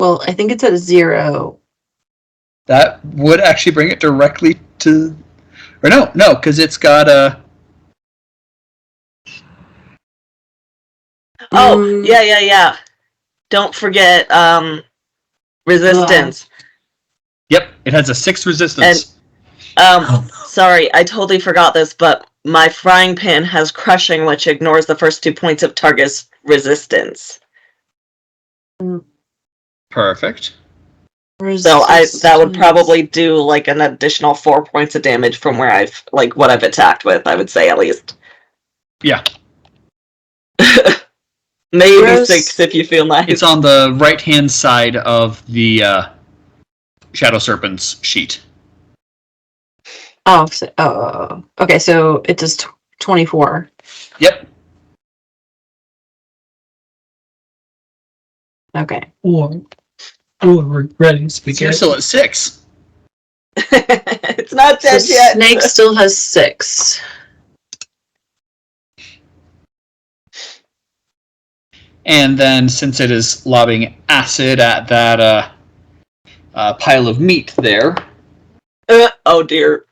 B: Well, I think it's at 0.
A: That would actually bring it directly to... Or no, because it's got a...
E: Oh, yeah. Don't forget, Resistance.
A: Yep, it has a 6 resistance.
E: Sorry, I totally forgot this, but my frying pan has crushing, which ignores the first 2 points of target's resistance.
A: Perfect.
E: So that would probably do like an additional 4 points of damage from where what I've attacked with, I would say at least.
A: Yeah.
E: Maybe
B: Gross.
E: 6 if you feel nice.
A: It's on the right-hand side of the Shadow Serpent's sheet.
B: Oh, okay, so it does 24.
A: Yep.
B: Okay.
D: Or regretting
A: You're
D: spaghetti.
A: still at 6.
E: It's not
B: So
E: dead yet.
B: Snake still has 6.
A: And then, since it is lobbing acid at that pile of meat there.
E: Oh dear.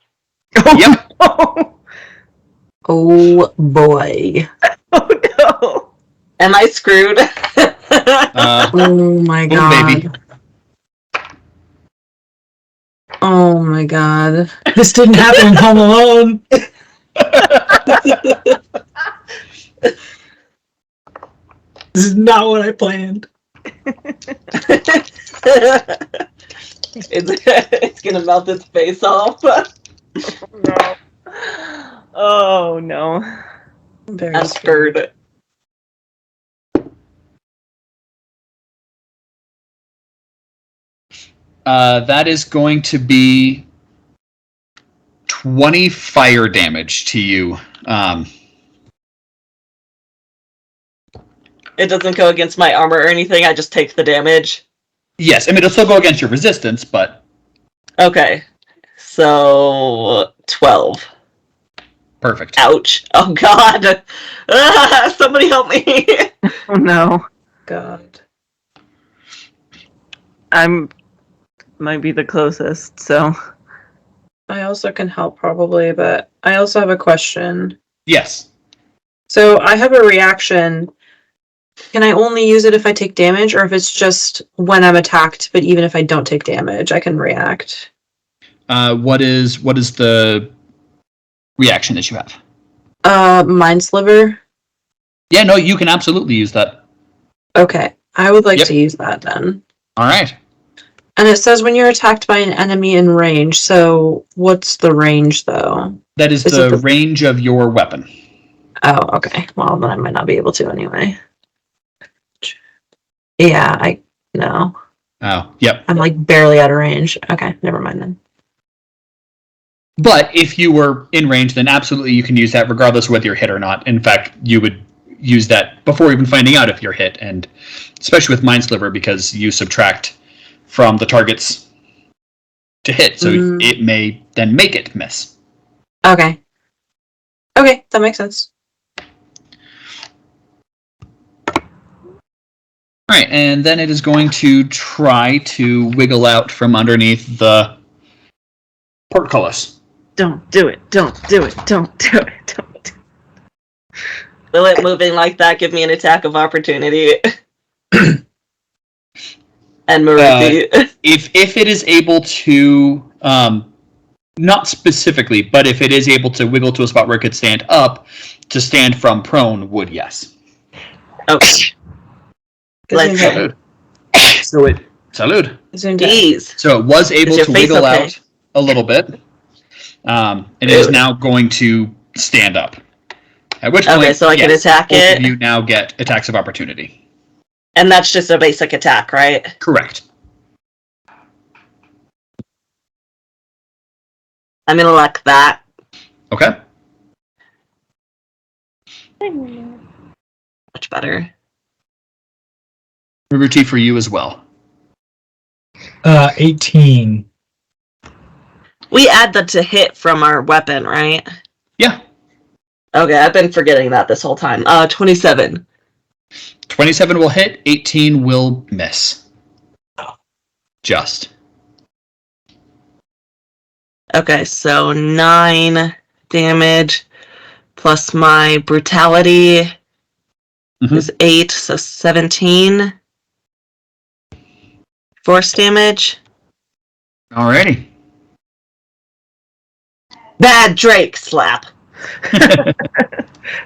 A: Yep.
B: Oh boy.
E: Oh no. Am I screwed?
B: Oh my
A: boom,
B: god.
A: baby.
B: Oh my god.
D: This didn't happen in Home Alone. This is not what I planned.
E: It's gonna melt its face off.
C: No. Oh no.
B: Very
E: I'm scared.
A: That is going to be 20 fire damage to you.
E: It doesn't go against my armor or anything, I just take the damage.
A: Yes, I mean, it'll still go against your resistance, but...
E: Okay. So 12.
A: Perfect.
E: Ouch. Oh god. Somebody help me.
C: Oh no.
B: God.
C: Might be the closest, so.
B: I also can help probably, but I also have a question.
A: Yes.
B: So I have a reaction. Can I only use it if I take damage, or if it's just when I'm attacked, but even if I don't take damage, I can react?
A: What is the reaction that you have?
B: Mind Sliver?
A: Yeah, no, you can absolutely use that.
B: Okay. I would like
A: Yep.
B: to use that then.
A: All right.
B: And it says when you're attacked by an enemy in range, so what's the range though?
A: That is
B: Is it
A: the
B: the-
A: range of your weapon.
B: Oh, okay. Well, then I might not be able to anyway. Yeah, no.
A: Oh, yep.
B: I'm like barely out of range. Okay, never mind then.
A: But if you were in range, then absolutely you can use that regardless of whether you're hit or not. In fact, you would use that before even finding out if you're hit, and especially with Mind Sliver because you subtract from the targets to hit, so it may then make it miss.
B: Okay. Okay, that makes sense.
A: All right, and then it is going to try to wiggle out from underneath the portcullis.
C: Don't do it. Don't do it. Don't do it. Don't do it.
E: Will it moving like that give me an attack of opportunity? And Maruthi.
A: If it is able to, not specifically, but if it is able to wiggle to a spot where it could stand up, to stand from prone would, yes.
E: Okay. Let's
B: Gesundheit.
A: So it salud.
B: Gesundheit.
E: Jeez.
A: So it was able
E: your
A: to
E: face
A: wiggle
E: okay?
A: out a little bit, and it is now going to stand up. At which point,
E: Okay, so I can attack
A: both
E: it.
A: of you now get attacks of opportunity.
E: And that's just a basic attack, right?
A: Correct.
E: I'm gonna like that.
A: Okay.
E: Much better.
A: River for you as well.
D: 18.
E: We add the to hit from our weapon, right?
A: Yeah.
E: Okay, I've been forgetting that this whole time. 27.
A: 27 will hit, 18 will miss. Just.
E: Okay, so 9 damage plus my brutality is 8, so 17. Force damage.
A: Alrighty.
E: Bad Drake slap.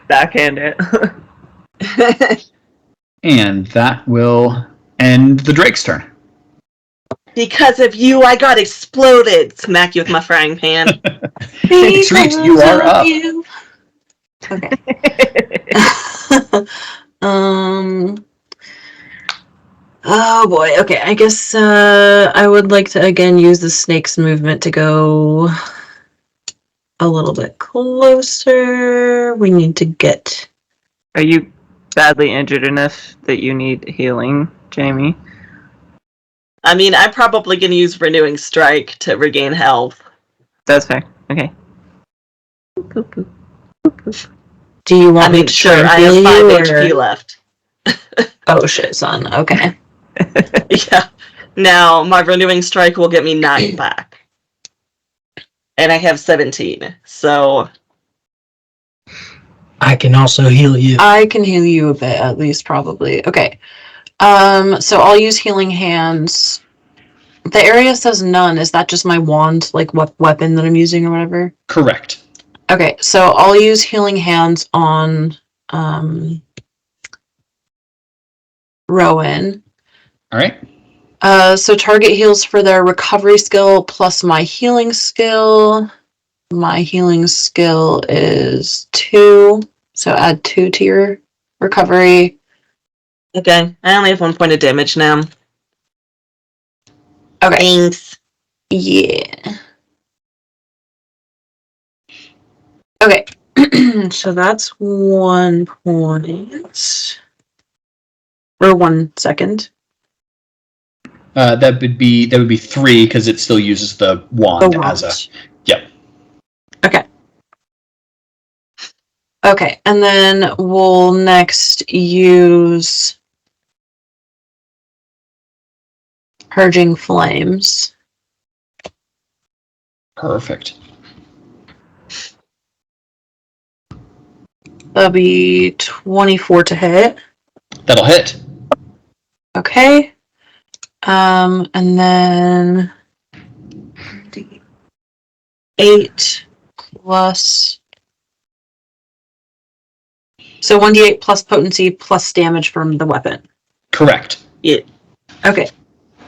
C: Backhand it.
A: And that will end the Drake's turn.
E: Because of you, I got exploded. Smack you with my frying pan.
A: Treat, you are up.
B: Okay. Oh boy. Okay. I guess I would like to again use the snake's movement to go a little bit closer. We need to get.
C: Are you badly injured enough that you need healing, Jamie?
E: I mean, I'm probably going to use Renewing Strike to regain health.
C: That's fair. Okay.
B: Do you want
E: I
B: me
E: mean,
B: to
E: sure,
B: try
E: I
B: and
E: have
B: heal
E: 5
B: you,
E: HP
B: or-
E: left.
B: Oh shit, son. Okay.
E: Yeah. Now, my Renewing Strike will get me 9 back. And I have 17, so...
D: I can also heal you.
B: I can heal you a bit, at least, probably. Okay. So I'll use Healing Hands. The area says none. Is that just my wand, like what weapon that I'm using or whatever?
A: Correct.
B: Okay, so I'll use Healing Hands on Rowan.
A: All right.
B: So target heals for their recovery skill plus my healing skill. My healing skill is 2, so add 2 to your recovery.
E: Okay, I only have 1 point of damage now.
B: Okay.
E: Thanks.
B: Yeah. Okay. So that's 1 point. Or 1 second.
A: That would be 3 because it still uses the wand as a. Yep.
B: Okay. Okay, and then we'll next use Purging Flames.
A: Perfect.
B: That'll be 24 to hit.
A: That'll hit.
B: Okay. And then 8 plus. So 1d8 plus potency plus damage from the weapon.
A: Correct.
E: Yeah.
B: Okay.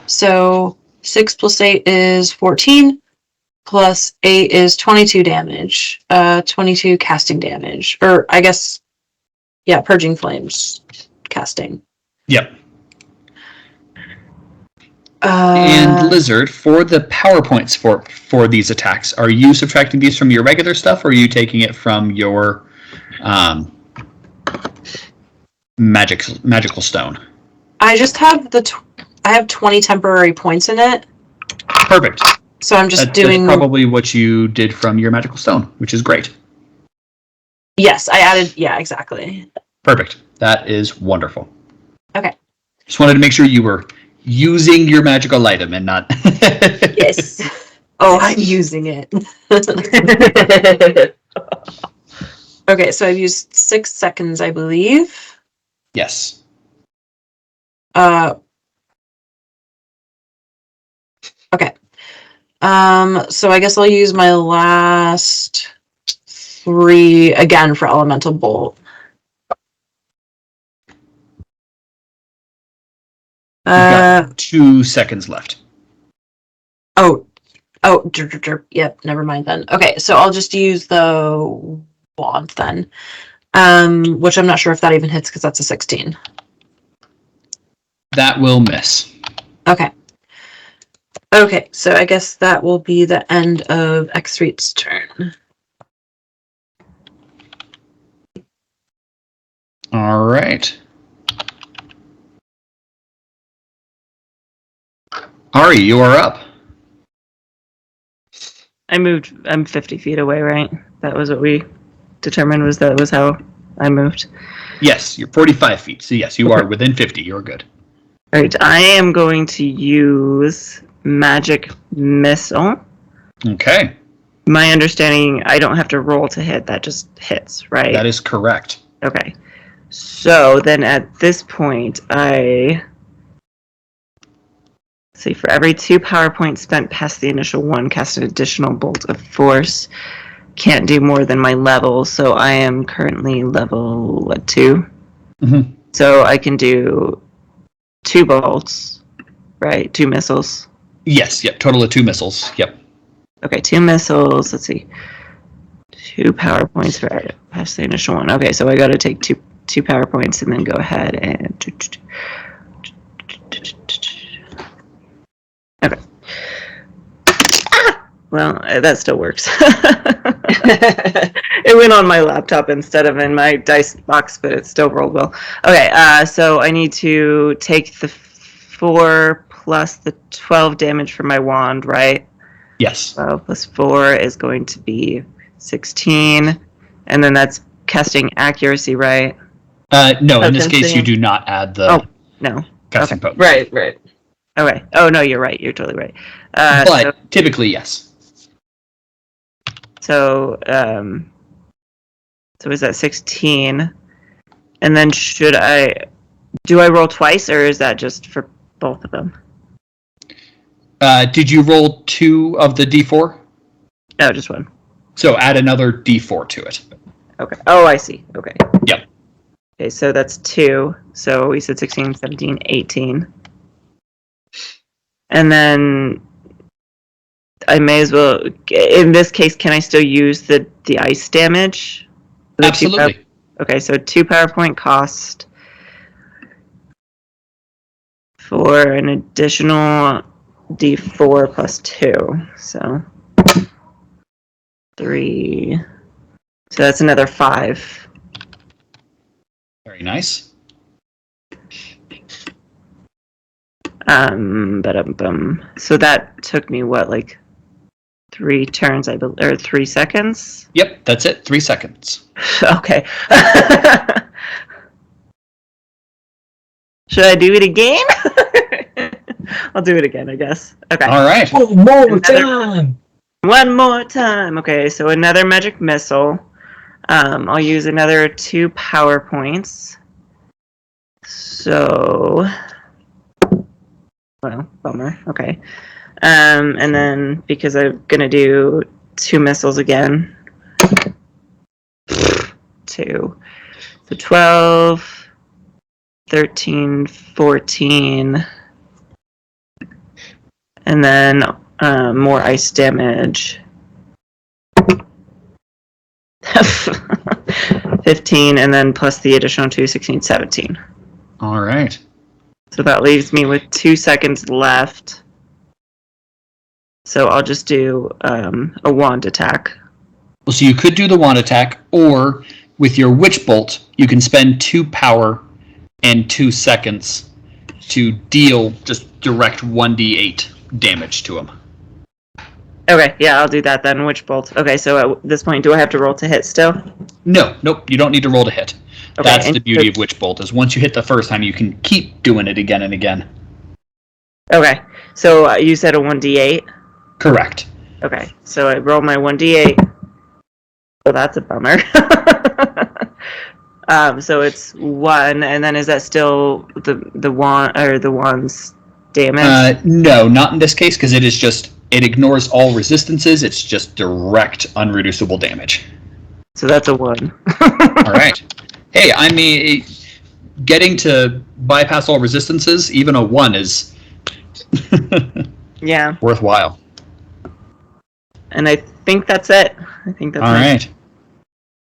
B: So 6 plus 8 is 14. Plus 8 is 22 damage. 22 casting damage. Or I guess, yeah, Purging Flames casting.
A: Yep. And Lizard, for the PowerPoints for these attacks, are you subtracting these from your regular stuff, or are you taking it from your magical stone?
B: I just have I have 20 temporary points in it.
A: Perfect.
B: So I'm just
A: That's
B: doing.
A: probably what you did from your magical stone, which is great.
B: Yes, I added. Yeah, exactly.
A: Perfect. That is wonderful.
B: Okay.
A: Just wanted to make sure you were using your magical item and not.
B: Yes. Oh, I'm using it. Okay, so I've used 6 seconds, I believe.
A: Yes.
B: Okay. So I guess I'll use my last 3 again for Elemental Bolt.
A: You've got 2 seconds left.
B: Yep, never mind then. Okay, so I'll just use the wand then. Which I'm not sure if that even hits because that's a 16.
A: That will miss.
B: Okay. Okay, so I guess that will be the end of X-Reet's turn.
A: All right. Ari, you are up.
C: I'm 50 feet away, right? That was what we determined was how I moved.
A: Yes, you're 45 feet. So yes, you are within 50. You're good.
C: All right, I am going to use Magic Missile.
A: Okay.
C: My understanding, I don't have to roll to hit. That just hits, right?
A: That is correct.
C: Okay. So then at this point, I See, for every 2 power points spent past the initial one, cast an additional bolt of force. Can't do more than my level, so I am currently level 2.
A: Mm-hmm.
C: So I can do 2 bolts, right? 2 missiles.
A: Yes, yep, total of 2 missiles. Yep.
C: Okay, 2 missiles. Let's see. 2 power points for past the initial one. Okay, so I got to take two power points and then go ahead and. Okay. Well, that still works. It went on my laptop instead of in my dice box, but it still rolled well. Okay, so I need to take the 4 plus the 12 damage from my wand, right?
A: Yes.
C: 12 plus 4 is going to be 16, and then that's casting accuracy, right?
A: No, in this
C: Potency.
A: case, you do not add the
C: No.
A: casting
C: Okay.
A: potency.
E: Right.
C: Okay. Oh no, you're right. You're totally right.
A: But typically, yes.
C: So is that 16? And then do I roll twice, or is that just for both of them?
A: Did you roll 2 of the d4?
C: No, just one.
A: So add another d4 to it.
C: Okay. Oh, I see. Okay.
A: Yep.
C: Okay, so that's 2. So we said 16, 17, 18. And then I may as well, in this case, can I still use the ice damage?
A: Absolutely.
C: Okay, so 2 power point cost for an additional d4 plus 2. So 3. So that's another 5.
A: Very nice.
C: So that took me what, like 3 turns, or 3 seconds?
A: Yep, that's it. 3 seconds.
C: Okay. Should I do it again? I'll do it again, I guess. Okay.
A: All right.
D: Oh, more time!
C: One more time. Okay, so another magic missile. I'll use another 2 power points. So, well, bummer. Okay. And then because I'm gonna do 2 missiles again. 2. So 12, 13, 14. And then more ice damage. 15, and then plus the additional 2, 16, 17.
A: All right.
C: So that leaves me with 2 seconds left. So I'll just do a wand attack.
A: Well, so you could do the wand attack, or with your witch bolt, you can spend 2 power and 2 seconds to deal just direct 1d8 damage to him.
C: Okay, yeah, I'll do that then. Witch bolt. Okay, so at this point, do I have to roll to hit still?
A: Nope, you don't need to roll to hit.
C: Okay,
A: That's the beauty of witch bolt, is once you hit the first time, you can keep doing it again and again.
C: Okay, so you said a 1d8?
A: Correct.
C: Okay, so I roll my 1d8. Oh, that's a bummer. So it's 1, and then is that still the wand or the wand's damage?
A: No, not in this case, because it ignores all resistances. It's just direct, unreducible damage.
C: So that's a 1.
A: All right. Hey, I mean, getting to bypass all resistances, even a 1 is
C: Yeah,
A: worthwhile.
C: and I think that's it. I think that's
A: All right.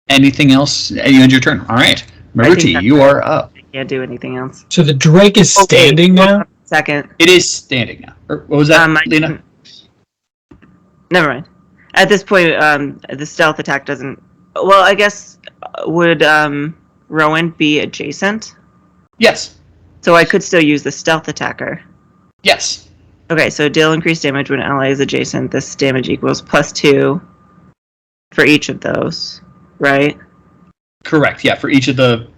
A: Anything else? You end your turn. All right. Maruti,
C: that's
A: you
C: it.
A: are up.
C: I can't do anything else.
D: So the Drake is standing now?
C: Second.
A: It is standing now. What was that, Lena?
C: Never mind. At this point, the stealth attack doesn't. Well, I guess would Rowan be adjacent?
A: Yes.
C: So I could still use the stealth attacker.
A: Yes.
C: Okay, so deal increased damage when an ally is adjacent. This damage equals +2 for each of those, right?
A: Correct. Yeah, for each of the...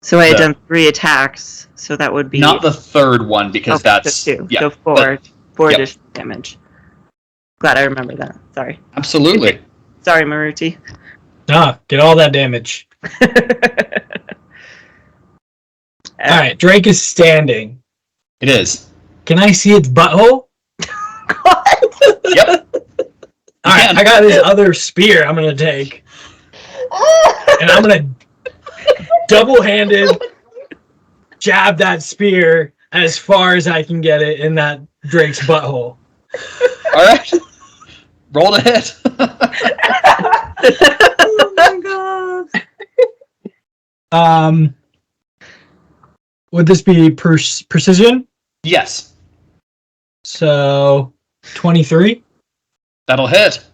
C: So I had done 3 attacks, so that would be...
A: Not the third one, because that's...
C: 2.
A: Yeah,
C: so 4 additional damage. Glad I remember that. Sorry.
A: Absolutely.
C: Sorry, Maruti.
D: Get all that damage. Alright, Drake is standing.
A: It is.
D: Can I see its butthole?
A: Yep.
D: All right, I got this other spear I'm gonna take, and I'm gonna double-handed jab that spear as far as I can get it in that Drake's butthole.
A: All right. Roll to hit.
B: Oh my god.
D: Would this be precision?
A: Yes.
D: So 23.
A: That'll hit.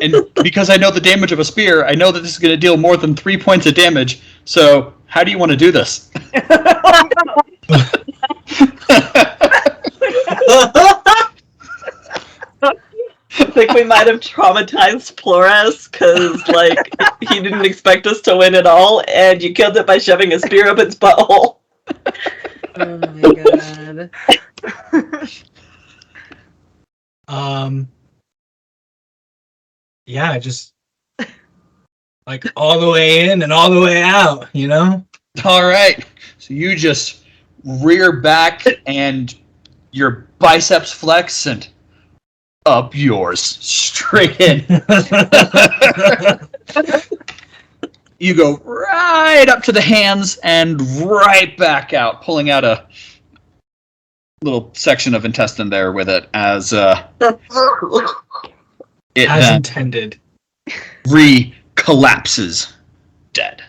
A: And because I know the damage of a spear, I know that this is going to deal more than 3 points of damage. So, how do you want to do this?
E: I think we might have traumatized Flores because, like, he didn't expect us to win at all, and you killed it by shoving a spear up its butthole.
B: Oh my god.
D: Yeah, just like all the way in and all the way out, you know?
A: All right. So you just rear back and your biceps flex and up yours. Straight in. You go right up to the hands and right back out, pulling out a little section of intestine there with it as it
D: As
A: then
D: intended.
A: collapses dead.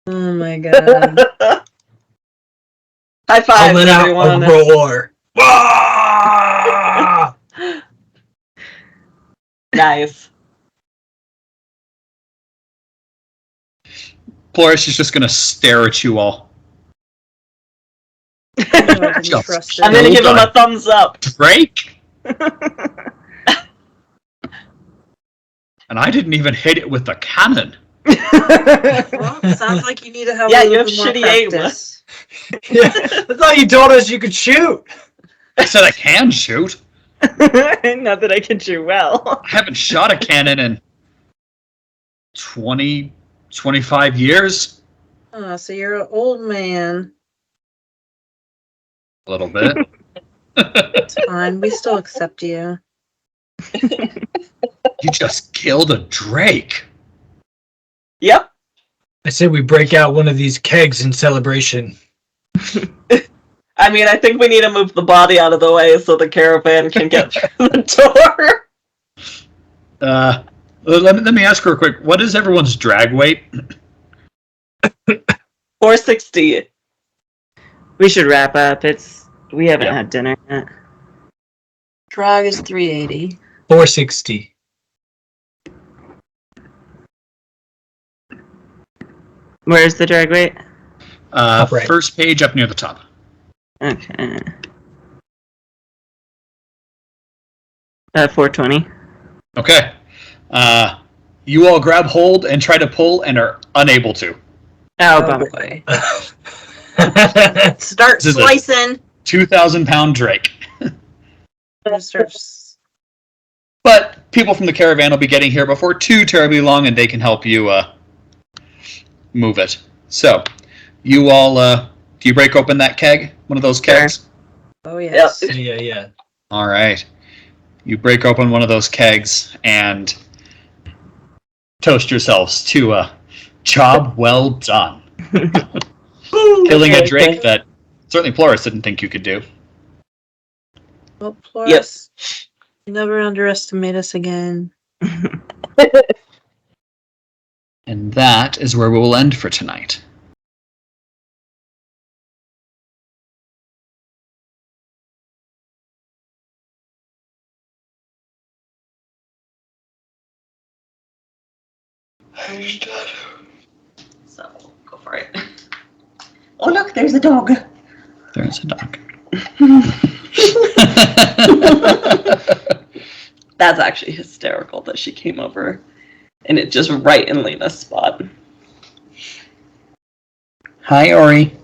B: Oh my god.
E: High
D: I'll
E: five,
D: let out
E: everyone.
D: a roar. Ah!
E: Nice.
A: Flourish is just going to stare at you all.
B: I didn't
A: Just
B: trust
E: I'm gonna
B: it.
E: give him a thumbs up.
A: Drake? And I didn't even hit it with the cannon.
B: Well, sounds like you need to have
E: Yeah,
B: a
E: you
B: little
E: have
B: bit more
E: shitty aim.
B: practice.
D: Yeah, I thought you told us you could shoot.
A: I said I can shoot.
E: Not that I can shoot well.
A: I haven't shot a cannon in 20, 25 years.
B: Oh, so you're an old man.
A: A little bit.
B: It's fine. We still accept you.
A: You just killed a drake.
E: Yep.
D: I said we break out one of these kegs in celebration.
E: I mean, I think we need to move the body out of the way so the caravan can get through the door.
A: Let me ask real quick. What is everyone's drag weight?
E: 460.
C: We should wrap up. We haven't
A: Yeah.
C: had dinner yet.
B: Drag is 380.
D: 460.
C: Where's the drag weight?
D: Top right.
A: First page up near the top.
C: Okay. 420.
A: Okay. You all grab hold and try to pull and are unable to.
C: Oh, bummer.
B: boy.
D: Start
B: Start
A: This is a-
B: slicing.
A: 2,000-pound drake. But people from the caravan will be getting here before too terribly long, and they can help you move it. So, you all, do you break open that keg? One of those kegs?
B: Oh, yes.
D: Yeah.
A: All right. You break open one of those kegs and toast yourselves to a job well done. Killing a drake that certainly Floris didn't think you could do.
B: Well, Flores, never underestimate us again.
A: And that is where we will end for tonight.
E: So, go for it. Oh, look, there's a dog.
A: There's a dog.
E: That's actually hysterical that she came over and it just right in Lena's spot.
A: Hi, Ori.